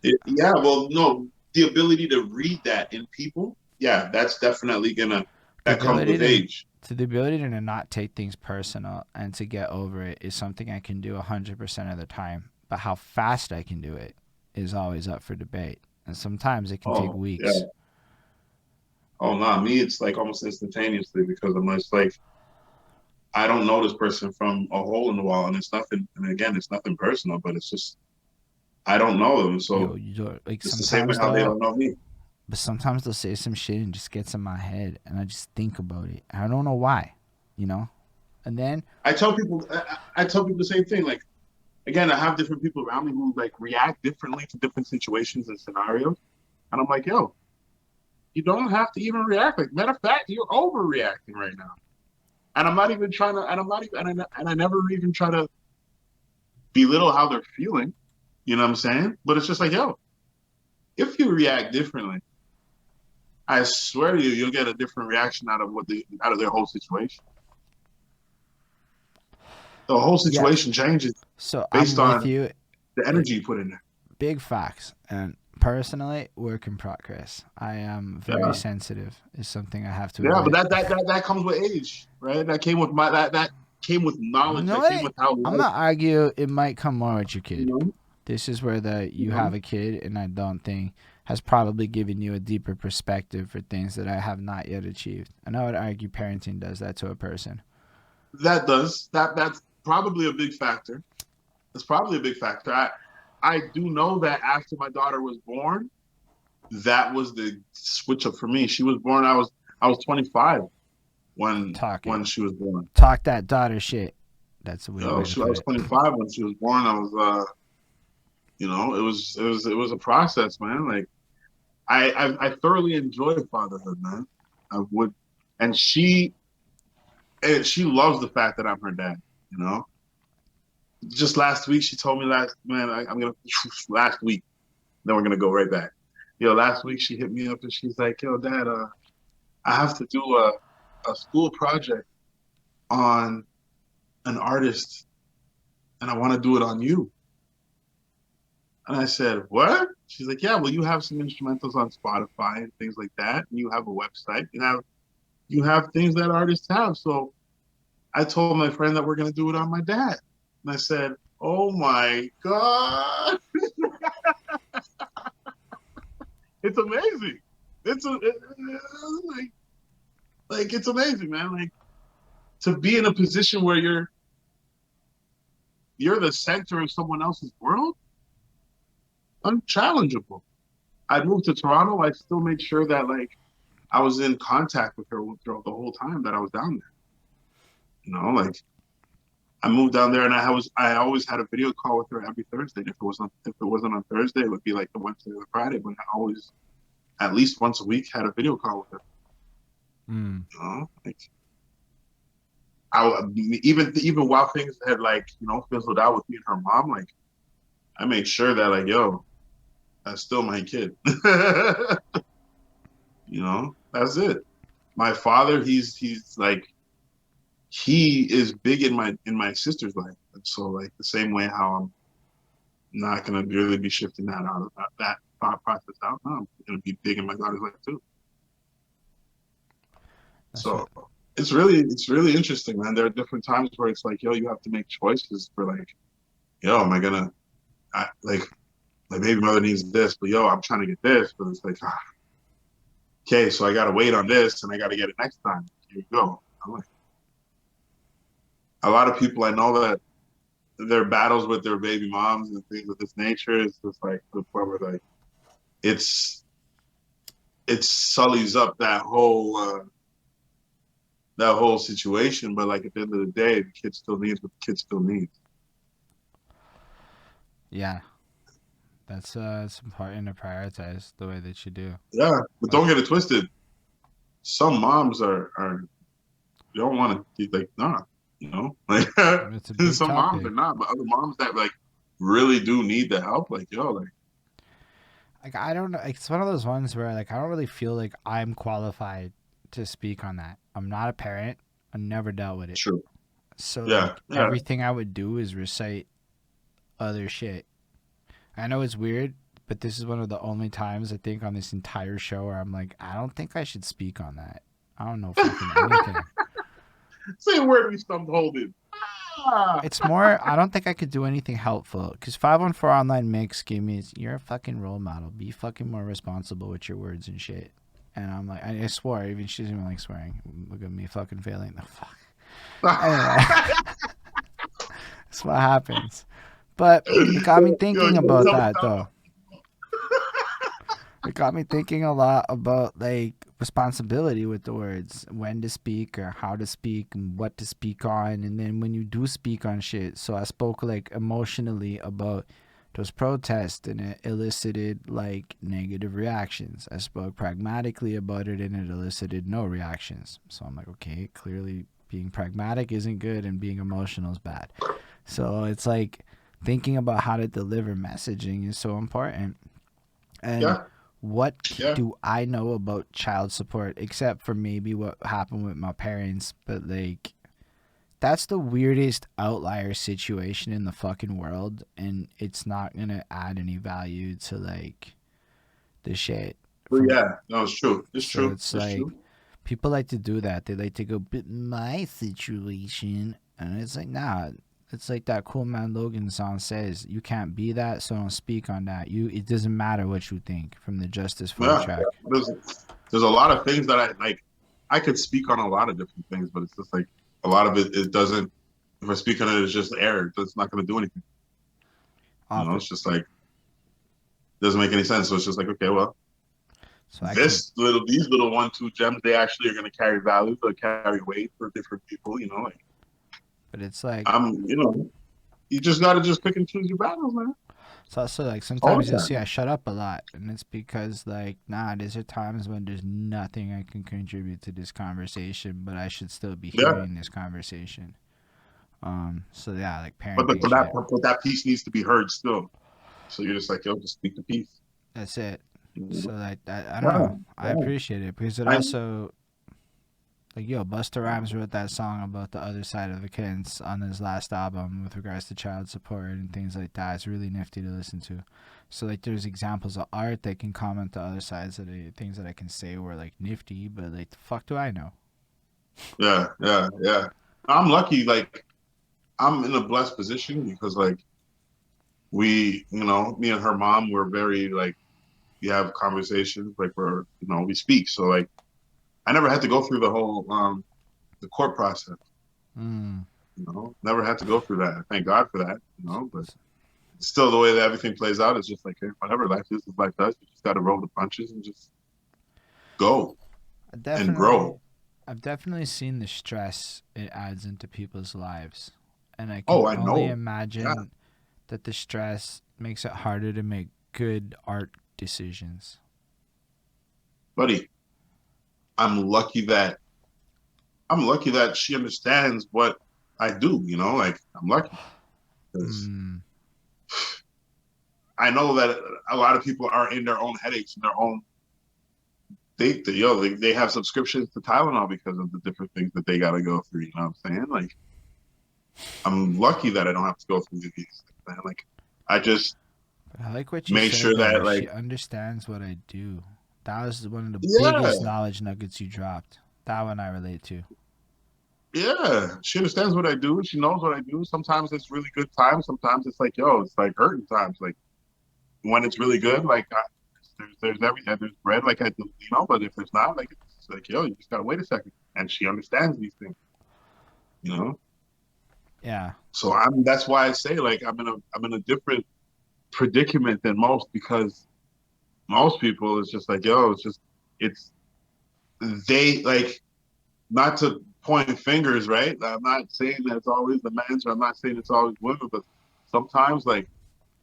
Yeah, well, no, the ability to read that in people, that's definitely that comes with age. The ability to not take things personal and to get over it is something I can do 100% of the time, but how fast I can do it is always up for debate. And sometimes it can take weeks. Yeah. Oh, no, me, it's like almost instantaneously because I'm just like, I don't know this person from a hole in the wall. And it's nothing, and again, it's nothing personal, but it's just, I don't know them. So it's the same way how they don't know me. But sometimes they'll say some shit and just gets in my head and I just think about it. I don't know why, And then I tell people the same thing. Like, again, I have different people around me who like react differently to different situations and scenarios. And I'm like, yo, you don't have to even react. Like, matter of fact, you're overreacting right now. And I'm not even trying to, and I never even try to belittle how they're feeling. You know what I'm saying? But it's just like, yo, if you react differently, I swear to you, you'll get a different reaction out of their whole situation. The whole situation changes based on the energy you put in there. Big facts. And personally, work in progress. I am very Yeah, sensitive. Is something I have to yeah, but admit. that comes with age, right? That came with that came with You knowledge. know That came what? with how I'm life, not argue. It might come more with your you kid. know, This is where the you you know. have a kid, and I don't think has probably given you a deeper perspective for things that I have not yet achieved. And I would argue parenting does that to a person. That does that's probably a big factor. That's probably a big factor. I do know that after my daughter was born, that was the switch up for me. She was born. I was 25 Talk it. when she was born. Talk that daughter shit. That's a weird way to I put was it. 25 when she was born. I was it was a process, man. Like I thoroughly enjoy fatherhood, man. I would, and she loves the fact that I'm her dad. You know, just last week she told me I'm gonna last week. Then we're gonna go right back. Last week she hit me up and she's like, "Yo, Dad, I have to do a school project on an artist, and I want to do it on you." And I said, "What?" She's like, "Yeah, well, you have some instrumentals on Spotify and things like that, and you have a website, you have things that artists have." So I told my friend that we're gonna do it on my dad, and I said, "Oh my God, it's amazing! Like it's amazing, man. Like to be in a position where you're the center of someone else's world, unchallengeable." I moved to Toronto. I still made sure that like I was in contact with her throughout the whole time that I was down there. Like I moved down there and I always had a video call with her every Thursday. If it wasn't on Thursday, it would be like the Wednesday or the Friday. But I always at least once a week had a video call with her. Mm. Like I even while things had like fizzled out with me and her mom, like I made sure that like that's still my kid. That's it. My father, he's like he is big in my sister's life, and so like the same way how I'm not gonna really be shifting that out of that thought process out. No, I'm gonna be big in my daughter's life too. That's what. So it's really interesting, man. There are different times where it's like, you have to make choices for like, am I gonna like my baby mother needs this, but I'm trying to get this, but it's like, okay, so I gotta wait on this and I gotta get it next time. Here you go. I'm like, a lot of people I know that their battles with their baby moms and things of this nature is just like the point where like it's it sullies up that whole situation. But like at the end of the day, the kid still needs what the kid still needs. Yeah, that's it's important to prioritize the way that you do. Yeah, but Like, don't get it twisted. Some moms are you don't want to be like like it's a big some moms topic. are not, but other moms that like really do need the help, like like Like I don't know. It's one of those ones where like I don't really feel like I'm qualified to speak on that. I'm not a parent. I never dealt with it. true. So Yeah, like yeah, everything I would do is recite other shit. I know it's weird, but this is one of the only times I think on this entire show where I'm like, I don't think I should speak on that. I don't know fucking anything. say a word we stumped Holden. Ah. It's more, I don't think I could do anything helpful because 514 Online Mix gave me, you're a fucking role model. Be fucking more responsible with your words and shit. And I'm like, I swore, even she doesn't even like swearing. Look at me fucking failing. The fuck. Anyway, that's what happens. But it got me Yo, thinking you about tell me that though. It got me thinking a lot about like responsibility with the words, when to speak or how to speak and what to speak on, and then when you do speak on shit. So I spoke like emotionally about those protests and it elicited like negative reactions. I spoke pragmatically about it and it elicited no reactions. So I'm like, okay, clearly being pragmatic isn't good and being emotional is bad. So it's like thinking about how to deliver messaging is so important. And yeah, what yeah, do I know about child support except for maybe what happened with my parents? But like, that's the weirdest outlier situation in the fucking world, and it's not gonna add any value to like the shit But from. yeah, no, it's true. It's So true. it's It's like true. people like to do that. They like to go, but my situation, and it's like, nah. It's like that Cool Man Logan song says, you can't be that, so don't speak on that. It doesn't matter what you think from the Justice 4 Yeah, track. there's a lot of things that I like. I could speak on a lot of different things, but it's just like a lot of it. It doesn't. If I speak on it, it's just air. It's not going to do anything. You Off know, it. it's just like doesn't make any sense. So it's just like, okay, well, So I can, these little 1-2 gems, they actually are going to carry value, they carry weight for different people. You know, like but it's like, you know, you just got to just pick and choose your battles, man, it's also like all sometimes the you'll see I time. shut up a lot, and it's because like, nah, these are times when there's nothing I can contribute to this conversation, but I should still be Yeah, hearing this conversation. So yeah, like but parenting shit. that piece needs to be heard still. So you're just like, yo, just speak the piece. That's it. You So like, I don't know? know. I Yeah, appreciate it because it yeah. also like, yo, Busta Rhymes wrote that song about the other side of the kids on his last album with regards to child support and things like that. It's really nifty to listen to. So like, there's examples of art that can comment the other sides of the things that I can say were like nifty, but like, the fuck do I know? Yeah. I'm lucky. Like I'm in a blessed position because like me and her mom, we're very like we have conversations like we speak. So like I never had to go through the court process. Mm. Never had to go through that. Thank God for that. But still the way that everything plays out is just like hey, whatever life is life does. You just got to roll the punches and just go I and definitely, grow. I've definitely seen the stress it adds into people's lives, and I Oh, can I only know. Yeah, imagine that the stress makes it harder to make good art decisions. buddy. I'm lucky that I'm lucky that she understands what I do. Like I'm lucky because Mm. I know that a lot of people are in their own headaches and their own. They have subscriptions to Tylenol because of the different things that they got to go through. You know what I'm saying? Like I'm lucky that I don't have to go through these things, man. Like I just I like what you make said sure there. that like She understands what I do. That was one of the biggest yeah, knowledge nuggets you dropped. That one I relate to. yeah. She understands what I do. She knows what I do. Sometimes it's really good times. Sometimes it's like it's like hurting times. Like when it's really good, like there's everything. There's bread, like I do, But if there's not, like it's like you just gotta wait a second. And she understands these things, you know. Yeah. So that's why I say like I'm in a different predicament than most because most people it's just like it's they like not to point fingers, right? I'm not saying that it's always the man's or I'm not saying it's always women, but sometimes like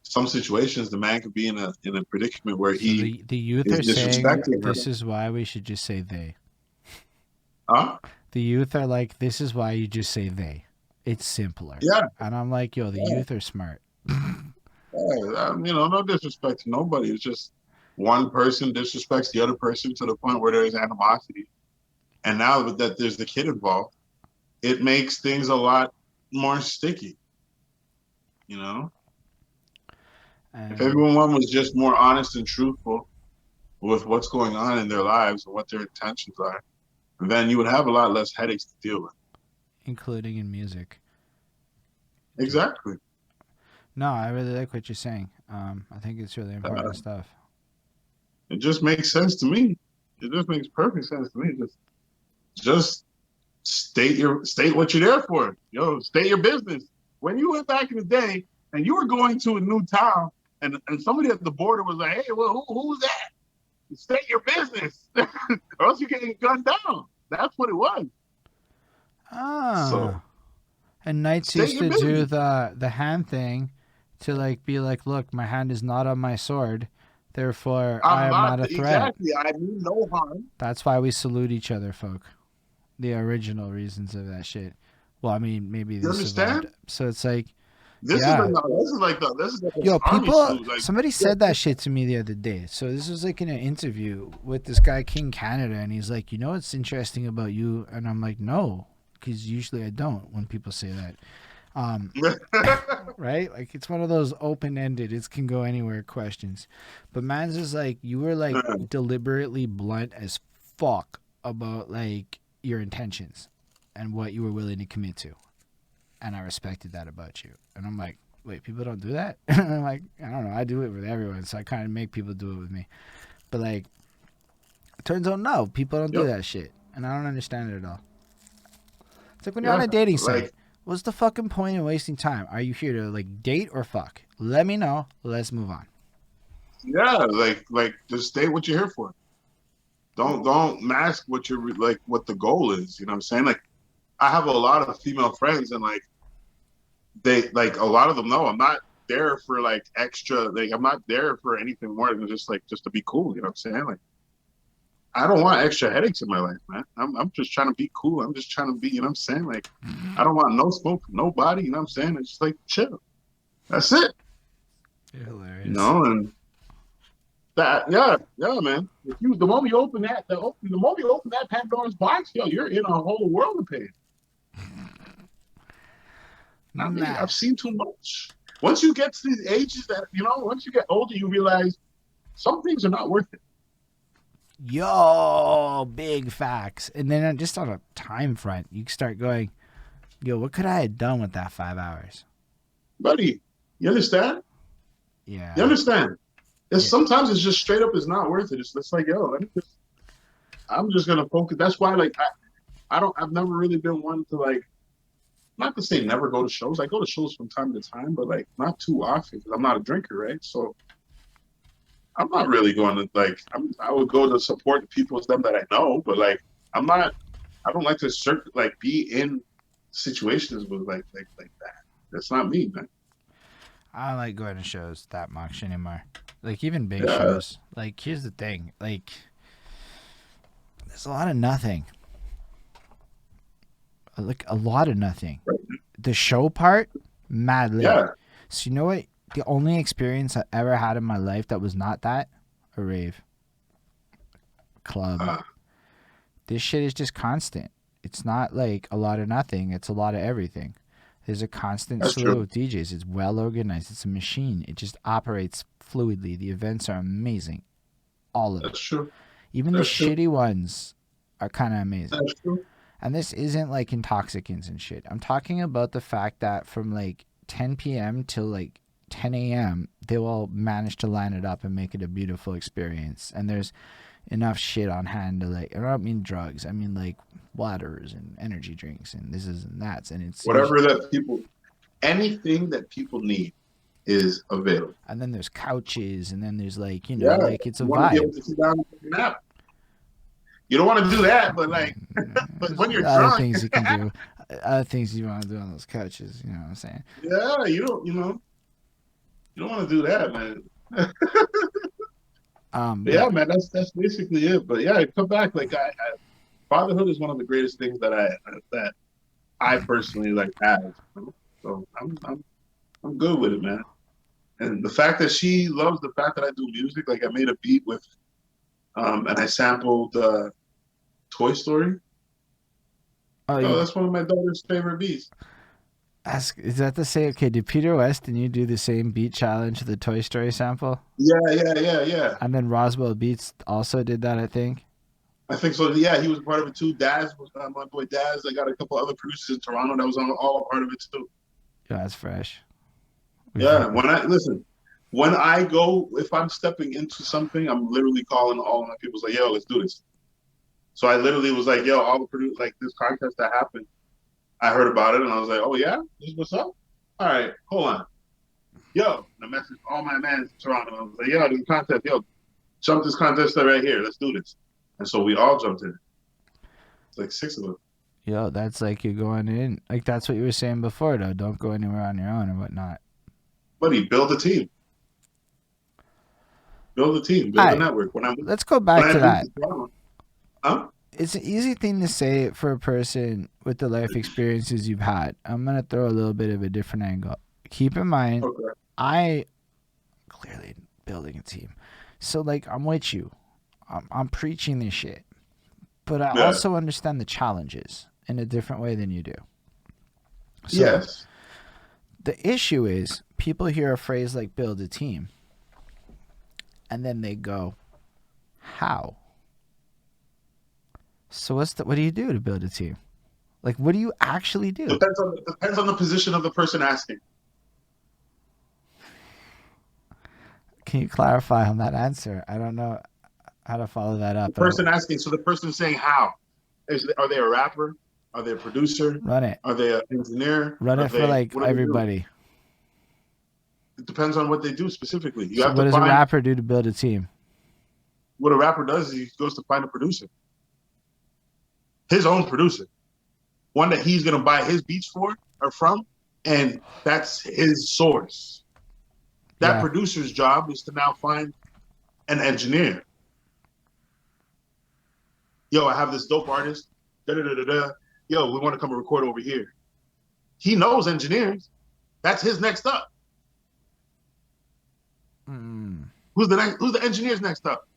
some situations the man could be in a predicament where So he the youth is are saying disrespecting her. this is why we should just say they. Huh? The youth are like, this is why you just say they. It's simpler. Yeah, And I'm like, yo, the yeah, youth are smart. yeah. No disrespect to nobody. It's just one person disrespects the other person to the point where there's animosity. And now that there's the kid involved, it makes things a lot more sticky. You know, if And everyone was just more honest and truthful with what's going on in their lives and what their intentions are, then you would have a lot less headaches to deal with. including in music. Exactly. No, I really like what you're saying. I think it's really Uh, important stuff. it just makes sense to me. It just makes perfect sense to me. Just state what you're there for. State your business. When you went back in the day and you were going to a new town and somebody at the border was like, hey, well, who's that? State your business, or else you're getting gunned down. That's what it was. So Ah. And knights state used your to do business. the hand thing to like be like, look, my hand is not on my sword, therefore I I'm am not not a threat. exactly. I mean no harm. That's why we salute each other, folk. The original reasons of that shit. Well, I mean, maybe You this evolved. understand? So it's like, This is the yeah. no, this is like Yo, a army people, salute. Like somebody said that shit to me the other day. So this was like in an interview with this guy, King Canada, and he's like, you know what's interesting about you? And I'm like, no, because usually I don't when people say that. Right? Like it's one of those open-ended, it can go anywhere questions. But man's is like you were like deliberately blunt as fuck about like your intentions and what you were willing to commit to. And I respected that about you. And I'm like, wait, people don't do that? And I'm like, I don't know, I do it with everyone, so I kind of make people do it with me. But like, it turns out no, people don't do that shit. And I don't understand it at all. It's like when you're on a dating site. What's the fucking point in wasting time? Are you here to like date or fuck? Let me know. Let's move on. Yeah, like just state what you're here for. Don't mask what you're like what the goal is. You know what I'm saying? Like I have a lot of female friends and like they like a lot of them know I'm not there for like extra like I'm not there for anything more than just to be cool. You know what I'm saying? Like I don't want extra headaches in my life, man. I'm just trying to be cool. I'm just trying to be, you know what I'm saying? Like, I don't want no smoke from nobody, you know what I'm saying? It's just like chill. That's it. You're hilarious. You know, and that, yeah, man. If you, the moment you open that, the moment you open that Pandora's box, yo, you're in a whole world of pain. I mean, I've seen too much. Once you get to these ages that, you know, once you get older, you realize some things are not worth it. Yo, big facts. And then just on a time front, you start going, yo, what could I have done with that 5 hours? Buddy, you understand? Yeah. You understand? Sometimes it's just straight up is not worth it. It's like, yo, I'm just gonna focus. That's why like I've never really been one to like, not to say never go to shows. I go to shows from time to time, but like not too often because I'm not a drinker, right? So I'm not really going to like. I would go to support the people that I know, but like I'm not. I don't like to be in situations with like that. That's not me, man. I don't like going to shows that much anymore. Like even big shows. Like here's the thing. Like there's a lot of nothing. Like a lot of nothing. Right. The show part, mad lit. Yeah. So you know what? The only experience I ever had in my life that was not that, a rave. Club. This shit is just constant. It's not like a lot of nothing. It's a lot of everything. There's a constant slew of DJs. It's well organized. It's a machine. It just operates fluidly. The events are amazing. All of it. That's true. Even the shitty ones are kind of amazing. That's true. And this isn't like intoxicants and shit. I'm talking about the fact that from like 10 p.m. till like 10 a.m. they will manage to line it up and make it a beautiful experience. And there's enough shit on hand to like, I don't mean drugs. I mean like waters and energy drinks and this is and that's. And it's whatever anything that people need is available. And then there's couches and then there's like, you know, like it's a vibe. You sit down and take a nap. You don't want to do that, but like, but when you're drunk, other things you can do, other things you want to do on those couches. You know what I'm saying? Yeah, you don't want to do that, man. Yeah, man, that's basically it. But yeah, come back. Like, fatherhood is one of the greatest things that I personally like have. So I'm good with it, man. And the fact that she loves the fact that I do music, like I made a beat with, and I sampled Toy Story. Oh, that's one of my daughter's favorite beats. Is that the same? Okay, did Peter West and you do the same beat challenge to the Toy Story sample? Yeah. And then Roswell Beats also did that, I think. I think so. Yeah, he was part of it too. Daz was my boy Daz. I got a couple other producers in Toronto that was all a part of it too. Yeah, that's fresh. Yeah, when I go, if I'm stepping into something, I'm literally calling all my people like, yo, let's do this. So I literally was like, yo, all the producers, like this contest that happened, I heard about it and I was like, oh yeah, this is what's up? All right, hold on. Yo, I messaged all my mans in Toronto. I was like, yo, there's a contest. Yo, jump this contest right here. Let's do this. And so we all jumped in. It's like 6 of us. Yo, that's like you're going in. Like that's what you were saying before, though. Don't go anywhere on your own or whatnot. Buddy, build a team. Build a team. Build a network. Let's go back to that. Huh? It's an easy thing to say for a person with the life experiences you've had. I'm going to throw a little bit of a different angle. Keep in mind, I clearly building a team. So, like, I'm with you. I'm preaching this shit. But I also understand the challenges in a different way than you do. So, yes. The issue is people hear a phrase like build a team and then they go, how? So what do you do to build a team? Like, what do you actually do? Depends on the position of the person asking. Can you clarify on that answer? I don't know how to follow that up. The person asking, so the person saying how. Are they a rapper? Are they a producer? Run it. Are they an engineer? Run it for like everybody. It depends on what they do specifically. So what does a rapper do to build a team? What a rapper does is he goes to find a producer. His own producer. One that he's going to buy his beats for or from, and that's his source. That producer's job is to now find an engineer. Yo, I have this dope artist. Da-da-da-da-da. Yo, we want to come and record over here. He knows engineers. That's his next up. Who's the engineers next up?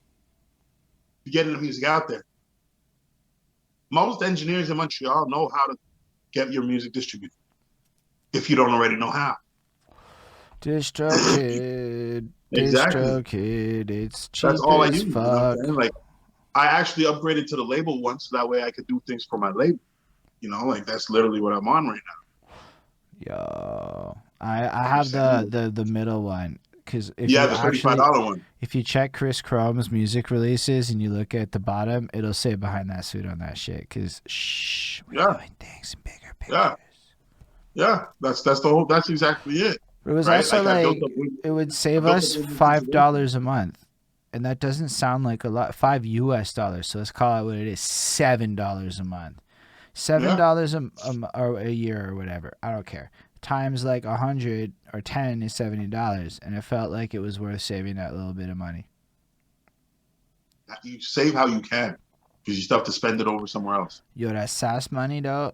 You getting the music out there. Most engineers in Montreal know how to get your music distributed. If you don't already know how. DistroKid. Exactly. DistroKid. It's cheap. That's all I use. Like, I actually upgraded to the label once, so that way I could do things for my label. You know, like that's literally what I'm on right now. Yo, I have the middle one. Cause if the $35 one. If you check Chris Chrome's music releases and you look at the bottom, it'll say behind that suit on that shit. Cause we're doing things in bigger pictures. Yeah, that's exactly it. It was also like it would save us $5 a month, and that doesn't sound like a lot. $5 US. So let's call it what it is: $7 a month, $7 a year or whatever. I don't care. Times like 100 or 10 is $70, and it felt like it was worth saving that little bit of money. You save how you can, because you still have to spend it over somewhere else. Yo, that SaaS money though.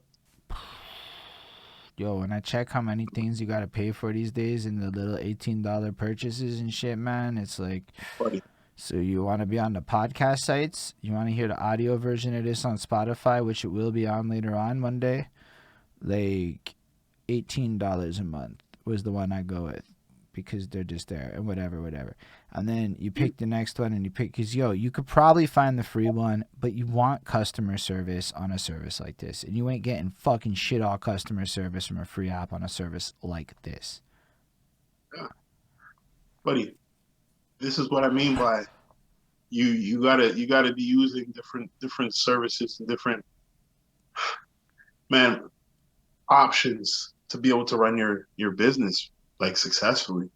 Yo, when I check how many things you gotta pay for these days in the little $18 purchases and shit, man, it's like. Buddy. So you want to be on the podcast sites? You want to hear the audio version of this on Spotify, which it will be on later on one day? Like $18 a month was the one I go with, because they're just there and whatever. And then you pick the next one and you pick, because you could probably find the free one, but you want customer service on a service like this, and you ain't getting fucking shit all customer service from a free app on a service like this. Yeah. Buddy, this is what I mean by you gotta be using different services and different options to be able to run your business like successfully.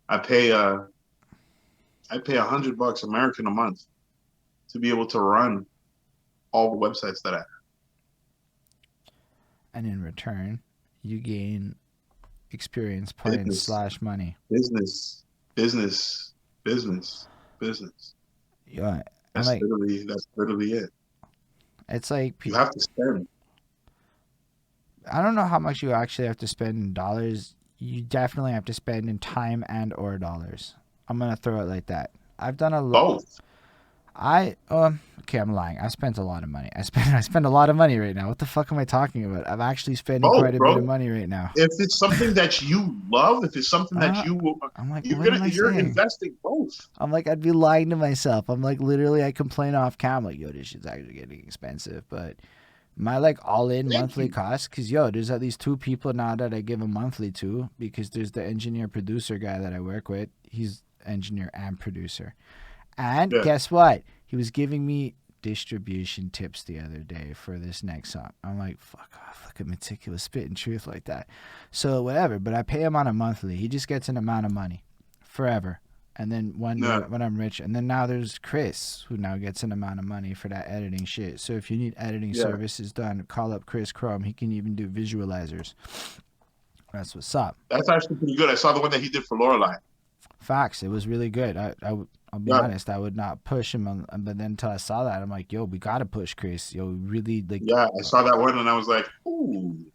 I pay $100 American a month to be able to run all the websites that I have. And in return, you gain experience points / money. Business. Yeah, that's literally it. It's like you have to spend. I don't know how much you actually have to spend in dollars. You definitely have to spend in time and or dollars. I'm gonna throw it like that. I've done a lot. Both. Okay, I'm lying. I spent a lot of money. I spend a lot of money right now. What the fuck am I talking about? I'm actually spending quite a bit of money right now. If it's something that you love, if it's something that I'm like, you're investing both. I'm like, I'd be lying to myself. I'm like, literally, I complain off cam like, yo, this shit's actually getting expensive, but. My like all-in monthly cost, because there's at least 2 people now that I give a monthly to, because there's the engineer producer guy that I work with. He's engineer and producer. And guess what? He was giving me distribution tips the other day for this next song. I'm like, fuck off, look at Metikulus spitting truth like that. So whatever, but I pay him on a monthly. He just gets an amount of money forever. And then when I'm rich, and then now there's Chris, who now gets an amount of money for that editing shit. So if you need editing services done, call up Chris Chrome. He can even do visualizers. That's what's up. That's actually pretty good. I saw the one that he did for Lorelei. Facts. It was really good. I'll be honest. I would not push him, but then until I saw that, I'm like, yo, we gotta push Chris. Yo, really like. Yeah, I saw that one and I was like, ooh.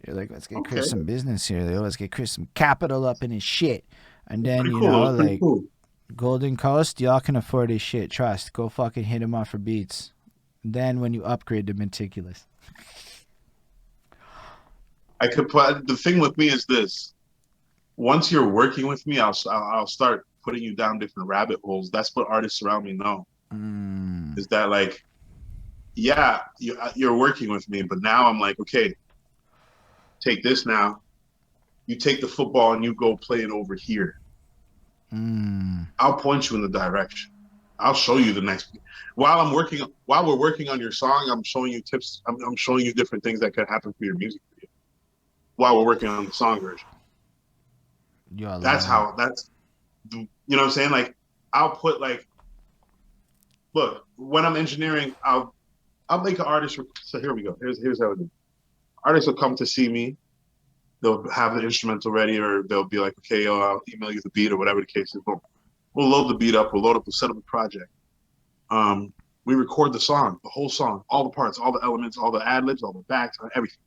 You're like, let's get Chris some business here. Let's get Chris some capital up in his shit. And then, Golden Coast, y'all can afford his shit. Trust. Go fucking hit him up for beats. Then when you upgrade to Metikulus. The thing with me is this. once you're working with me, I'll start putting you down different rabbit holes. That's what artists around me know. Is that like, yeah, you're working with me, but now I'm like, okay, take this now. You take the football and you go play it over here. I'll point you in the direction. I'll show you the next. While we're working on your song, I'm showing you tips. I'm showing you different things that could happen for your music video while we're working on the song version. That's how. That's you know what I'm saying. Like I'll put like, look, when I'm engineering, I'll make an artist. So here we go. Here's how it is. Artists will come to see me. They'll have the instrumental ready, or they'll be like, okay, I'll email you the beat or whatever the case is. Boom. We'll load the beat up. We'll set up the project. We record the song, the whole song, all the parts, all the elements, all the ad libs, all the backs, everything.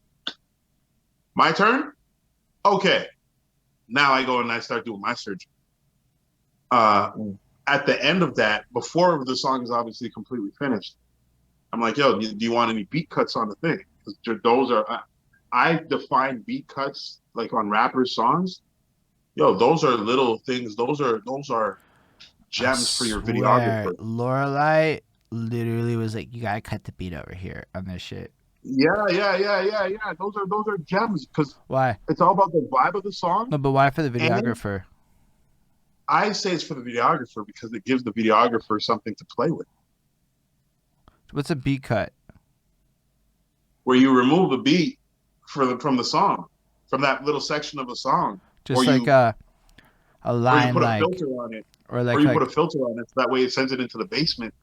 My turn. Okay. Now I go and I start doing my search. At the end of that, before the song is obviously completely finished, I'm like, yo, do you want any beat cuts on the thing? Because those are, I define beat cuts like on rappers' songs. Yo, those are little things. Those are gems for your videographer. Lorelai literally was like, you gotta cut the beat over here on this shit. Yeah. Those are gems because why? It's all about the vibe of the song. No, but why for the videographer? And I say it's for the videographer because it gives the videographer something to play with. What's a beat cut? Where you remove the beat from the song, from that little section of the song. Just like a line, or you put like, a filter on it, or like, you put a filter on it, so that way it sends it into the basement.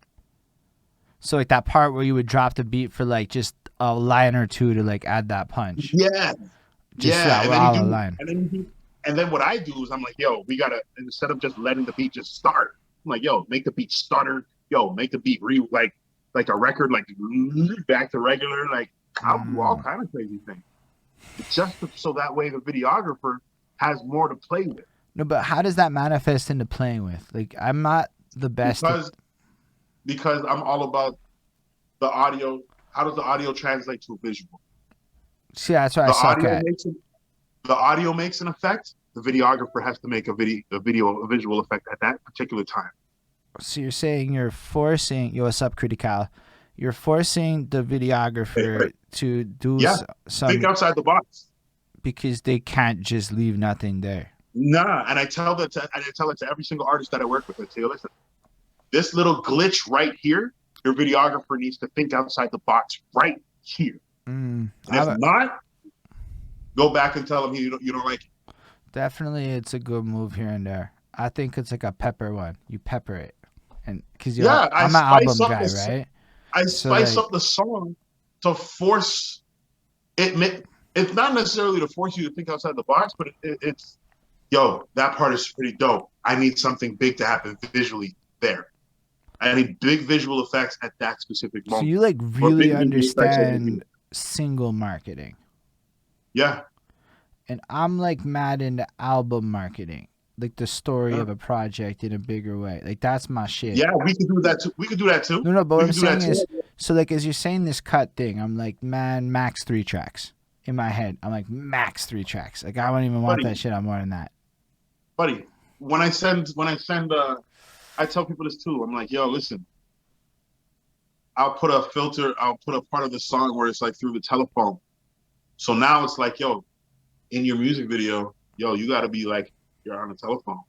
So like that part where you would drop the beat for like just a line or two to like add that punch. Yeah, just yeah. a line. And then what I do is I'm like, yo, we gotta, instead of just letting the beat just start, I'm like, yo, make the beat stutter. Yo, make the beat like a record, like back to regular. Like I'll do all kind of crazy things, just so that way the videographer has more to play with. No, but how does that manifest into playing with? Like, I'm not the best. Because I'm all about the audio. How does the audio translate to a visual? See, that's what I suck at. The audio makes an effect. The videographer has to make a visual effect at that particular time. So you're saying you're forcing, what's up, Critical? You're forcing the videographer to do some. Think outside the box. Because they can't just leave nothing there. Nah, and I tell that to every single artist that I work with. I say, listen, this little glitch right here, your videographer needs to think outside the box right here. And if not, go back and tell him you don't like it. Definitely, it's a good move here and there. I think it's like a pepper one. You pepper it, and because I'm an album guy, right? I spice up the song to force it. It's not necessarily to force you to think outside the box, but it's, yo, that part is pretty dope. I need something big to happen visually there. I need big visual effects at that specific moment. So you like really understand single marketing. Yeah. And I'm like mad into album marketing. Like the story of a project in a bigger way. Like that's my shit. Yeah, we can do that too. No, but what I'm saying is, so like as you're saying this cut thing, I'm like, man, max 3 tracks. In my head, I'm like, max 3 tracks. Like I wouldn't even want that shit on more than that. Buddy, when I send I tell people this too. I'm like, yo, listen, I'll put a filter, I'll put a part of the song where it's like through the telephone. So now it's like, yo, in your music video, yo, you gotta be like you're on a telephone.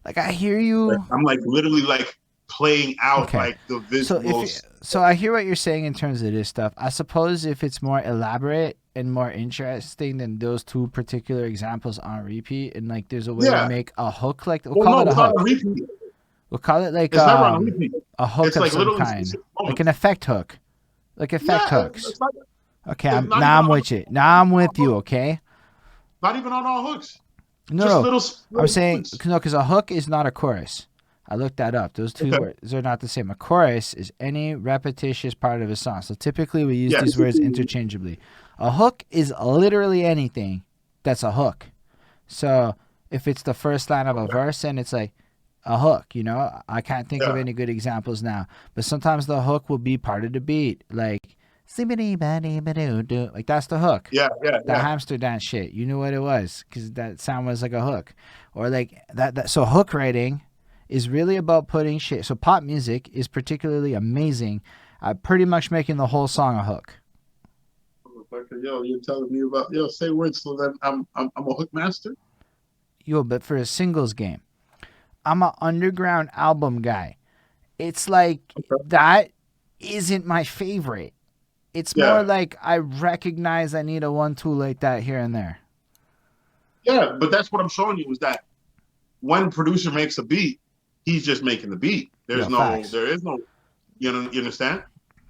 Like I hear you. Like, I'm like literally like playing out like the visuals. So I hear what you're saying in terms of this stuff. I suppose if it's more elaborate and more interesting than those 2 particular examples on repeat, and like there's a way to make a hook, like we'll call it a hook. We'll call it like a hook of some kind, like an effect hook, like effect hooks. Okay, now I'm with you. Now I'm with you. Okay. Not even on all hooks. No, I'm saying no, because a hook is not a chorus. I looked that up. Those two words are not the same. A chorus is any repetitious part of a song. So typically we use these words interchangeably. A hook is literally anything that's a hook. So if it's the first line of a verse, and it's like a hook, you know, I can't think of any good examples now. But sometimes the hook will be part of the beat. Like Like that's the hook. Yeah, yeah, That yeah. hamster dance shit. You knew what it was because that sound was like a hook, or like that. So hook writing is really about putting shit. So pop music is particularly amazing at pretty much making the whole song a hook. Motherfucker, yo, you're telling me about say words so that I'm a hook master. Yo, but for a singles game, I'm a underground album guy. It's like Okay. that isn't my favorite. It's more Yeah, like I recognize I need a 1-2 like that here and there. yeah, but that's what I'm showing you is that when producer makes a beat, he's just making the beat. Yo, facts. There is no, you understand?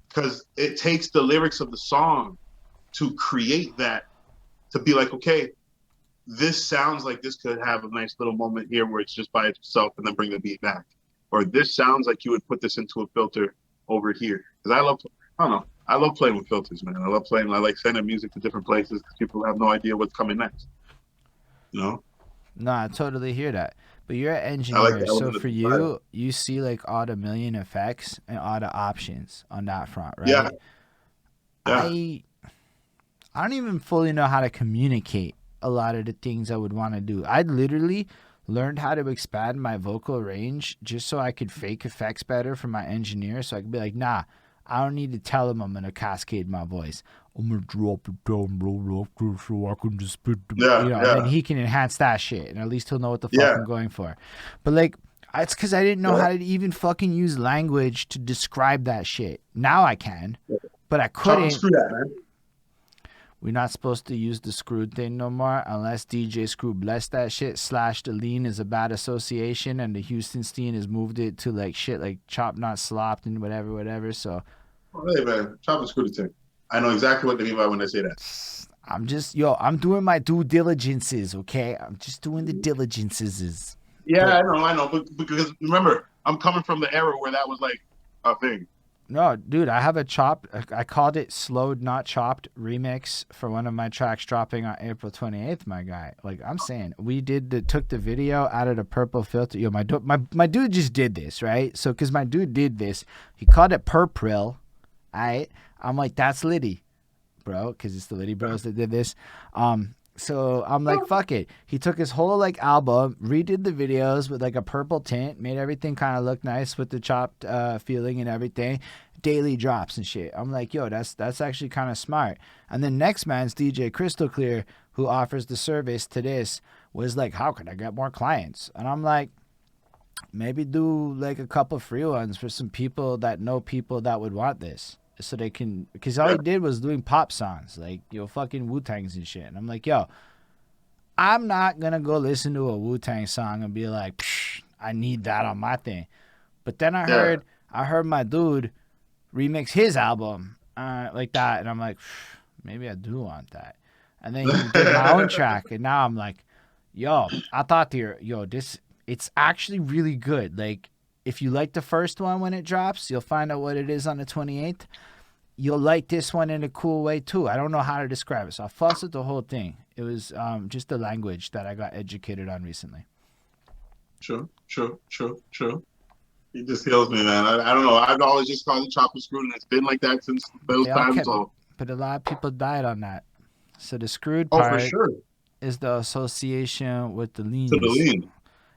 Because it takes the lyrics of the song to create that, to be like, okay, this sounds like this could have a nice little moment here where it's just by itself and then bring the beat back. Or this sounds like you would put this into a filter over here. Because I don't know, I love playing with filters, man. I like sending music to different places because people have no idea what's coming next. You know? No, I totally hear that. But you're an I like engineer, the so element of for surprise. you see like all the million effects and all the options on that front, Yeah, right? yeah. I I don't even fully know how to communicate a lot of the things I would want to do. I literally learned how to expand my vocal range just so I could fake effects better for my engineer. So I could be like, nah, I don't need to tell him I'm gonna cascade my voice. I'm gonna drop it down low after so I can just spit Yeah, and then yeah, he can enhance that shit and at least he'll know what the fuck yeah, I'm going for. But like it's because I didn't know yeah. how to even fucking use language to describe that shit. Now I can, but I Chop and couldn't. screw that, man. We're not supposed to use the screwed thing no more unless DJ Screw blessed that shit. Slash the lean is a bad association and the Houston Steen has moved it to like shit like chop not slopped and whatever. So Oh, hey, man, chop and screw the thing. I know exactly what they mean by when they say that. I'm doing my due diligences, okay? I'm just doing the diligences. Yeah, But I know, but because remember, I'm coming from the era where that was like a thing. no, dude, I have a chopped. I called it slowed, not chopped remix for one of my tracks dropping on April 28th. My guy, like I'm saying, we took the video out of the purple filter. Yo, my dude just did this, right? So, cause my dude did this, he called it Purpril. Alright, I'm like that's Liddy, bro, because it's the Liddy Bros that did this. So I'm like, fuck it. He took his whole like album, redid the videos with like a purple tint, made everything kind of look nice with the chopped feeling and everything. Daily drops and shit. I'm like, yo, that's actually kind of smart. And then next man's DJ Crystal Clear, who offers the service to this, was like, how can I get more clients? And I'm like, maybe do like a couple free ones for some people that know people that would want this. So they can, because all Yeah, he did was doing pop songs, like, yo, fucking Wu Tangs and shit. And I'm like, yo, I'm not gonna go listen to a Wu Tang song and be like, psh, I need that on my thing. But then yeah, I heard my dude remix his album like that, and I'm like, maybe I do want that. And then he did my own track, and now I'm like, yo, I thought this it's actually really good. Like, if you like the first one when it drops, you'll find out what it is on the 28th. You'll like this one in a cool way too. I don't know how to describe it, so I fussed with the whole thing. It was just the language that I got educated on recently. true. He just kills me, man. I don't know. I've always just called it chop and screw, and it's been like that since those They all times. kept, So, but a lot of people died on that. So the screwed oh, for part sure, is the association with the to the leans. lean.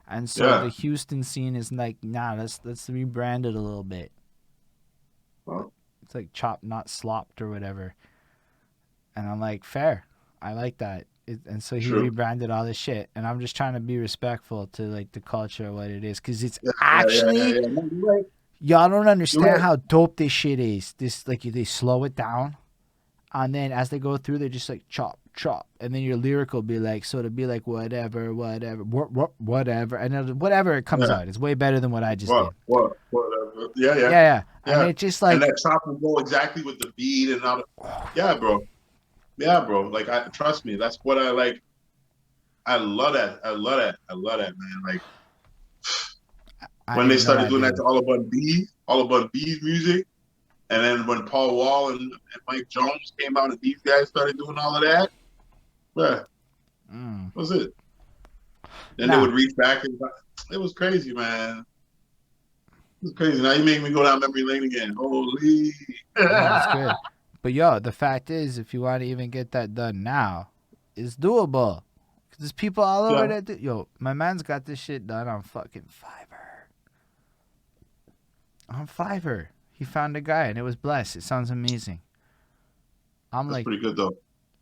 And so the Yeah. Houston scene is like, nah, let's rebrand it a little bit. Well, It's like chopped, not slopped or whatever. And I'm like, fair. I like that. And so he true. rebranded all this shit. And I'm just trying to be respectful to like the culture of what it is. Cause it's Yeah. actually, No, you're right. y'all don't You're understand right. how dope this shit is. This, like, they slow it down. And then as they go through, they're just like chop. And then your lyric will be like, so to be like, whatever. And whatever it comes Yeah. out. It's way better than what I just did. Whatever. Yeah. Yeah. And Yeah. it just And like, that chop will go exactly with the beat and all. Yeah, bro. Yeah, bro. Like, I trust me. That's what I like. I love that. I love that, man. Like I when they didn't know started I doing that did. to All About B's music, and then when Paul Wall and Mike Jones came out, and these guys started doing all of that, yeah, was it? Then they Nah, would reach back and it was crazy, man. It was crazy. Now you make me go down memory lane again. Holy. no, it's good. But yo, the fact is, if you want to even get that done now, it's doable. There's people all over Yeah. that do. Yo, my man's got this shit done on fucking Fiverr. On Fiverr. He found a guy and it was blessed. It sounds amazing. I'm That's like, pretty good though.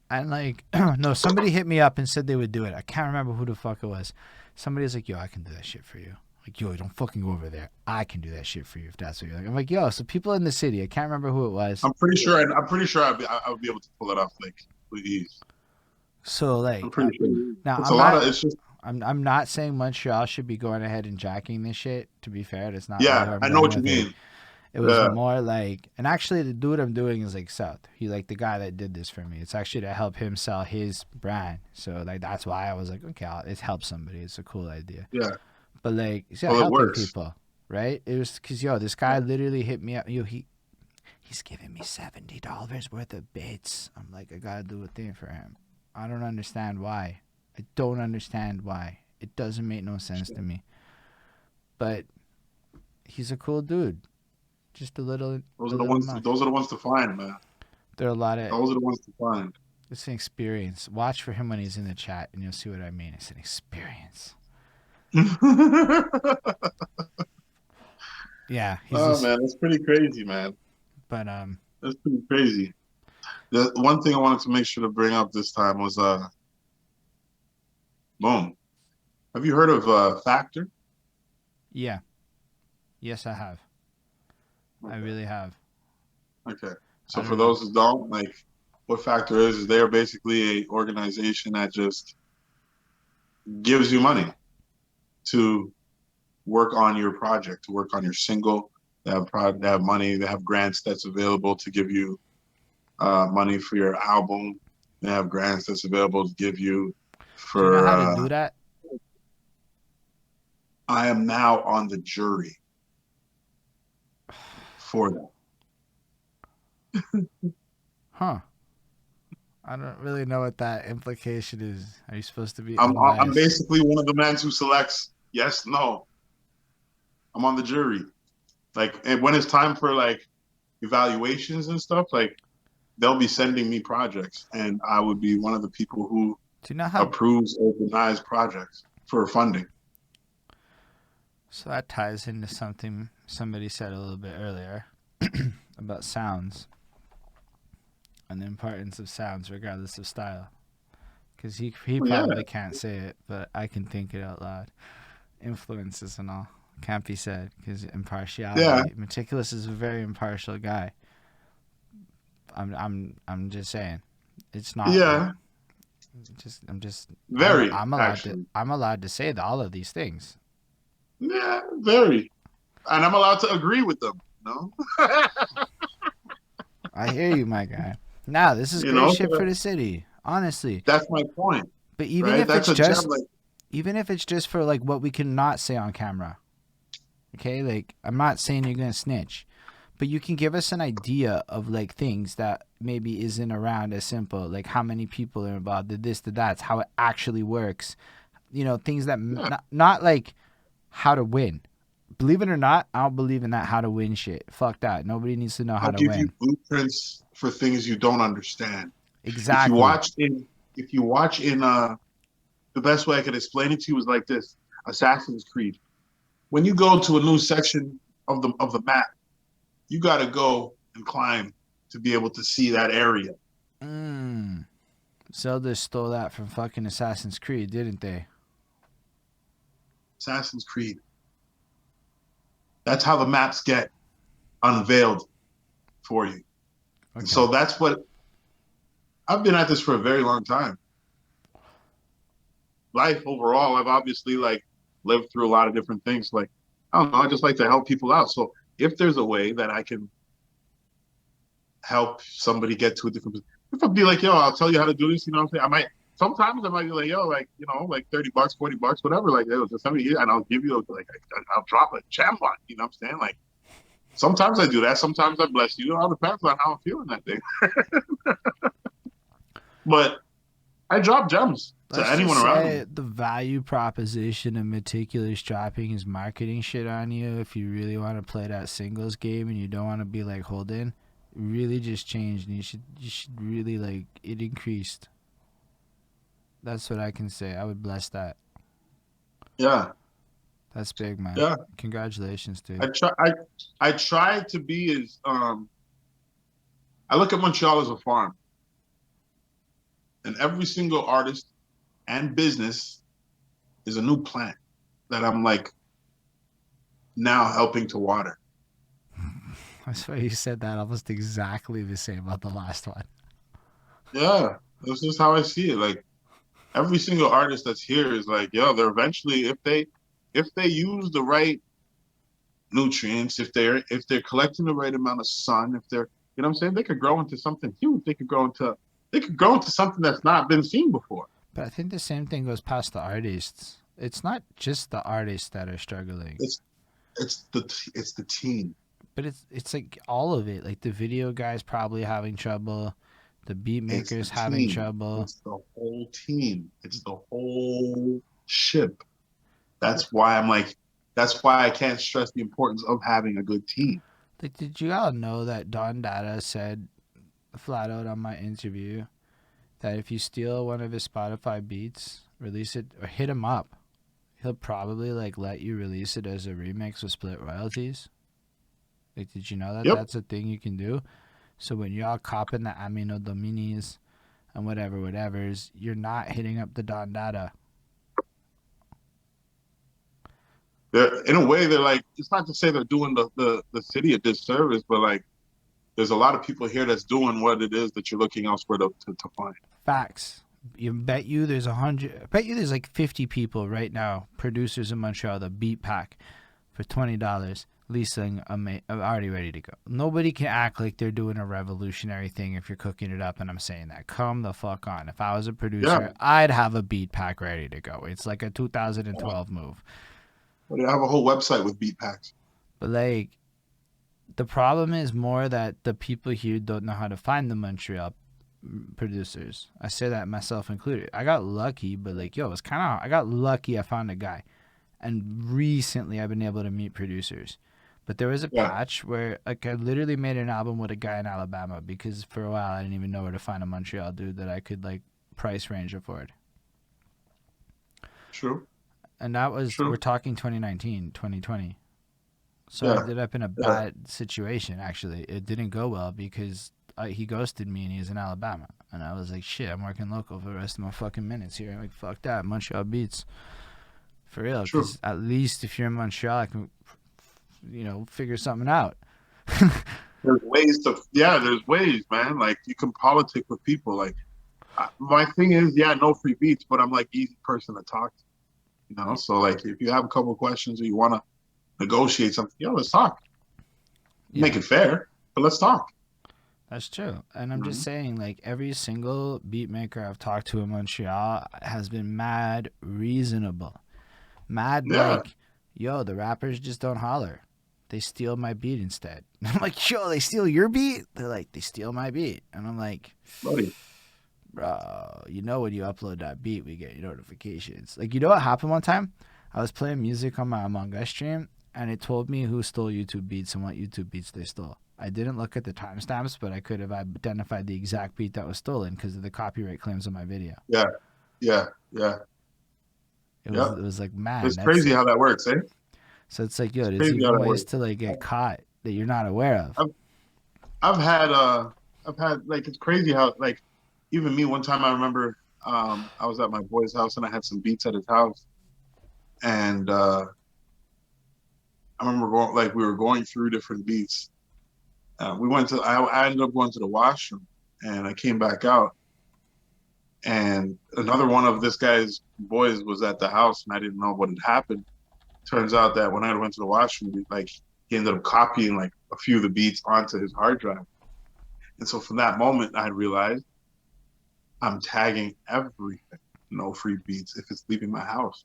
and like, no, somebody hit me up and said they would do it. I can't remember who the fuck it was. Somebody's like, yo, I can do that shit for you. Like, yo, don't fucking go over there. I can do that shit for you if that's what you're like. I'm like, yo, so people in the city, I can't remember who it was. I'm pretty sure I would be able to pull it off like with ease. So like, I'm pretty sure. now It's I'm a lot not. of. It's just. I'm not saying Montreal should be going ahead and jacking this shit. To be fair, that's not really Yeah, where I'm I know going what you with it. mean. It was Yeah. more like, and actually the dude I'm doing is like South. He like the guy that did this for me. It's actually to help him sell his brand. So like that's why I was like, okay, it helps somebody. It's a cool idea. Yeah. But like, it's Well, it helping works. people, right? It was because yo, this guy literally hit me up. Yo, he's giving me $70 worth of bits. I'm like, I gotta do a thing for him. I don't understand why. I don't understand why. It doesn't make no sense to me. But he's a cool dude. Just a little. Those a are the little ones. much. Those are the ones to find, man. There are a lot of. Those are the ones to find. It's an experience. Watch for him when he's in the chat, and you'll see what I mean. It's an experience. Yeah, he's Oh just. man, that's pretty crazy, man. But That's pretty crazy. The one thing I wanted to make sure to bring up this time was boom. Have you heard of Factor? yeah, yes, I have. Okay. I really have. Okay. I So don't for know. those who don't, like, what Factor is they're basically a organization that just gives you money to work on your project, to work on your single. They have money. They have grants that's available to give you money for your album. They have grants that's available to give you Do you know for. how to do that? I am now on the jury for that. Huh. I don't really know what that implication is. Are you supposed to be I'm unbiased? basically one of the men who selects yes, no. I'm on the jury. Like, and when it's time for like evaluations and stuff, like they'll be sending me projects, and I would be one of the people who Do you know how? approves or denies projects for funding. So that ties into something somebody said a little bit earlier about sounds and the importance of sounds regardless of style. Because he probably can't say it, but I can think it out loud. Influences and all can't be said because impartiality. Yeah. Metikulus is a very impartial guy. I'm just saying, it's not. Yeah. I'm just. Very. I'm allowed actually. to. I'm allowed to say all of these things. Yeah, very. And I'm allowed to agree with them. No. I hear you, my guy. Now this is You great know, shit for the city, honestly. That's my point. But even Right? if That's it's a just, gem. Like, even if it's just for like what we cannot say on camera, okay? Like I'm not saying you're gonna snitch, but you can give us an idea of like things that maybe isn't around as simple, like how many people are involved, the this, the that, how it actually works. You know, things that not like how to win. Believe it or not, I don't believe in that how to win shit. Fuck that. Nobody needs to know how I'll to give win. you blueprints for things you don't understand. Exactly. If you watch in the best way I could explain it to you is like this: Assassin's Creed. When you go to a new section of the map, you got to go and climb to be able to see that area. Zelda stole that from fucking Assassin's Creed, didn't they? Assassin's Creed. That's how the maps get unveiled for you. Okay. And so that's what I've been at this for a very long time. Life overall, I've obviously like lived through a lot of different things. Like, I don't know, I just like to help people out. So if there's a way that I can help somebody get to a different, if I'd be like, yo, I'll tell you how to do this, you know what I'm saying? Sometimes I might be like, yo, like, you know, like $30, $40, whatever, like, it was just somebody, and I'll give you, like, I'll drop a gem on, you know what I'm saying? Like, sometimes I do that. Sometimes I bless you. It all depends on how I'm feeling that day. But I drop gems to anyone around me. The value proposition of Metikulus dropping his marketing shit on you, if you really want to play that singles game and you don't want to be like Holden, really just changed, and you should really like it increased. That's what I can say. I would bless that. Yeah. That's big, man. Yeah. Congratulations, dude. I try to be as I look at Montreal as a farm, and every single artist and business is a new plant that I'm like now helping to water. I swear you said that almost exactly the same about the last one. Yeah, this is how I see it. Like every single artist that's here is like, yo, they're eventually if they use the right nutrients, if they're collecting the right amount of sun, if they're you know what I'm saying, they could grow into something huge. They could grow into something that's not been seen before. But I think the same thing goes past the artists. It's not just the artists that are struggling. It's the team. But it's like all of it. Like the video guys probably having trouble, the beat makers having trouble. It's the whole team. It's the whole ship. That's why I can't stress the importance of having a good team. Like, did you all know that Don Dada said flat out on my interview that if you steal one of his Spotify beats, release it or hit him up, he'll probably like let you release it as a remix with split royalties? Like, did you know that that's a thing you can do? So when y'all copping the Amino Dominis and whatever's, you're not hitting up the Don Dada. In a way, they're like, it's not to say they're doing the city a disservice, but like there's a lot of people here that's doing what it is that you're looking elsewhere to find. Facts. I bet you there's like 50 people right now, producers in Montreal, the beat pack for $20, leasing already ready to go. Nobody can act like they're doing a revolutionary thing if you're cooking it up, and I'm saying that. Come the fuck on. If I was a producer, I'd have a beat pack ready to go. It's like a 2012 move. Well, I have a whole website with beat packs. But like, the problem is more that the people here don't know how to find the Montreal producers. I say that myself included. I got lucky, but like, yo, it's kind of, I got lucky I found a guy. And recently I've been able to meet producers. But there was a patch where like I literally made an album with a guy in Alabama because for a while I didn't even know where to find a Montreal dude that I could like price range afford. True. And that was, we're talking 2019, 2020. So I ended up in a bad situation, actually. It didn't go well because he ghosted me and he was in Alabama. And I was like, shit, I'm working local for the rest of my fucking minutes here. I'm like, fuck that, Montreal beats. For real, because at least if you're in Montreal, I can, you know, figure something out. There's ways, man. Like, you can politic with people. Like, my thing is, no free beats, but I'm like easy person to talk to. You know, so like if you have a couple of questions or you want to negotiate something, let's talk. Make it fair, but let's talk. That's true. And I'm just saying, like, every single beat maker I've talked to in Montreal has been mad reasonable. Like, yo, the rappers just don't holler. They steal my beat instead. I'm like, yo, they steal your beat? They're like, they steal my beat. And I'm like, buddy, bro, you know when you upload that beat, we get notifications. Like, you know what happened one time? I was playing music on my Among Us stream, and it told me who stole YouTube beats and what YouTube beats they stole. I didn't look at the timestamps, but I could have identified the exact beat that was stolen because of the copyright claims on my video. Yeah. It was like, man. It's crazy how that works, eh? So it's like, yo, there's even ways to like get caught that you're not aware of. I've had like, it's crazy how like, even me, one time I remember I was at my boy's house and I had some beats at his house. And I remember we were going through different beats. I ended up going to the washroom and I came back out. And another one of this guy's boys was at the house and I didn't know what had happened. Turns out that when I went to the washroom, like he ended up copying like a few of the beats onto his hard drive. And so from that moment, I realized I'm tagging everything, no free beats, if it's leaving my house.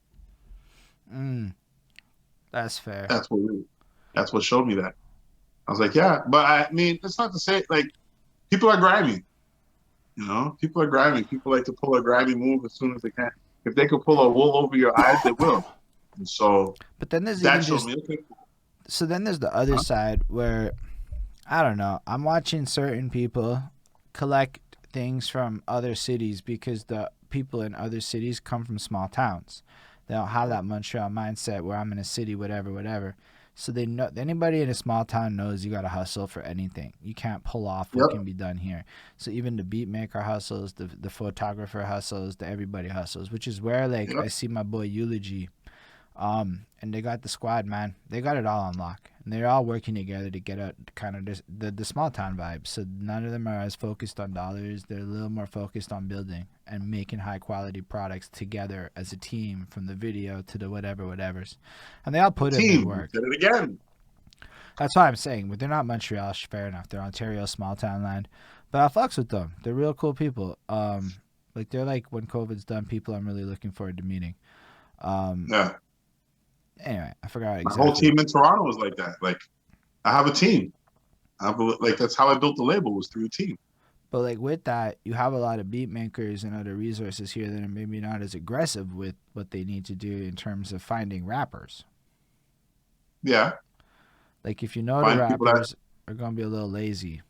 That's fair. That's what showed me that. I was like, yeah, but I mean, it's not to say like people are grimy. You know, people are grimy. People like to pull a grimy move as soon as they can. If they could pull a wool over your eyes, they will. And so, but then there's that showed me. Okay. So then there's the other side where I don't know. I'm watching certain people collect things from other cities because the people in other cities come from small towns. They don't have that Montreal mindset where I'm in a city, whatever, whatever. So they know anybody in a small town knows you gotta hustle for anything. You can't pull off what can Yep. be done here. So even the beat maker hustles, the photographer hustles, the everybody hustles, which is where like I Yep. see my boy Eulogy and they got the squad, man. They got it all on lock, and they're all working together to get out kind of the small town vibe. So none of them are as focused on dollars. They're a little more focused on building and making high quality products together as a team, from the video to the whatever whatevers, and they all The put in their team. You work. said it again. That's what I'm saying. But they're not Montreal, fair enough. They're Ontario small town land, but I fucks with them. They're real cool people. Like they're like when COVID's done, people I'm really looking forward to meeting. Um, Yeah. anyway, I forgot My whole exactly. team in Toronto was like that. Like I have a team. Like that's how I built the label, was through a team. But like with that, you have a lot of beat makers and other resources here that are maybe not as aggressive with what they need to do in terms of finding rappers. Yeah. Like if you know the Find people that rappers are gonna be a little lazy.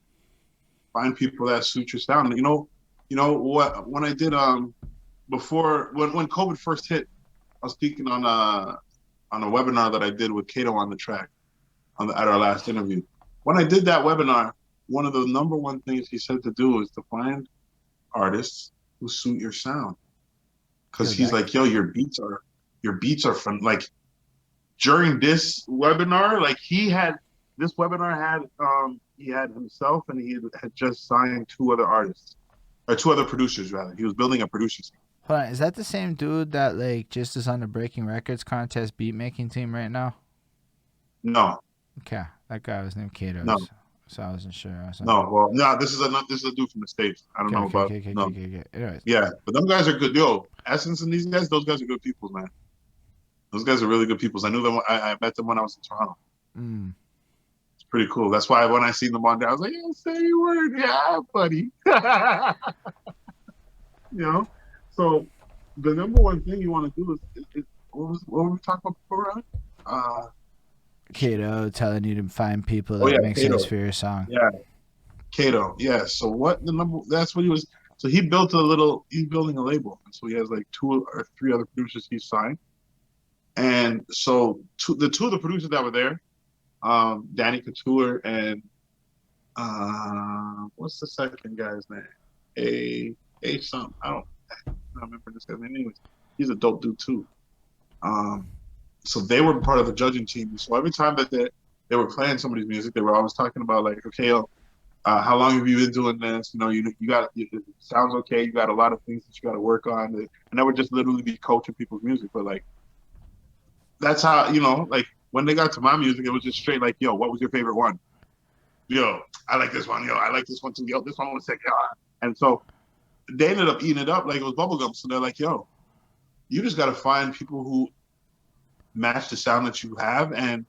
suit your sound. You know what when I did before when COVID first hit, I was speaking on a webinar that I did with Cato on the track at our last interview. When I did that webinar, one of the number one things he said to do is to find artists who suit your sound. Because Yo, he's that like, yo, your beats are from like during this webinar, like this webinar had he had himself and he had just signed two other artists or two other producers rather. He was building a producer team. hold on, is that the same dude that like just is on the Breaking Records contest beat making team right now? No, Okay, that guy was named no, Kato's, so I wasn't sure. I was like, no. Well, no, this is a dude from the States. I don't okay, know okay, about okay, okay, okay, no. okay, okay. Anyways, Yeah, but them guys are good. Yo, Essence and these guys, those guys are good people, man. Those guys are really good people. I knew them. I met them when I was in Toronto. mm. It's pretty cool. That's why when I seen them on there, I was like, yeah, say a word, yeah, buddy. You know. So the number one thing you want to do is what were we talking about before, right? Kato telling you to find people Oh that yeah, make sense Cato. for your song. Yeah, Cato. Yeah. So what the number? That's what he was. So he built a little. He's building a label. So he has like two or three other producers he signed. And so the two of the producers that were there, Danny Couture and what's the second guy's name? A A something. I don't remember this guy's name. Anyways, he's a dope dude too. Um, so they were part of the judging team. So every time that they were playing somebody's music, they were always talking about like, okay, how long have you been doing this? You got it sounds okay. You got a lot of things that you got to work on, and that would just literally be coaching people's music. But like that's how like when they got to my music, it was just straight like, yo, what was your favorite one? Yo, I like this one. Yo, I like this one too. Yo, this one was sick. Yo. And so they ended up eating it up like it was bubblegum. So they're like, yo, you just got to find people who match the sound that you have and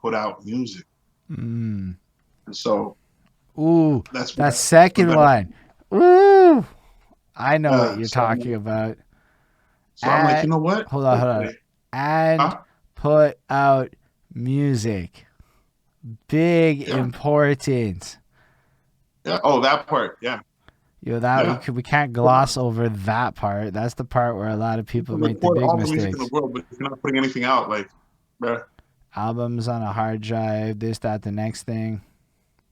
put out music. Mm. And so Ooh, that's that what second I, one. Ooh, I know what you're so talking about. I'm like, And you know what? hold on. Okay. And Huh? put out music. Big Yeah. importance. Yeah. Oh, that part. Yeah. Yo, Yeah. we can't gloss over that part. That's the part where a lot of You people can make the record big all the music in the mistakes. world, but if you're not putting anything out, like, bruh, Albums on a hard drive, this, that, the next thing.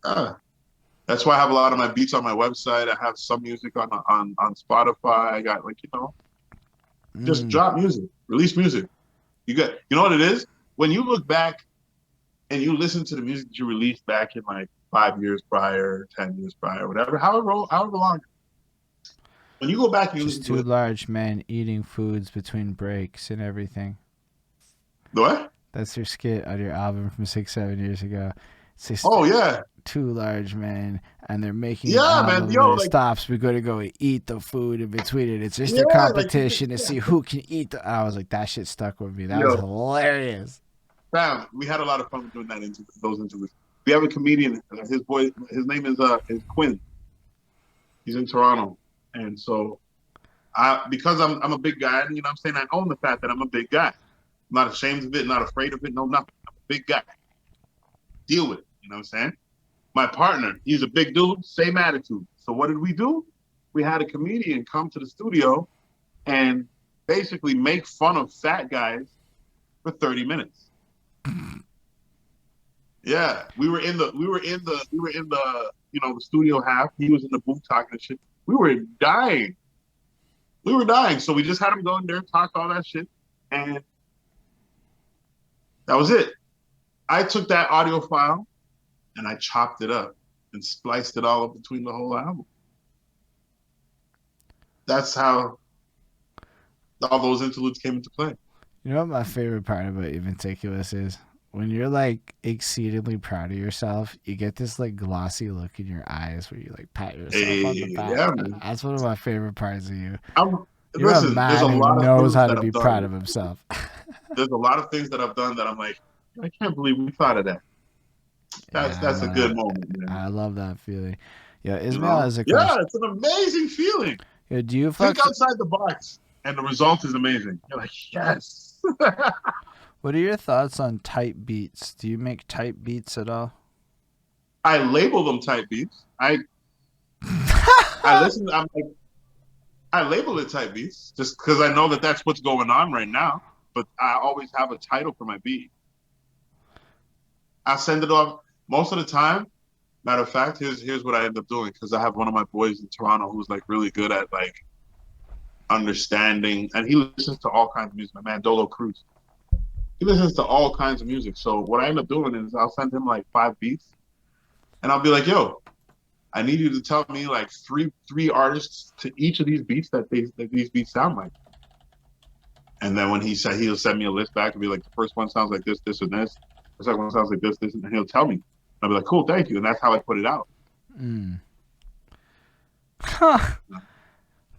uh, that's why I have a lot of my beats on my website. I have some music on Spotify. I got like, just Mm. drop music, release music. You know what it is? When you look back and you listen to the music that you released back in like 5 years prior, 10 years prior, whatever, however long, when you go back and you Just listen to two it, large men eating foods between breaks and everything. what? That's your skit on your album from 6, 7 years ago. It's just Oh yeah, two large men, and they're making an yeah, man, album. yo, When it like stops, we're gonna go eat the food in between it. It's just a yeah, like competition to see who can eat the. I was like, that shit stuck with me. That was yo, hilarious. fam, we had a lot of fun doing those interviews. We have a comedian, his name is Quinn. He's in Toronto, and so because I'm a big guy, and I'm saying, I own the fact that I'm a big guy. I'm not ashamed of it, not afraid of it, no nothing. I'm a big guy. Deal with it. You know what I'm saying? My partner, he's a big dude, same attitude. So what did we do? We had a comedian come to the studio and basically make fun of fat guys for 30 minutes. Yeah, we were in the the studio half. He was in the booth talking and shit. We were dying. So we just had him go in there, talk all that shit, and that was it. I took that audio file and I chopped it up and spliced it all up between the whole album. That's how all those interludes came into play. You know what my favorite part about Metikulus is? When you're like exceedingly proud of yourself, you get this like glossy look in your eyes where you like pat yourself on the back. Yeah, man. That's one of my favorite parts of you. You're Listen, a man there's a who lot knows of how to be proud of himself. There's a lot of things that I've done that I'm like, I can't believe we thought of that. That's a good moment, man. I love that feeling. Yeah, Ismail has a question. Yeah, it's an amazing feeling. Yeah, do you think outside the box and the result is amazing? You're like, yes. What are your thoughts on type beats? Do you make type beats at all? I label them type beats. I listen. I'm like, I label it type beats just because I know that that's what's going on right now. But I always have a title for my beat. I send it off most of the time. Matter of fact, here's what I end up doing, because I have one of my boys in Toronto who's like really good at like understanding, and he listens to all kinds of music. My man Dolo Cruz, he listens to all kinds of music. So what I end up doing is I'll send him like 5 beats, and I'll be like, yo, I need you to tell me like three artists to each of these beats that these beats sound like. And then when he'll send me a list back and be like, the first one sounds like this, this, and this. The second one sounds like this, and he'll tell me. I'll be like, cool, thank you. And that's how I put it out.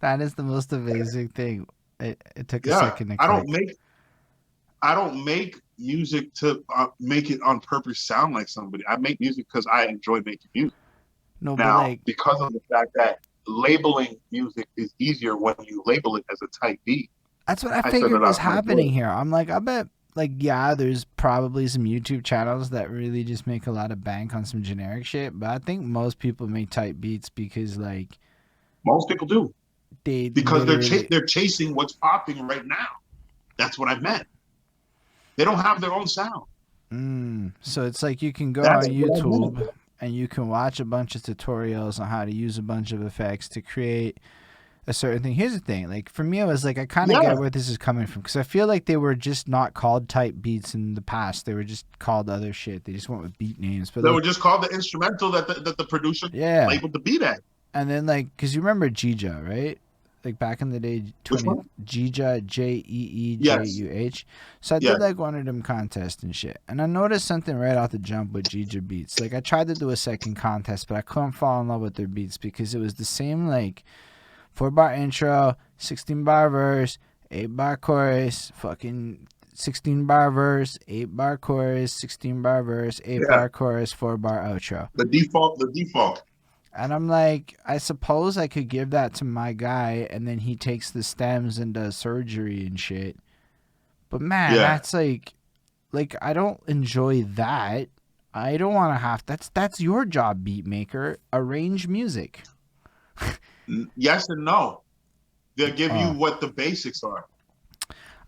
That is the most amazing thing. It took a second to click. I don't make music to make it on purpose sound like somebody. I make music because I enjoy making music. No, now, but because of the fact that labeling music is easier when you label it as a type beat. That's what I figured was happening here. I'm like, I bet, like, yeah, there's probably some YouTube channels that really just make a lot of bank on some generic shit, but I think most people make type beats because, like, most people do. They're chasing what's popping right now. That's what I meant. They don't have their own sound. So it's like you can go on YouTube and you can watch a bunch of tutorials on how to use a bunch of effects to create a certain thing. Here's the thing, like for me, I was like, I kind of get where this is coming from, because I feel like they were just not called type beats in the past. They were just called other shit. They just went with beat names, but they were just called the instrumental that the producer labeled the beat at. And then, like, because you remember Jeeja, right? Like back in the day, Jeeja, Jeejuh. So I did like one of them contests and shit, and I noticed something right off the jump with Jeeja beats. Like I tried to do a second contest, but I couldn't fall in love with their beats because it was the same, like 4-bar intro, 16-bar verse, 8-bar chorus, fucking 16-bar verse, 8-bar chorus, 16-bar verse, 8-bar chorus, 4-bar outro. The default. And I'm like, I suppose I could give that to my guy, and then he takes the stems and does surgery and shit. But man, that's like I don't enjoy that. I don't want to have that's your job, beat maker. Arrange music. Yes and no. They'll give you what the basics are.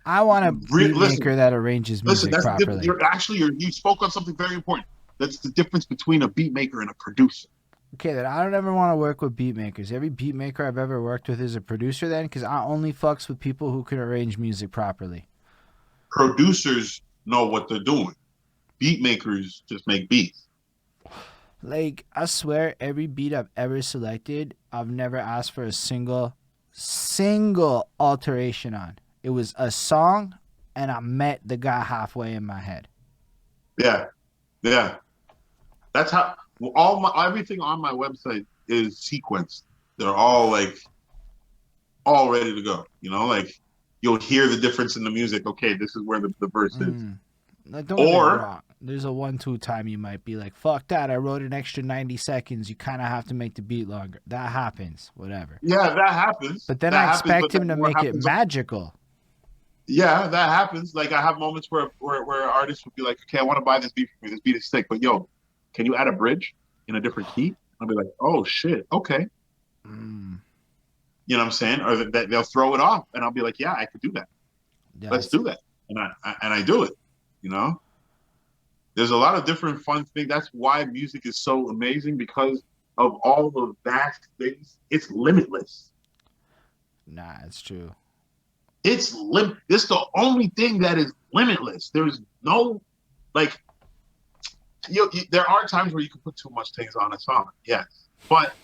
I want a beat maker that arranges music properly. You spoke on something very important. That's the difference between a beat maker and a producer. Okay, then I don't ever want to work with beat makers. Every beat maker I've ever worked with is a producer then, because I only fucks with people who can arrange music properly. Producers know what they're doing. Beat makers just make beats. Like, I swear, every beat I've ever selected, I've never asked for a single alteration on. It was a song, and I met the guy halfway in my head. Yeah. That's how everything on my website is sequenced. They're all ready to go. You know, like you'll hear the difference in the music. Okay, this is where the verse is. Don't get me wrong. There's a 1-2 time you might be like, fuck that, I wrote an extra 90 seconds. You kind of have to make the beat longer. That happens. Whatever. Yeah, that happens. But then I expect him to make it magical. Yeah, that happens. Like I have moments where artists would be like, okay, I want to buy this beat from you. This beat is sick, but yo, can you add a bridge? in a different key. I'll be like, oh shit, okay. Mm. You know what I'm saying? Or that they'll throw it off, and I'll be like, yeah, I could do that. Yeah, Let's do that, and I do it. You know, there's a lot of different fun things. That's why music is so amazing because of all the vast things. It's limitless. nah, it's true. It's It's the only thing that is limitless. There's no like there are times where you can put too much things on a song, yes, but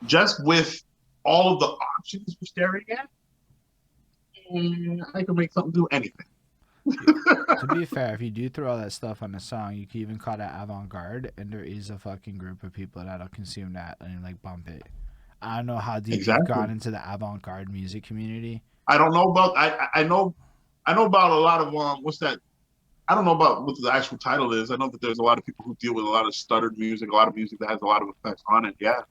just with all of the options we're staring at, I can make something do anything. To be fair, if you do throw all that stuff on a song, you can even call that avant-garde, and there is a fucking group of people that'll consume that and like bump it. I don't know how deep you've Exactly. gone into the avant-garde music community. I don't know about I know about a lot of what's that? I don't know about what the actual title is. I know that there's a lot of people who deal with a lot of stuttered music, a lot of music that has a lot of effects on it. Yeah,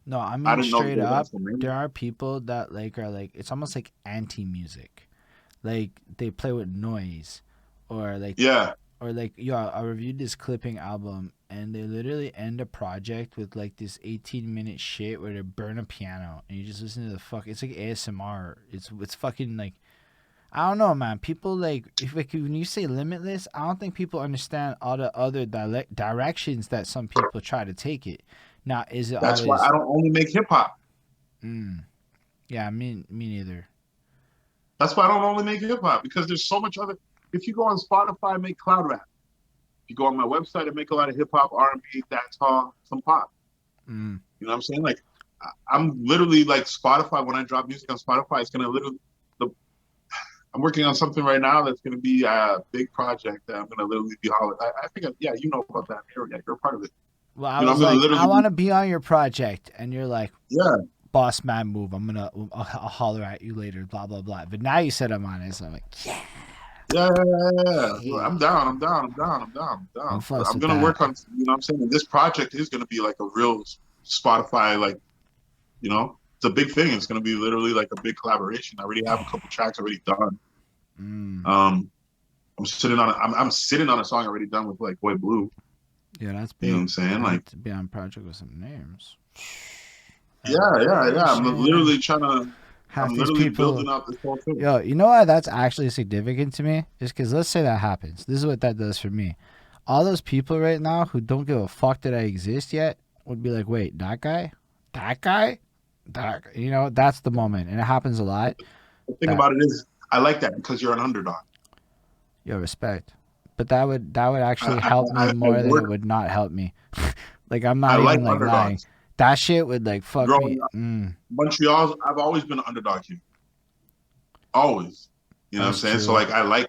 No, I I mean didn't know that straight there was up, actual name. there are people that like are like it's almost like anti-music. Like they play with noise, or like Yeah, yo, I reviewed this clipping album and they literally end a project with like this 18-minute shit where they burn a piano and you just listen to the fuck. It's like ASMR. It's fucking like I don't know, man. People like if like when you say limitless, I don't think people understand all the other directions that some people try to take it. Now, is it that's why I always? don't only make hip hop. Mm, yeah, me neither. That's why I don't only make hip hop because there's so much other. If you go on Spotify, I make cloud rap. If you go on my website, I make a lot of hip hop, R&B, dancehall, some pop. Mm. You know what I'm saying? Like I'm literally like Spotify. When I drop music on Spotify, it's gonna literally. The, I'm working on something right now that's gonna be a big project that I'm gonna literally be hollering. I think yeah, you know about that area. You're a part of it. Well, I You know, I'm was gonna like, I literally want be to be on your project, and you're like, yeah. boss man move. I'll holler at you later. Blah blah blah. But now you said I'm on it, so I'm like, yeah, Yeah. hey, I'm down. I'm down. I'm down. I'm down. I'm I'm down. But fucks I'm with gonna that. work on. You know, what I'm saying, and this project is gonna be like a real Spotify, like you know, it's a big thing. It's gonna be literally like a big collaboration. I already have a couple tracks already done. Mm. Um, I'm sitting on a song already done with like Boy Blue. Yeah, that's You know what big. I'm saying? I Like, need to be on a project with some names. yeah. I'm Elevation. literally trying to. Half I'm these literally people. building out this whole thing. Yo, you know why that's actually significant to me? Just because let's say that happens. This is what that does for me. All those people right now who don't give a fuck that I exist yet would be like, wait, that guy? That guy? That, you know, that's the moment. And it happens a lot. The thing That about it is, I like that because you're an underdog. yo, respect. But that would I actually I, help me I more than it work. would not help me. Like I'm I not like even like lying. underdogs. That shit would like fuck me. Growing up, Montreal's. I've always been an underdog here. Always. You know what I'm That's saying? So true. like,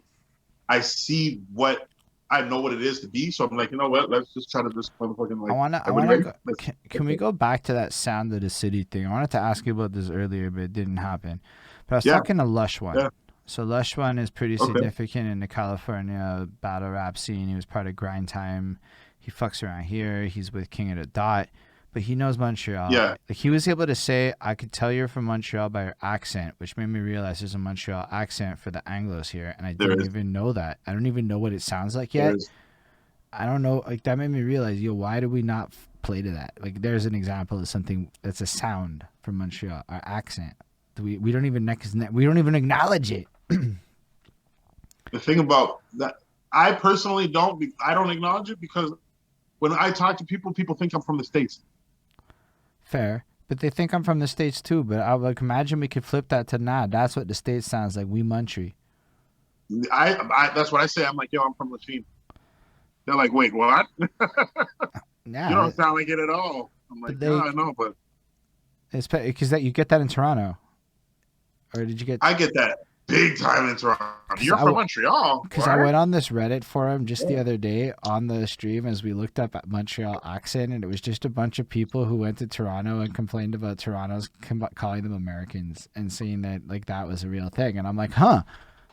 I see what I know what it is to be. So I'm like, you know what? Let's just try to just motherfucking I like. wanna I Everybody wanna ready? go. Let's Can we go. go back to that sound of the city thing? I wanted to ask you about this earlier, but it didn't happen. But I was Yeah. talking to Lush One. Yeah. So Lush One is pretty Okay. significant in the California battle rap scene. He was part of Grind Time. He fucks around here. He's with King of the Dot, but he knows Montreal. Yeah. Like he was able to say, "I could tell you're from Montreal by your accent," which made me realize there's a Montreal accent for the Anglos here, and I There didn't is. even know that. I don't even know what it sounds like There yet. is. I don't know. Like that made me realize, yo, why did we not play to that? Like, there's an example of something that's a sound from Montreal, our accent. We don't even we don't even acknowledge it. The thing about that, I personally don't. I don't acknowledge it because when I talk to people, people think I'm from the States. Fair, but they think I'm from the states too. But I like imagine we could flip that to nah. That's what the states sounds like. We Montreal. That's what I say. I'm like, yo, I'm from Lachine. They're like, wait, what? You Yeah, don't sound like it at all. I'm like, but yeah, they I know, but it's because that you get that in Toronto, or did you get? I get that big time in Toronto. Because You're from Montreal, because I what? went on this Reddit forum just the Yeah. other day on the stream as we looked up at Montreal accent, and it was just a bunch of people who went to Toronto and complained about Toronto's calling them Americans and saying that like that was a real thing. And I'm like, huh,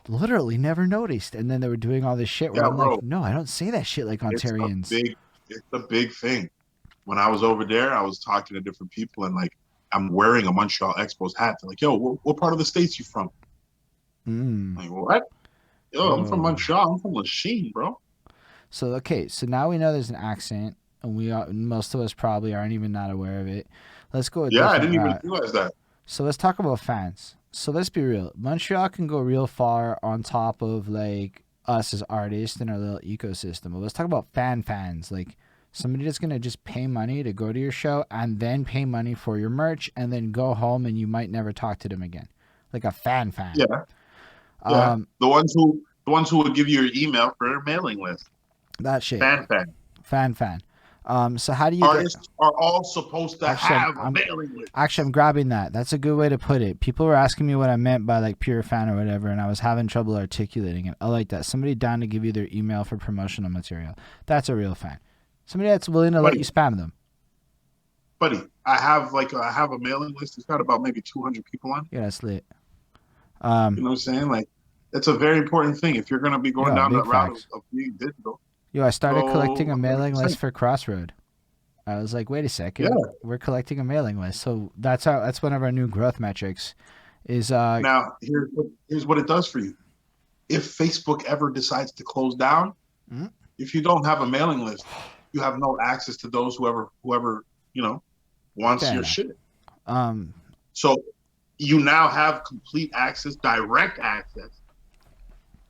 literally never noticed. And then they were doing all this shit where Yeah, I'm like, bro. no, I don't say that shit like It's a Ontarians. big, it's a big thing. When I was over there, I was talking to different people, and like, I'm wearing a Montreal Expos hat. They're like, yo, what part of the states you from? Mm. I'm like, what? Yo, I'm from Oh. Montreal. I'm from Lachine, bro. So okay, so now we know there's an accent. and most of us probably aren't even not aware of it. Let's go a Yeah, I different didn't even route. realize that. So let's talk about fans. So let's be real. Montreal can go real far on top of like us as artists in our little ecosystem. But let's talk about fans. Like somebody that's gonna just pay money to go to your show and then pay money for your merch and then go home and you might never talk to them again. Like a fan. Yeah, yeah. The ones who would give you your email for their mailing list. That shit. Fan. So how do you get? Artists are all supposed to have a mailing list. Actually, I'm grabbing that. That's a good way to put it. People were asking me what I meant by like pure fan or whatever, and I was having trouble articulating it. I like that. Somebody down to give you their email for promotional material. That's a real fan. Somebody that's willing to let you spam them. Buddy, I have a mailing list. It's got about maybe 200 people on it. Yeah, that's lit. You know what I'm saying? Like, it's a very important thing if you're going to be going down that route of being digital. Yo, I started collecting a mailing list for Crossroad. I was like, wait a second, we're collecting a mailing list. So that's one of our new growth metrics. Is now here's what it does for you. If Facebook ever decides to close down, if you don't have a mailing list, you have no access to those whoever wants your shit. So you now have complete access, direct access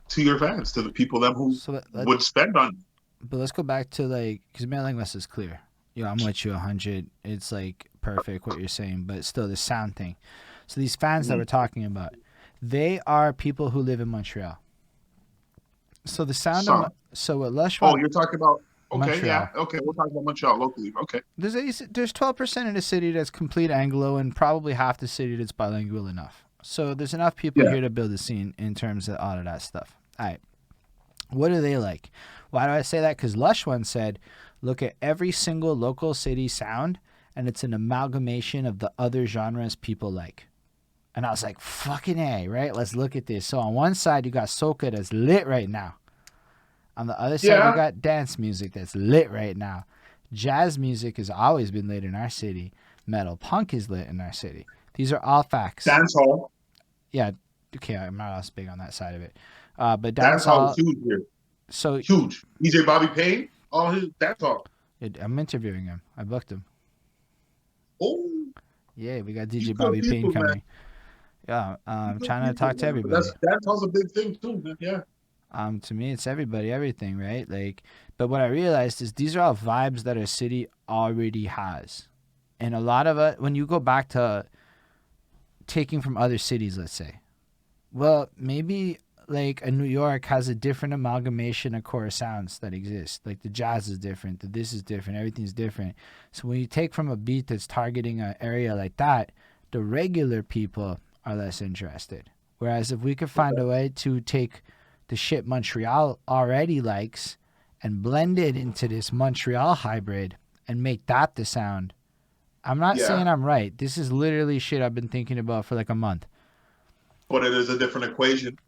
to your fans, to the people who would spend on you. But let's go back to because mailing list is clear. I'm with you 100. It's like perfect what you're saying, but still the sound thing. So these fans that we're talking about, they are people who live in Montreal. So the sound so what Lush. Oh, you're talking about Montreal. Yeah, okay. We'll talk about Montreal locally. Okay. There's 12% of the city that's complete Anglo, and probably half the city that's bilingual enough. So there's enough people here to build a scene in terms of all of that stuff. All right. What do they like? Why do I say that? Because Lush once said, look at every single local city sound, and it's an amalgamation of the other genres people like. And I was like, fucking A, right? Let's look at this. So on one side, you got soca that's lit right now. On the other side, you got dance music that's lit right now. Jazz music has always been lit in our city. Metal punk is lit in our city. These are all facts. Dancehall. Yeah. Okay, I'm not as big on that side of it. But dancehall is huge here. So huge. DJ Bobby Payne, all his dancehall. I'm interviewing him. I booked him. Oh. Yeah, we got DJ Bobby Payne coming. Man. Yeah, I'm trying to talk to everybody. Dancehall's a big thing too, man. Yeah. To me, it's everybody, everything, right? But what I realized is these are all vibes that a city already has, and a lot of it, when you go back to taking from other cities, let's say, well, maybe like a New York has a different amalgamation of core sounds that exist. Like the jazz is different, the this is different, everything's different. So when you take from a beat that's targeting an area like that, the regular people are less interested. Whereas if we could find a way to take the shit Montreal already likes and blend it into this Montreal hybrid and make that the sound. I'm not saying I'm right. This is literally shit I've been thinking about for like a month. But it is a different equation.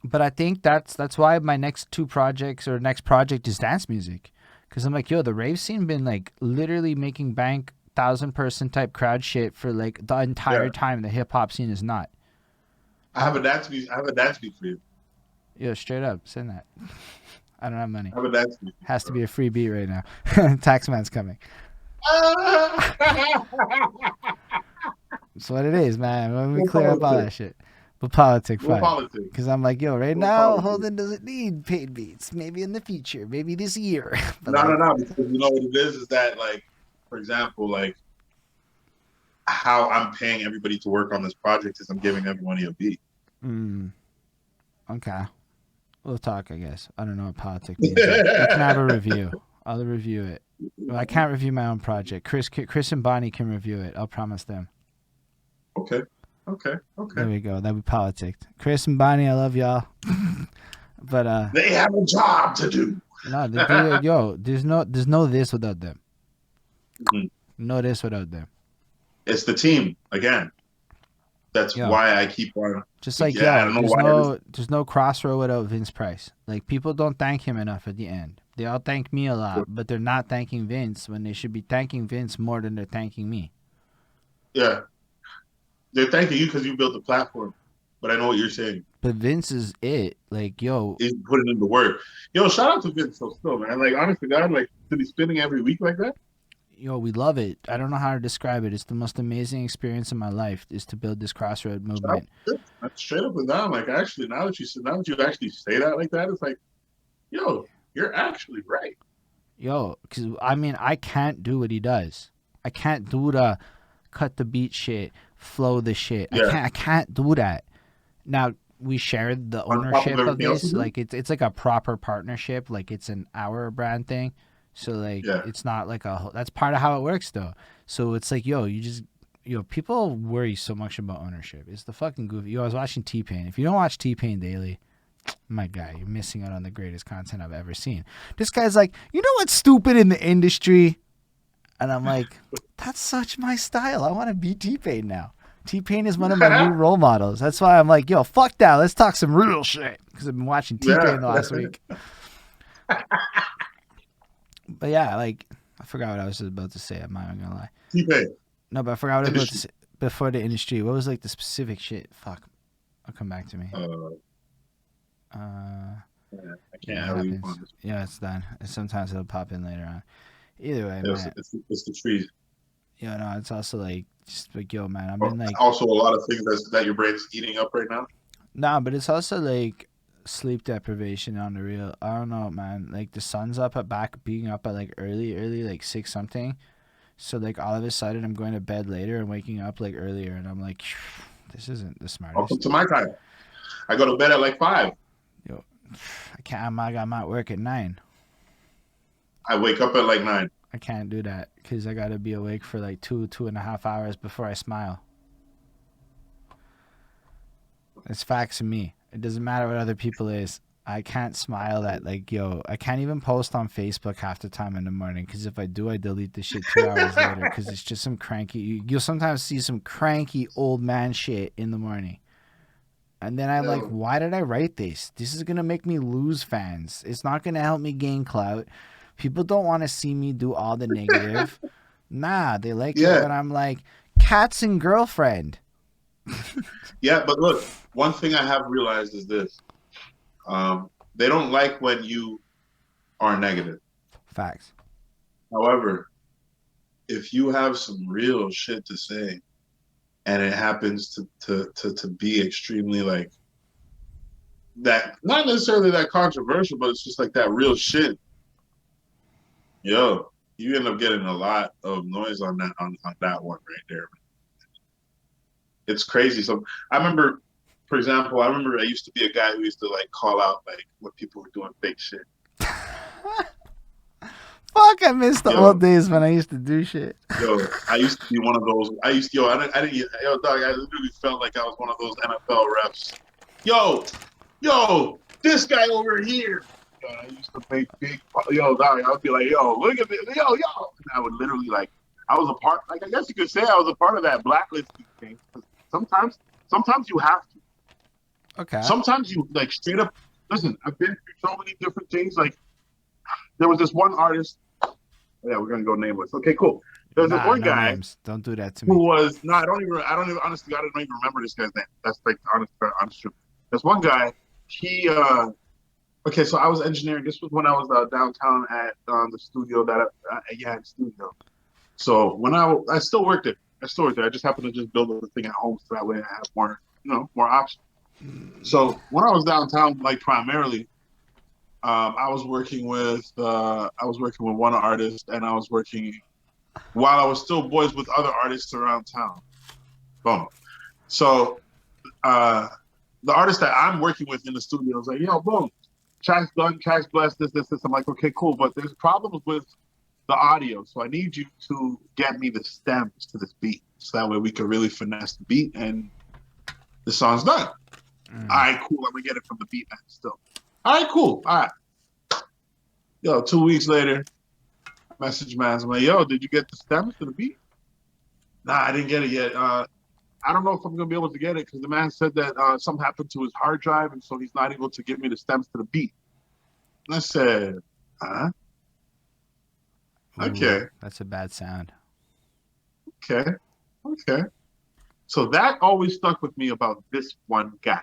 But I think that's why my next next project is dance music. Because I'm like, the rave scene been like literally making bank 1,000-person type crowd shit for like the entire time the hip hop scene is not. I have a dance beat for you. Yo, straight up, send that. I don't have money. I have a dance beat. Has to be a free beat right now. Taxman's coming. That's what it is, man. When we clear up all that shit. But politics, fine. Because I'm like, right now, Holden doesn't need paid beats. Maybe in the future. Maybe this year. No. Because you know what it is that, like, for example, like, how I'm paying everybody to work on this project is I'm giving everybody a beat. Okay. We'll talk, I guess. I don't know what politics means. We can have a review. I'll review it. Well, I can't review my own project. Chris and Bonnie can review it. I'll promise them. Okay. There we go. That'd be politics. Chris and Bonnie, I love y'all. But they have a job to do. No, they do it. Yo, there's no this without them. No this without them. It's the team again. That's why I keep on. Just like there's no Crossroad without Vince Price. Like people don't thank him enough at the end. They all thank me a lot, but they're not thanking Vince when they should be thanking Vince more than they're thanking me. Yeah, they're thanking you because you built the platform, but I know what you're saying. But Vince is it. Like, yo, He's putting in the work. Yo, shout out to Vince so still, man. Like, honest to God, like, to be spinning every week like that. we love it. I don't know how to describe it. It's the most amazing experience in my life is to build this crossroad Shout out movement. to Vince. That's straight up and down. Like, actually, now that you actually say that like that, it's like, yo, you're actually right. Yo, because I mean, I can't do what he does. I can't do the cut the beat shit, flow the shit. Yeah. I can't do that. Now we shared the On top ownership of of everything else you this. do? Like it's like a proper partnership. Like it's an our brand thing. So like Yeah. it's not like that's part of how it works though. So it's like people worry so much about ownership. It's the fucking goofy. Yo, I was watching T-Pain. If you don't watch T-Pain daily, my guy, you're missing out on the greatest content I've ever seen. This guy's like, you know what's stupid in the industry? And I'm like, that's such my style. I want to be T-Pain now. T-Pain is one of my new role models. That's why I'm like, yo, fuck that. Let's talk some real shit. Because I've been watching T-Pain the last week. But yeah, like, I forgot what I was about to say. I'm not even going to lie. T-Pain. No, but I forgot what I was about to say before the industry. What was like the specific shit? Fuck. It'll come back to me. I can't have you on this. Yeah, it's done. Sometimes it'll pop in later on. Either way, man. It's the trees. Yeah, no, it's also like just like, yo, man, I've been like also a lot of things that your brain's eating up right now. Nah, but it's also like sleep deprivation on the real. I don't know, man. Like the sun's up at being up at like early, like 6 something. So like all of a sudden I'm going to bed later and waking up like earlier, and I'm like, this isn't the smartest. Welcome to my time. I go to bed at like 5. Yo, I can't. I'm at work at 9. I wake up at like 9. I can't do that because I gotta be awake for like 2.5 hours before I smile. It's facts to me. It doesn't matter what other people is. I can't smile at like, yo, I can't even post on Facebook half the time in the morning because if I do, I delete the shit 2 hours later because it's just some cranky. You'll sometimes see some cranky old man shit in the morning. And then I'm like, why did I write this? This is going to make me lose fans. It's not going to help me gain clout. People don't want to see me do all the negative. Nah, they like it when I'm like, cats and girlfriend. Yeah, but look, one thing I have realized is this. They don't like when you are negative. Facts. However, if you have some real shit to say and it happens to be extremely like that, not necessarily that controversial, but it's just like that real shit, yo, you end up getting a lot of noise on that one right there. It's crazy. So I remember, for example, I used to be a guy who used to like call out like when people were doing fake shit. Fuck, I miss the old days when I used to do shit. Yo, I used to be one of those. I literally felt like I was one of those NFL refs. Yo, this guy over here. Yo, I used to make big. Yo, dog, I would be like, yo, look at this. Yo. And I would literally like, I was a part. Like, I guess you could say I was a part of that blacklisting thing. Sometimes you have to. Okay. Sometimes you like straight up. Listen, I've been through so many different things. Like, there was this one artist. Yeah, we're gonna go nameless. Okay, cool. There's this one guy. Names. Don't do that to me. Who was I don't even honestly, I don't even remember this guy's name. That's like the honest truth. There's one guy. He okay, so I was engineering. This was when I was downtown at the studio the studio. So when I still worked there. I just happened to just build a thing at home so that way I have more options. So when I was downtown, like primarily, I was working with one artist, and I was working while I was still boys with other artists around town. Boom. So the artist that I'm working with in the studio is like, yo, boom, track's done, track's blessed, this. I'm like, okay, cool, but there's problems with the audio, so I need you to get me the stems to this beat, so that way we can really finesse the beat and the song's done. All right, cool. I'm gonna get it from the beat man still. All right, cool. All right. Yo, 2 weeks later, message man. I'm like, yo, did you get the stems to the beat? Nah, I didn't get it yet. I don't know if I'm gonna be able to get it because the man said that something happened to his hard drive, and so he's not able to give me the stems to the beat. And I said, huh? Okay. That's a bad sound. Okay. So that always stuck with me about this one guy.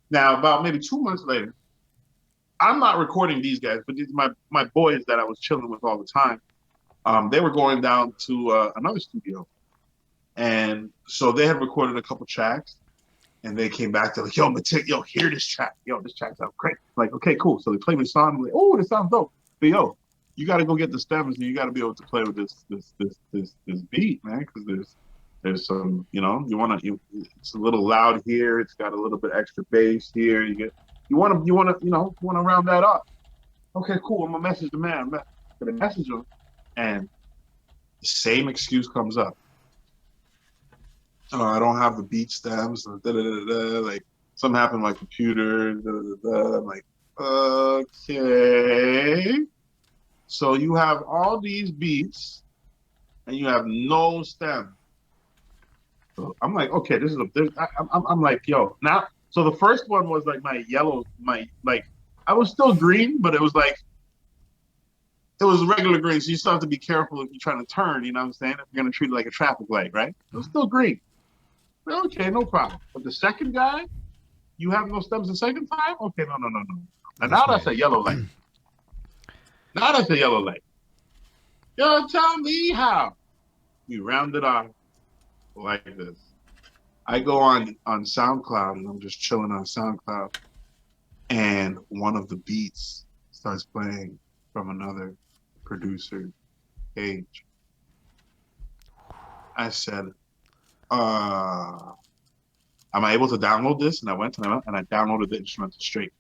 Now, about maybe 2 months later, I'm not recording these guys, but these my boys that I was chilling with all the time. They were going down to another studio, and so they had recorded a couple tracks, and they came back to like, yo, yo, hear this track, yo, this track sounds great. Like, okay, cool. So they played me the song. I'm like, oh, this sounds dope. But yo, you got to go get the stems, and you got to be able to play with this beat, man, because there's some, it's a little loud here. It's got a little bit extra bass here. You want to round that up. Okay, cool. I'm gonna message the man. I'm gonna message him, and the same excuse comes up. Oh, I don't have the beat stems. Like something happened to my computer. I'm like, okay. So you have all these beats, and you have no stem. So I'm like, okay, this is I'm like, yo, now. So the first one was like my yellow, I was still green, but it was like, it was regular green. So you still have to be careful if you're trying to turn, you know what I'm saying? If you're going to treat it like a traffic light, right? It was still green. Okay, no problem. But the second guy, you have no stems the second time? Okay, no. And now that's a yellow light. Now that's a yellow light. Yo, tell me how. You round it off like this. I go on SoundCloud, and I'm just chilling on SoundCloud, and one of the beats starts playing from another producer page. I said, am I able to download this? And I went and I downloaded the instrumental straight.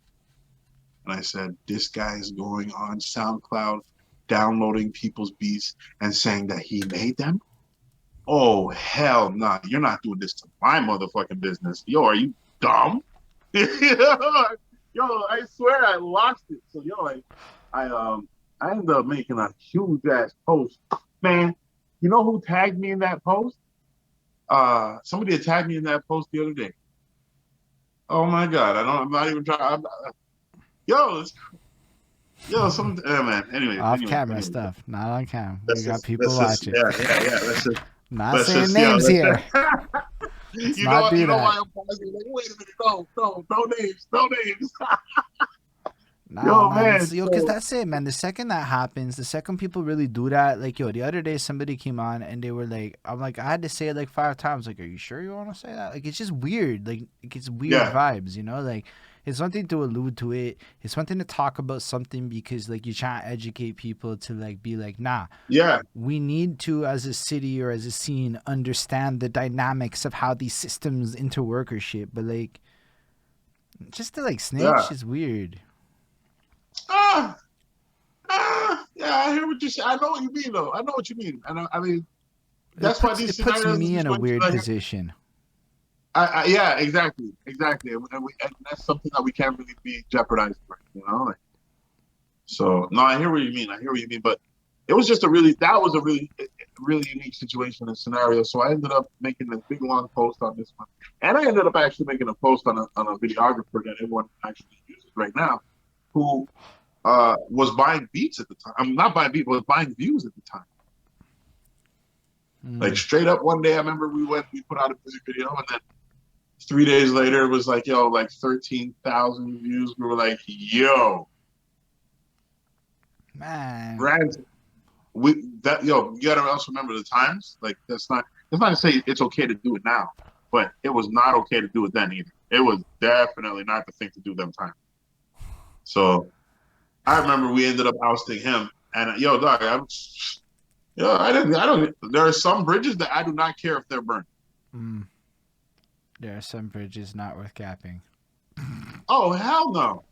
And I said, this guy is going on SoundCloud, downloading people's beats and saying that he made them? Oh, hell no. Nah. You're not doing this to my motherfucking business. Yo, are you dumb? Yo, I swear I lost it. So, yo, I ended up making a huge ass post. Man, you know who tagged me in that post? Somebody had tagged me in that post the other day. Oh my God. I'm not even trying. Man. Off camera stuff, not on cam. We got people watching. Yeah. Not saying names here. You know why I'm pausing? Like, wait a minute, no names. Nah, man. Because that's it, man. The second that happens, the second people really do that, like, the other day somebody came on and they were like, I'm like, I had to say it like 5 times. Like, are you sure you want to say that? Like, it's just weird. Like, it's weird vibes, Like, it's one thing to allude to it. It's one thing to talk about something because, like, you're trying to educate people to, like, be like, nah. Yeah. We need to, as a city or as a scene, understand the dynamics of how these systems interwork or shit. But, like, just to, like, snitch is weird. Yeah, I hear what you say. I know what you mean, though. I know what you mean. I mean, that's why these scenarios. It puts me in a weird position. Yeah, exactly, and that's something that we can't really be jeopardized for, Like, so no, I hear what you mean. But it was just a really unique situation and scenario. So I ended up making a big long post on this one, and I ended up actually making a post on a videographer that everyone actually uses right now, who was buying beats at the time. I'm not buying beats, but was buying views at the time. Like straight up, one day I remember we put out a music video, and then 3 days later it was like, yo, like 13,000 views. We were like, yo, man. Granted, you gotta also remember the times. Like that's not to say it's okay to do it now, but it was not okay to do it then either. It was definitely not the thing to do them time. So I remember we ended up ousting him, and dog, there are some bridges that I do not care if they're burned. There are some bridges not worth capping. Oh, hell no.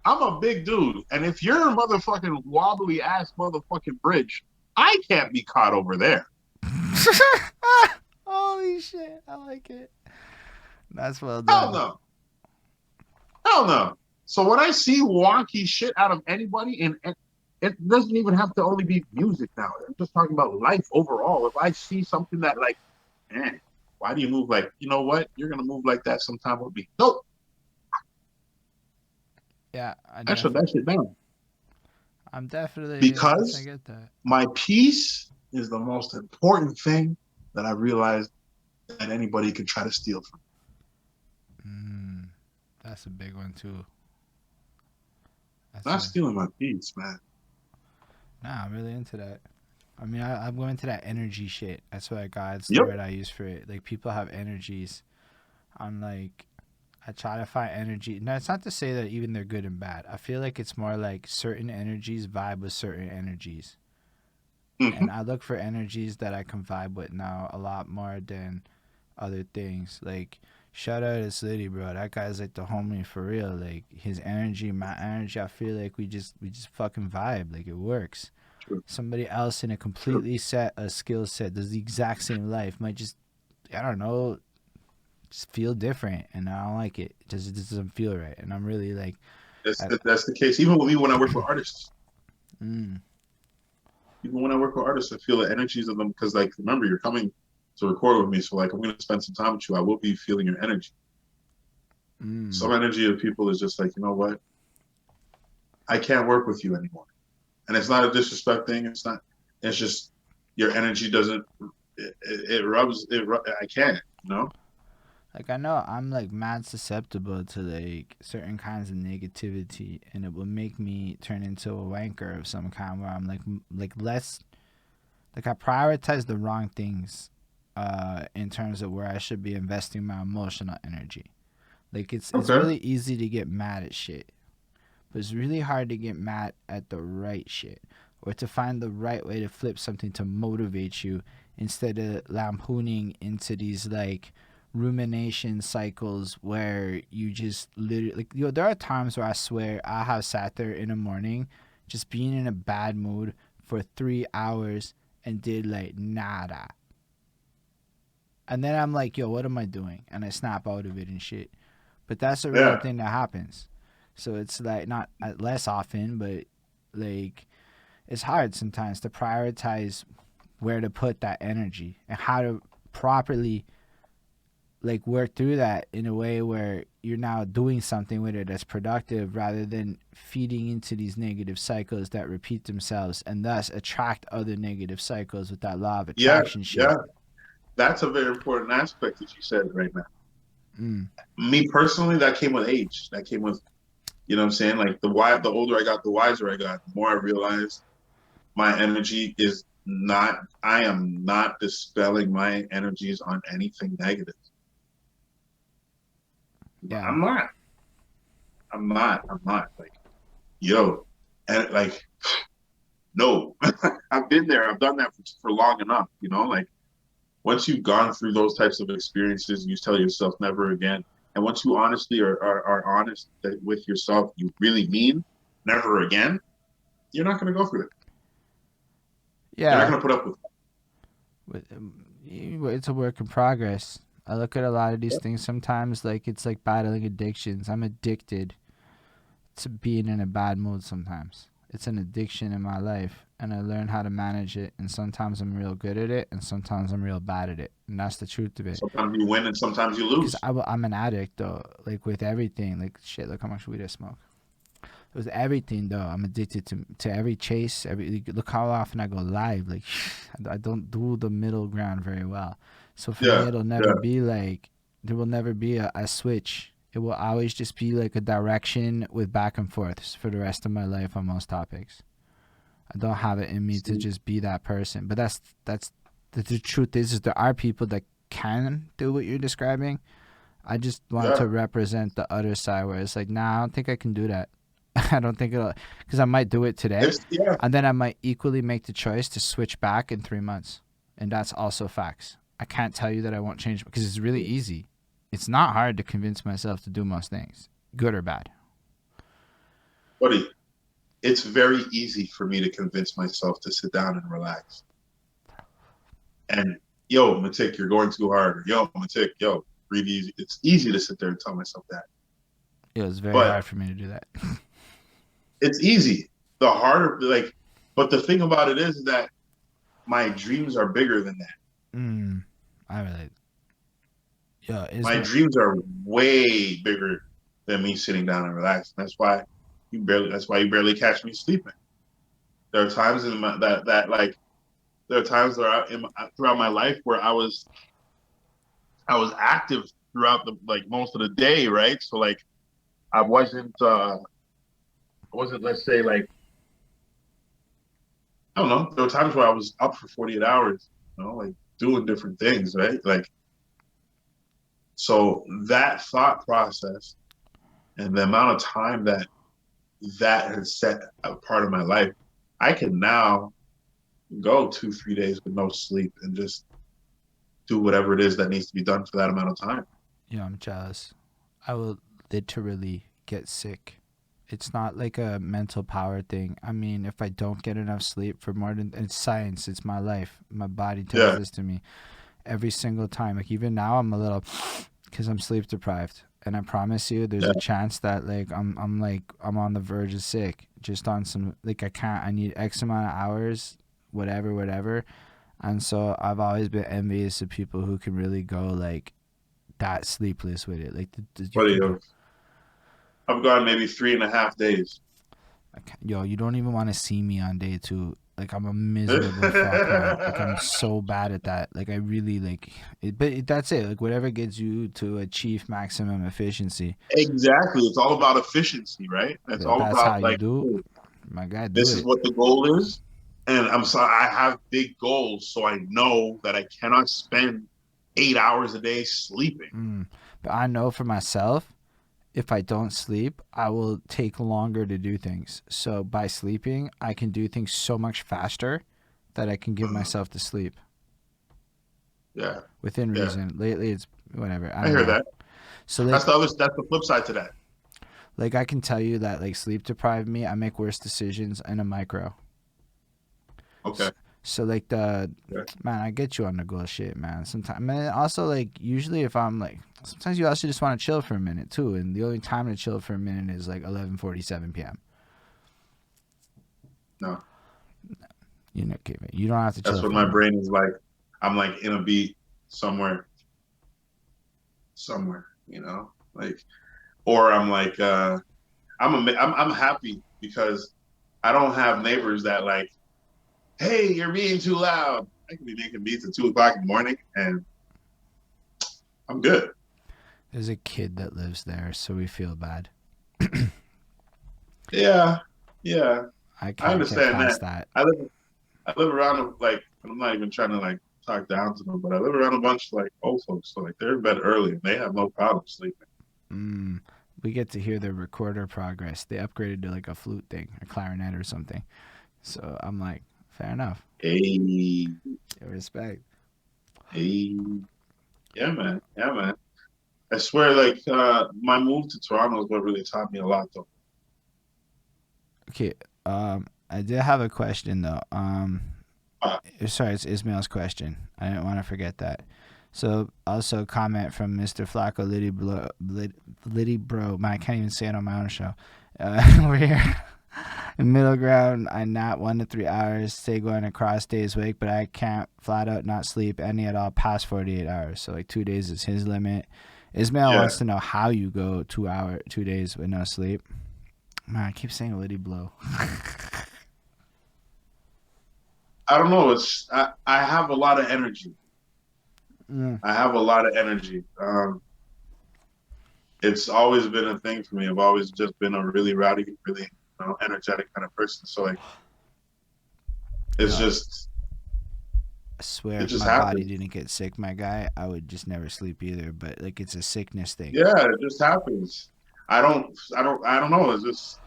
I'm a big dude, and if you're a motherfucking wobbly ass motherfucking bridge, I can't be caught over there. Holy shit, I like it. That's well done. Hell no. So when I see wonky shit out of anybody, and it doesn't even have to only be music now. I'm just talking about life overall. If I see something that like, man, why do you move like, you know what? You're gonna move like that sometime with me. Nope. Yeah, I shut that shit down. I'm definitely because I get that. My peace is the most important thing that I realized that anybody could try to steal from. That's a big one too. That's Not a stealing my peace, man. Nah, I'm really into that. I mean, I'm going into that energy shit. That's what I got. It's the Yep. word I use for it. Like people have energies. I'm like, I try to find energy. No, it's not to say that even they're good and bad. I feel like it's more like certain energies vibe with certain energies. Hmm. And I look for energies that I can vibe with now a lot more than other things. Like, shout out to Slitty, bro. That guy's like the homie for real. Like his energy, my energy, I feel like we just fucking vibe. Like it works. True. Somebody else in a True. completely set a skill set does the exact same life might just, I don't know, just feel different, and I don't like it. It just doesn't feel right, and I'm really like, I, That's the case. Even with me when I work with artists. mm, Even when I work with artists, I feel the energies of them because, like, remember, you're coming to record with me, so like, I'm gonna spend some time with you. I will be feeling your energy. mm, Some energy of people is just like, you know what? I can't work with you anymore, and it's not a disrespect thing. It's not. It's just your energy doesn't. It rubs. I can't. You know. like I know I'm like mad susceptible to like certain kinds of negativity, and it will make me turn into a wanker of some kind where I'm like less, like I prioritize the wrong things, in terms of where I should be investing my emotional energy. Like it's Okay. really easy to get mad at shit, but it's really hard to get mad at the right shit, or to find the right way to flip something to motivate you instead of lampooning into these like rumination cycles where you just literally like, there are times where I swear I have sat there in the morning just being in a bad mood for 3 hours and did like nada, and then I'm like, yo, what am I doing? And I snap out of it and shit. But that's a real Yeah. thing that happens. So it's like not less often, but like it's hard sometimes to prioritize where to put that energy and how to properly like work through that in a way where you're now doing something with it that's productive rather than feeding into these negative cycles that repeat themselves and thus attract other negative cycles with that law of Yeah. attraction Yeah. shit. That's a very important aspect that you said right now. Mm. Me personally, that came with age. That came with, you know what I'm saying? Like the older I got, the wiser I got, the more I realized my energy is not, I am not dispelling my energies on anything negative. Yeah. I'm not. I'm not. I'm not. Like, yo, and like, no, I've been there. I've done that for long enough, you know? Like, once you've gone through those types of experiences, you tell yourself never again. And once you honestly are honest with yourself, you really mean never again, you're not going to go through it. You're not Yeah. going to put up with It's a work in progress. I look at a lot of these it. things sometimes like it's like battling addictions. I'm addicted to being in a bad mood sometimes. It's an addiction in my life, and I learn how to manage it. And sometimes I'm real good at it, and sometimes I'm real bad at it. And that's the truth of it. Sometimes you win and sometimes you Because lose. I'm an addict, though. Like with everything. Like, shit, look how much weed I smoke. With everything, though, I'm addicted to every chase. Look how often I go live. Like, I don't do the middle ground very well. So for me, Yeah, it'll never yeah. be like there will never be a switch. It will always just be like a direction with back and forths for the rest of my life on most topics. I don't have it in me to See? just be that person. But that's the truth is there are people that can do what you're describing. I just want Yeah. to represent the other side where it's like, nah, I don't think I can do that. I don't think it'll, because I might do it today, Yeah. and then I might equally make the choice to switch back in 3 months, and that's also facts. I can't tell you that I won't change because it's really easy. It's not hard to convince myself to do most things, good or bad. Buddy, it's very easy for me to convince myself to sit down and relax. And yo, Matik, you're going too hard. Yo, Matik, yo, breathe easy. It's easy to sit there and tell myself that. It was very But hard for me to do that. it's easy. The harder, like, but the thing about it is that my dreams are bigger than that. I relate. Yeah, it's My not. dreams are way bigger than me sitting down and relaxing. That's why you barely catch me sleeping. There are times in that like there are times throughout my life where I was I was active throughout the like most of the day, right? So like I wasn't, let's say, like, I don't know. There were times where I was up for 48 hours, like doing different things, right? Like, so that thought process and the amount of time that has set a part of my life, I can now go 2, 3 days with no sleep and just do whatever it is that needs to be done for that amount of time. Yeah, I'm jealous. I will literally get sick. It's not like a mental power thing. I mean, if I don't get enough sleep for more than, it's science, it's my life. My body tells Yeah, this to me every single time. Like even now, I'm a little because I'm sleep deprived, and I promise you, there's yeah, a chance that like I'm on the verge of sick, just on some like I can't. I need X amount of hours, whatever, whatever. And so I've always been envious of people who can really go like that sleepless with it. Like you buddy. can go. I've gone maybe 3.5 days. Like, yo, you don't even want to see me on day two. Like I'm a miserable fuck, man. Like I'm so bad at that. Like I really like it, but that's it. Like whatever gets you to achieve maximum efficiency. Exactly. It's all about efficiency, right? It's all That's how about you like, do. hey, My guy, do this is it. what the goal is. And I'm sorry, I have big goals, so I know that I cannot spend 8 hours a day sleeping. But I know for myself, if I don't sleep, I will take longer to do things. So by sleeping, I can do things so much faster that I can give myself to sleep Yeah, within yeah. reason. Lately, it's whatever. I I don't hear know. that. So like That's the flip side to that. I can tell you that like sleep deprived me, I make worse decisions in a micro. Okay. So like the Yeah. man, I get you on the goal shit, man. Sometimes, man. Also, like usually, if I'm like, sometimes you also just want to chill for a minute too, and the only time to chill for a minute is like 11:47 p.m. No. You know, okay, man, you don't have to That's chill when for a my minute. brain is like, I'm like in a beat somewhere, like, or I'm like, I'm happy because I don't have neighbors that like, hey, you're being too loud. I can be making beats at 2 o'clock in the morning, and I'm good. There's a kid that lives there, so we feel bad. Yeah, yeah, I I can't get understand that. past that. I live, I live around like, I'm not even trying to like talk down to them, but I live around a bunch of like old folks, so like they're in bed early and they have no problem sleeping. Mm, we get to hear their recorder progress. They upgraded to like a flute thing, a clarinet or something. So I'm like, fair enough. Hey, Respect. hey, yeah, man. I swear, like my move to Toronto is what really taught me a lot, though. Okay. I did have a question though. Uh, Sorry, it's Ismail's question. I didn't want to forget that. So also comment from Mr. Flacco Liddy Bro. Man, I can't even say it on my own show. We're here. In middle ground, I nap 1 to 3 hours, stay going across days week, but I can't flat out not sleep any at all past 48 hours. So like 2 days is his limit. Ismail yeah, wants to know how you go 2 days with no sleep. Man, I keep saying Liddy Blow. I don't know. I have a lot of energy. Mm. I have a lot of energy. It's always been a thing for me. I've always just been a really rowdy, really energetic kind of person. So like, it's Yo, just I swear it if just my body happens. didn't get sick, my guy, I would just never sleep either. But like it's a sickness thing. Yeah, it just happens. I don't know. It's just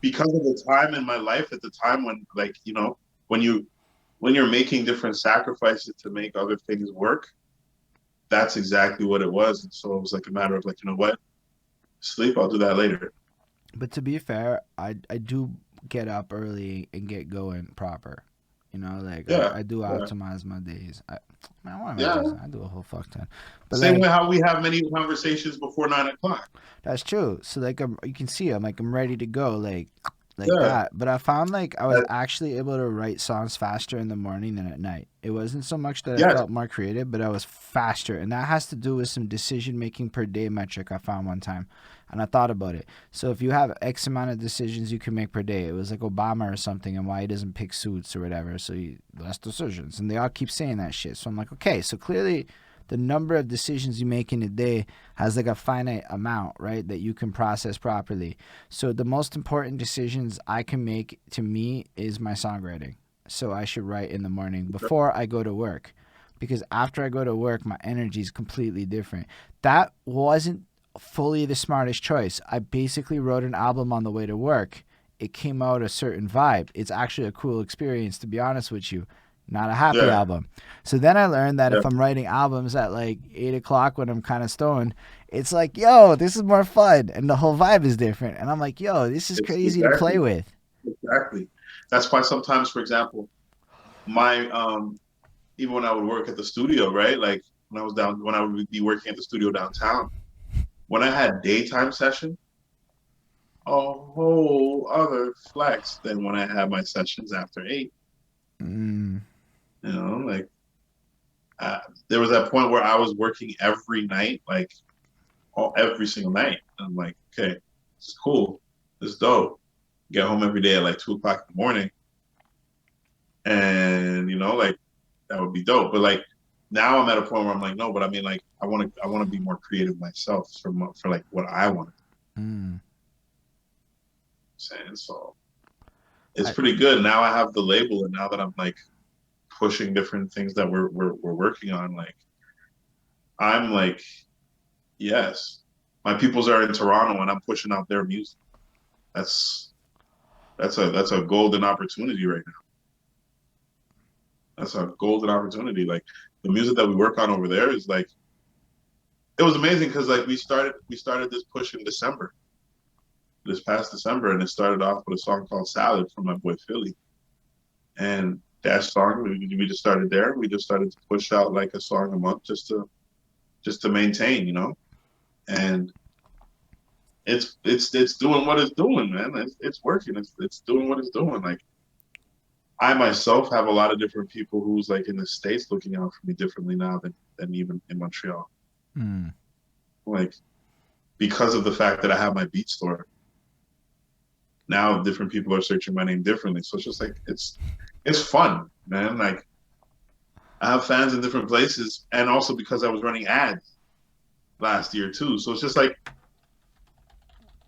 because of the time in my life at the time when like when you when you're making different sacrifices to make other things work, that's exactly what it was. And so it was like a matter of like, you know what, sleep, I'll do that later. But to be fair, I do get up early and get going proper. You know, like Yeah, I do yeah, optimize my days. Man, what am I yeah. just? I do a whole fuck ton. But Same like way how we have many conversations before 9 o'clock. that's true. So like you can see I'm ready to go like Yeah, that. But I found like I was that, actually able to write songs faster in the morning than at night. It wasn't so much that I yes, felt more creative, but I was faster, and that has to do with some decision making per day metric I found one time. And I thought about it. So if you have X amount of decisions you can make per day, it was like Obama or something, and why he doesn't pick suits or whatever. So less decisions, and they all keep saying that shit. So I'm like, okay, so clearly the number of decisions you make in a day has like a finite amount, right, that you can process properly. So the most important decisions I can make to me is my songwriting. So I should write in the morning before I go to work, because after I go to work, my energy is completely different. That wasn't fully the smartest choice. I basically wrote an album on the way to work. It came out a certain vibe. It's actually a cool experience, to be honest with you. Not a happy Yeah. album. So then I learned that Yeah. if I'm writing albums at like 8 o'clock when I'm kind of stoned, it's like, yo, this is more fun. And the whole vibe is different. And I'm like, yo, this is It's crazy to play exactly, with. exactly. That's why sometimes, for example, my even when I would work at the studio, right? Like when I would be working at the studio downtown, when I had daytime session, a whole other flex than when I had my sessions after 8. Mm, You know, like uh, there was that point where I was working every night, like every single night. I'm like, okay, it's cool, it's dope. Get home every day at like 2 o'clock in the morning, and like that would be dope. But like now I'm at a point where I'm like, no, but I mean, like I want to be more creative myself for like what I want to mm. say. So it's I, pretty good. Now I have the label, and now that I'm like pushing different things that we're working on, like I'm like, yes, my peoples are in Toronto, and I'm pushing out their music. That's that's a golden opportunity right now. That's a golden opportunity. Like the music that we work on over there is like it was amazing because like we started this push in December, this past December, and it started off with a song called Salad from my boy Philly. And that song we just started there. We just started to push out like a song a month just to maintain. And it's doing what it's doing, man. It's working. It's doing what it's doing. Like I myself have a lot of different people who's like in the States looking out for me differently now than even in Montreal. mm. Like because of the fact that I have my beat store, now different people are searching my name differently. So it's just like it's fun, man. Like I have fans in different places, and also because I was running ads last year too. So it's just like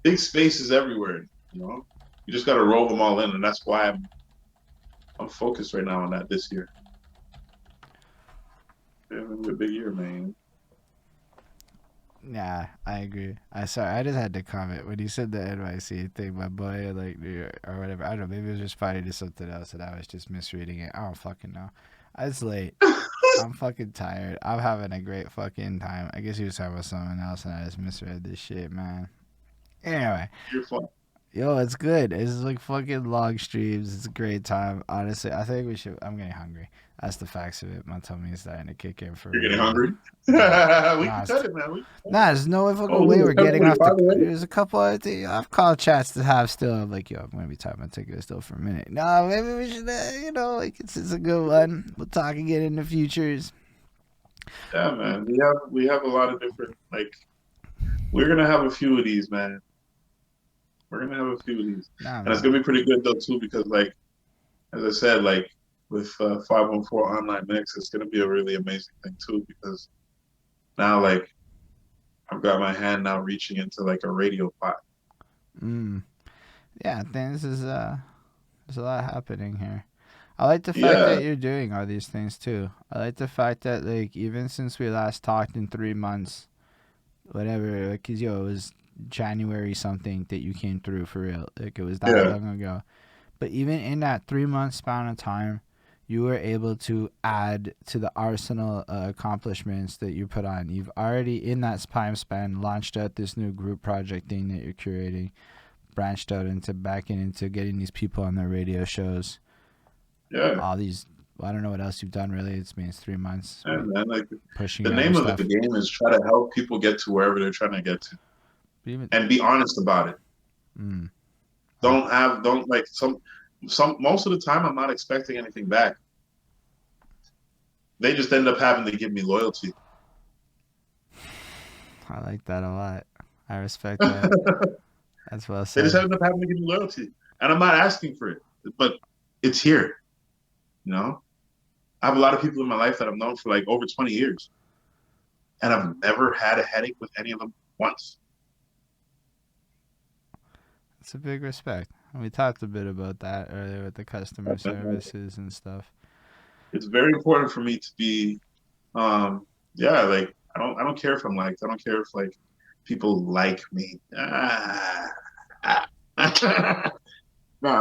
big spaces everywhere. You just got to roll them all in, and that's why I'm focused right now on that this year. Yeah, it's a big year, man. Yeah, I agree. I just had to comment when you said the NYC thing, my boy, like New York or whatever. I don't know. Maybe it was just funny to something else, and I was just misreading it. I don't fucking know. It's late. I'm fucking tired. I'm having a great fucking time. I guess he was talking about someone else, and I just misread this shit, man. Anyway, You're fun. yo, it's good. It's like fucking long streams. It's a great time. Honestly, I think we should. I'm getting hungry. That's the facts of it. My tummy is starting to kick in for You're getting real. hungry. We Yeah. can Nah, cut it, man. We can cut nah, it. there's no Oh, fucking way look, we're it's getting off 10:45 the. already. There's a couple of things. I've called chats to have still. I'm like, yo, I'm gonna be talking about Metikulus still for a minute. No, maybe we should, like it's a good one. We'll talk again in the futures. Yeah, man. We have a lot of different like. We're gonna have a few of these, man. We're gonna have a few of these, Nah, and it's gonna man. be pretty good though too, because like as I said, like with 514 online mix, it's gonna be a really amazing thing too, because now like I've got my hand now reaching into like a radio pot. Mm. Yeah, I think there's a lot happening here. I like the fact Yeah, that you're doing all these things too. I like the fact that like even since we last talked in 3 months, whatever, like, 'cause yo, it was January something that you came through for real. Like it was that yeah, long ago. But even in that 3 month span of time, you were able to add to the arsenal accomplishments that you put on. You've already in that time span launched out this new group project thing that you're curating, branched out into backing into getting these people on their radio shows. yeah. All these, I don't know what else you've done really. It's 3 months And man, like pushing the other name of the stuff. game is try to help people get to wherever they're trying to get to, But even, and be honest about it. mm, I, Don't like some most of the time I'm not expecting anything back. They just end up having to give me loyalty. I like that a lot. I respect that. That's well They just said. end up having to give me loyalty, and I'm not asking for it, but it's here. You know, I have a lot of people in my life that I've known for like over 20 years, and I've never had a headache with any of them once. It's a big respect. We talked a bit about that earlier with the customer services and stuff. It's very important for me to be, yeah, like I don't care if I'm liked. I don't care if like people like me. Nah,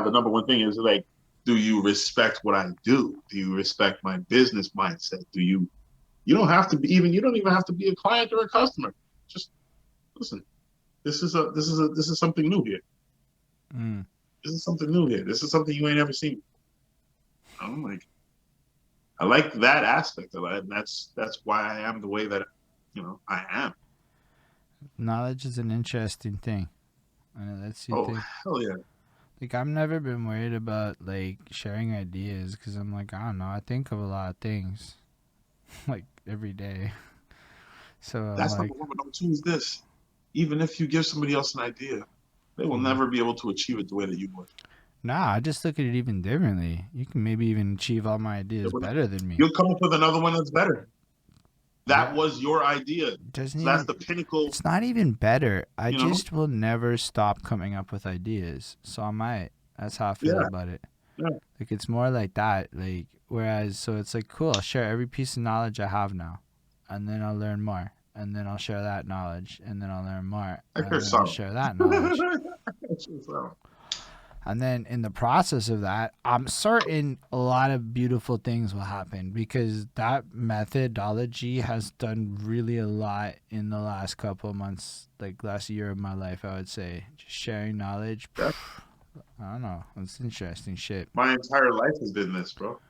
the number one thing is like, do you respect what I do? Do you respect my business mindset? Do you? You don't have to be even. You don't even have to be a client or a customer. Just listen. This is something new here. Mm. This is something new here. This is something you ain't ever seen. I'm like, I like that aspect of it, and that's why I am the way that I am. Knowledge is an interesting thing, and it lets you Oh think. hell yeah! Like I've never been worried about like sharing ideas because I'm like I don't know. I think of a lot of things like every day. So I'm That's like, number one. But number two is this: even if you give somebody else an idea, they will mm. never be able to achieve it the way that you would. Nah, I just look at it even differently. You can maybe even achieve all my ideas better than me. You'll come up with another one that's better. That Yeah, was your idea. doesn't So that's even. the pinnacle. It's not even better. I You know? just will never stop coming up with ideas. So I might. That's how I feel Yeah. about it. Yeah. Like it's more like that. Like whereas, so it's like cool. I'll share every piece of knowledge I have now, and then I'll learn more, and then I'll share that knowledge, and then I'll learn more, I and hear then I'll some. share that knowledge. And then in the process of that, I'm certain a lot of beautiful things will happen because that methodology has done really a lot in the last couple of months, like last year of my life, I would say. Just sharing knowledge. Yeah. I don't know. It's interesting shit. My entire life has been this, bro.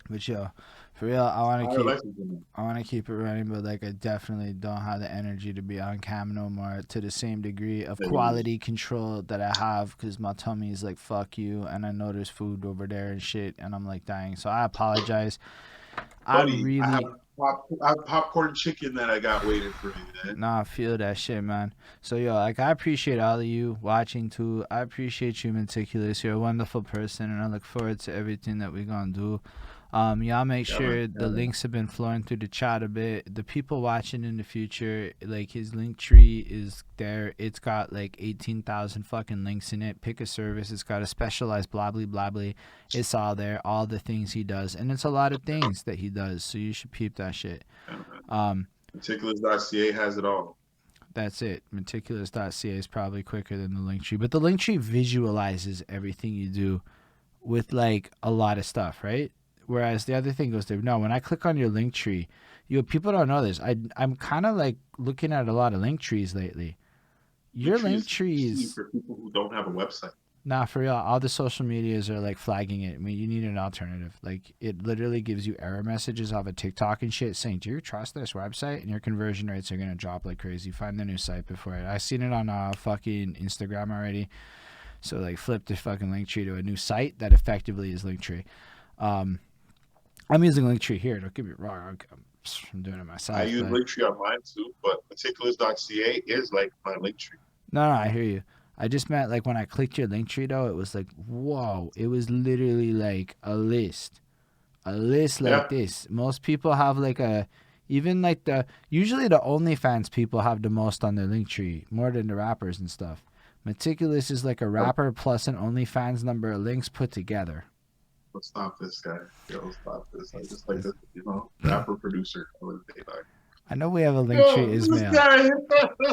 But yo, for real, Entire life has been this. I want to keep it running, but like I definitely don't have the energy to be on cam no more to the same degree of quality control that I have because my tummy is like fuck you, and I know there's food over there and shit, and I'm like dying. So I apologize. I Buddy, really I have popcorn chicken that I got waiting for me, man. nah feel that shit, man. So yo, like I appreciate all of you watching too. I appreciate you, Metikulus. You're a wonderful person, and I look forward to everything that we're gonna do. Y'all make Yeah, man. sure the links have been flowing through the chat a bit. The people watching in the future, like his link tree is there. It's got like 18,000 fucking links in it. Pick a service. It's got a specialized blah blah blah blah. It's all there. All the things he does, and it's a lot of things that he does. So you should peep that shit. Metikulus.ca has it all. That's it. Metikulus.ca is probably quicker than the link tree, but the link tree visualizes everything you do with like a lot of stuff, right? Whereas the other thing goes there. No, when I click on your link tree, people don't know this. I'm kind of like looking at a lot of link trees lately. Your link trees for people who don't have a website. Nah, for real. All the social medias are like flagging it. I mean, you need an alternative. Like, it literally gives you error messages off of TikTok and shit saying, "Do you trust this website?" And your conversion rates are gonna drop like crazy. Find the new site before it. I seen it on fucking Instagram already. So like, flip the fucking Linktree to a new site that effectively is Linktree. I'm using Linktree here. Don't get me wrong. I'm doing it myself. I use Linktree on mine too, but Metikulus.ca is like my Linktree. No, I hear you. I just meant like when I clicked your Linktree though, it was like, whoa. It was literally like a list. A list like this. Most people have like usually the OnlyFans people have the most on their Linktree, more than the rappers and stuff. Metikulus is like a rapper plus an OnlyFans number of links put together. Let's stop this guy. Yo, stop this. I just like this, rapper producer. I know we have a Linktree Ismail,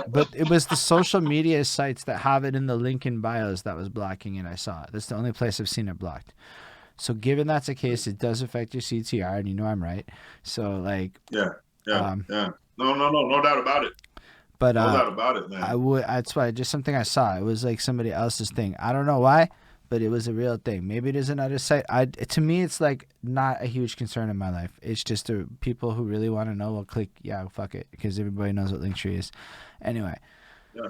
but it was the social media sites that have it in the link in bios that was blocking it. I saw it. That's the only place I've seen it blocked. So given that's the case, it does affect your CTR, and you know I'm right. So like, yeah. No doubt about it. But no doubt about it, man. That's why just something I saw. It was like somebody else's thing. I don't know why, but it was a real thing. Maybe there's another site. To me, it's like not a huge concern in my life. It's just people who really want to know will click. Yeah, fuck it, because everybody knows what Linktree is. Anyway. Yeah.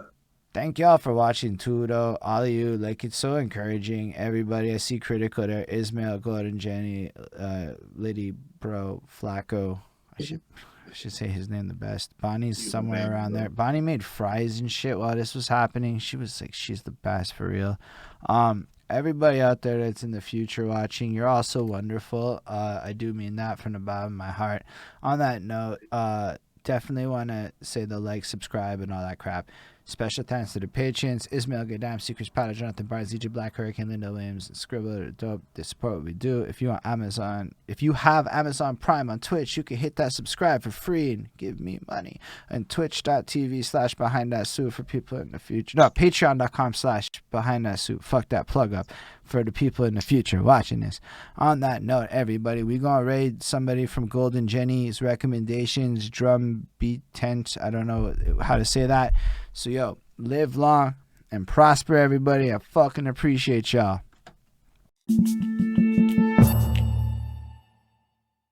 Thank y'all for watching too, though. All of you, like, it's so encouraging. Everybody, I see Critical there. Ismail, Gordon, Jenny, Liddy, Bro, Flacco. I should say his name the best. Bonnie's somewhere around there. Bonnie made fries and shit while this was happening. She was like, she's the best for real. everybody out there that's in the future watching, you're all so wonderful. I do mean that from the bottom of my heart. On that note, definitely want to say the like, subscribe, and all that crap. Special thanks to the patrons: Ismail Gadam, Secrets Powder, Jonathan Barnes, DJ Black, Hurricane, Linda Williams, Scribbler, Dope. They support what we do. If you have Amazon Prime on Twitch, you can hit that subscribe for free and give me money. And twitch.tv/behind that suit for people in the future. No, patreon.com/behind that suit. Fuck that plug up for the people in the future watching this. On that note, everybody, we gonna raid somebody from Golden Jenny's recommendations, drum beat tent. I don't know how to say that. So, yo, live long and prosper, everybody. I fucking appreciate y'all.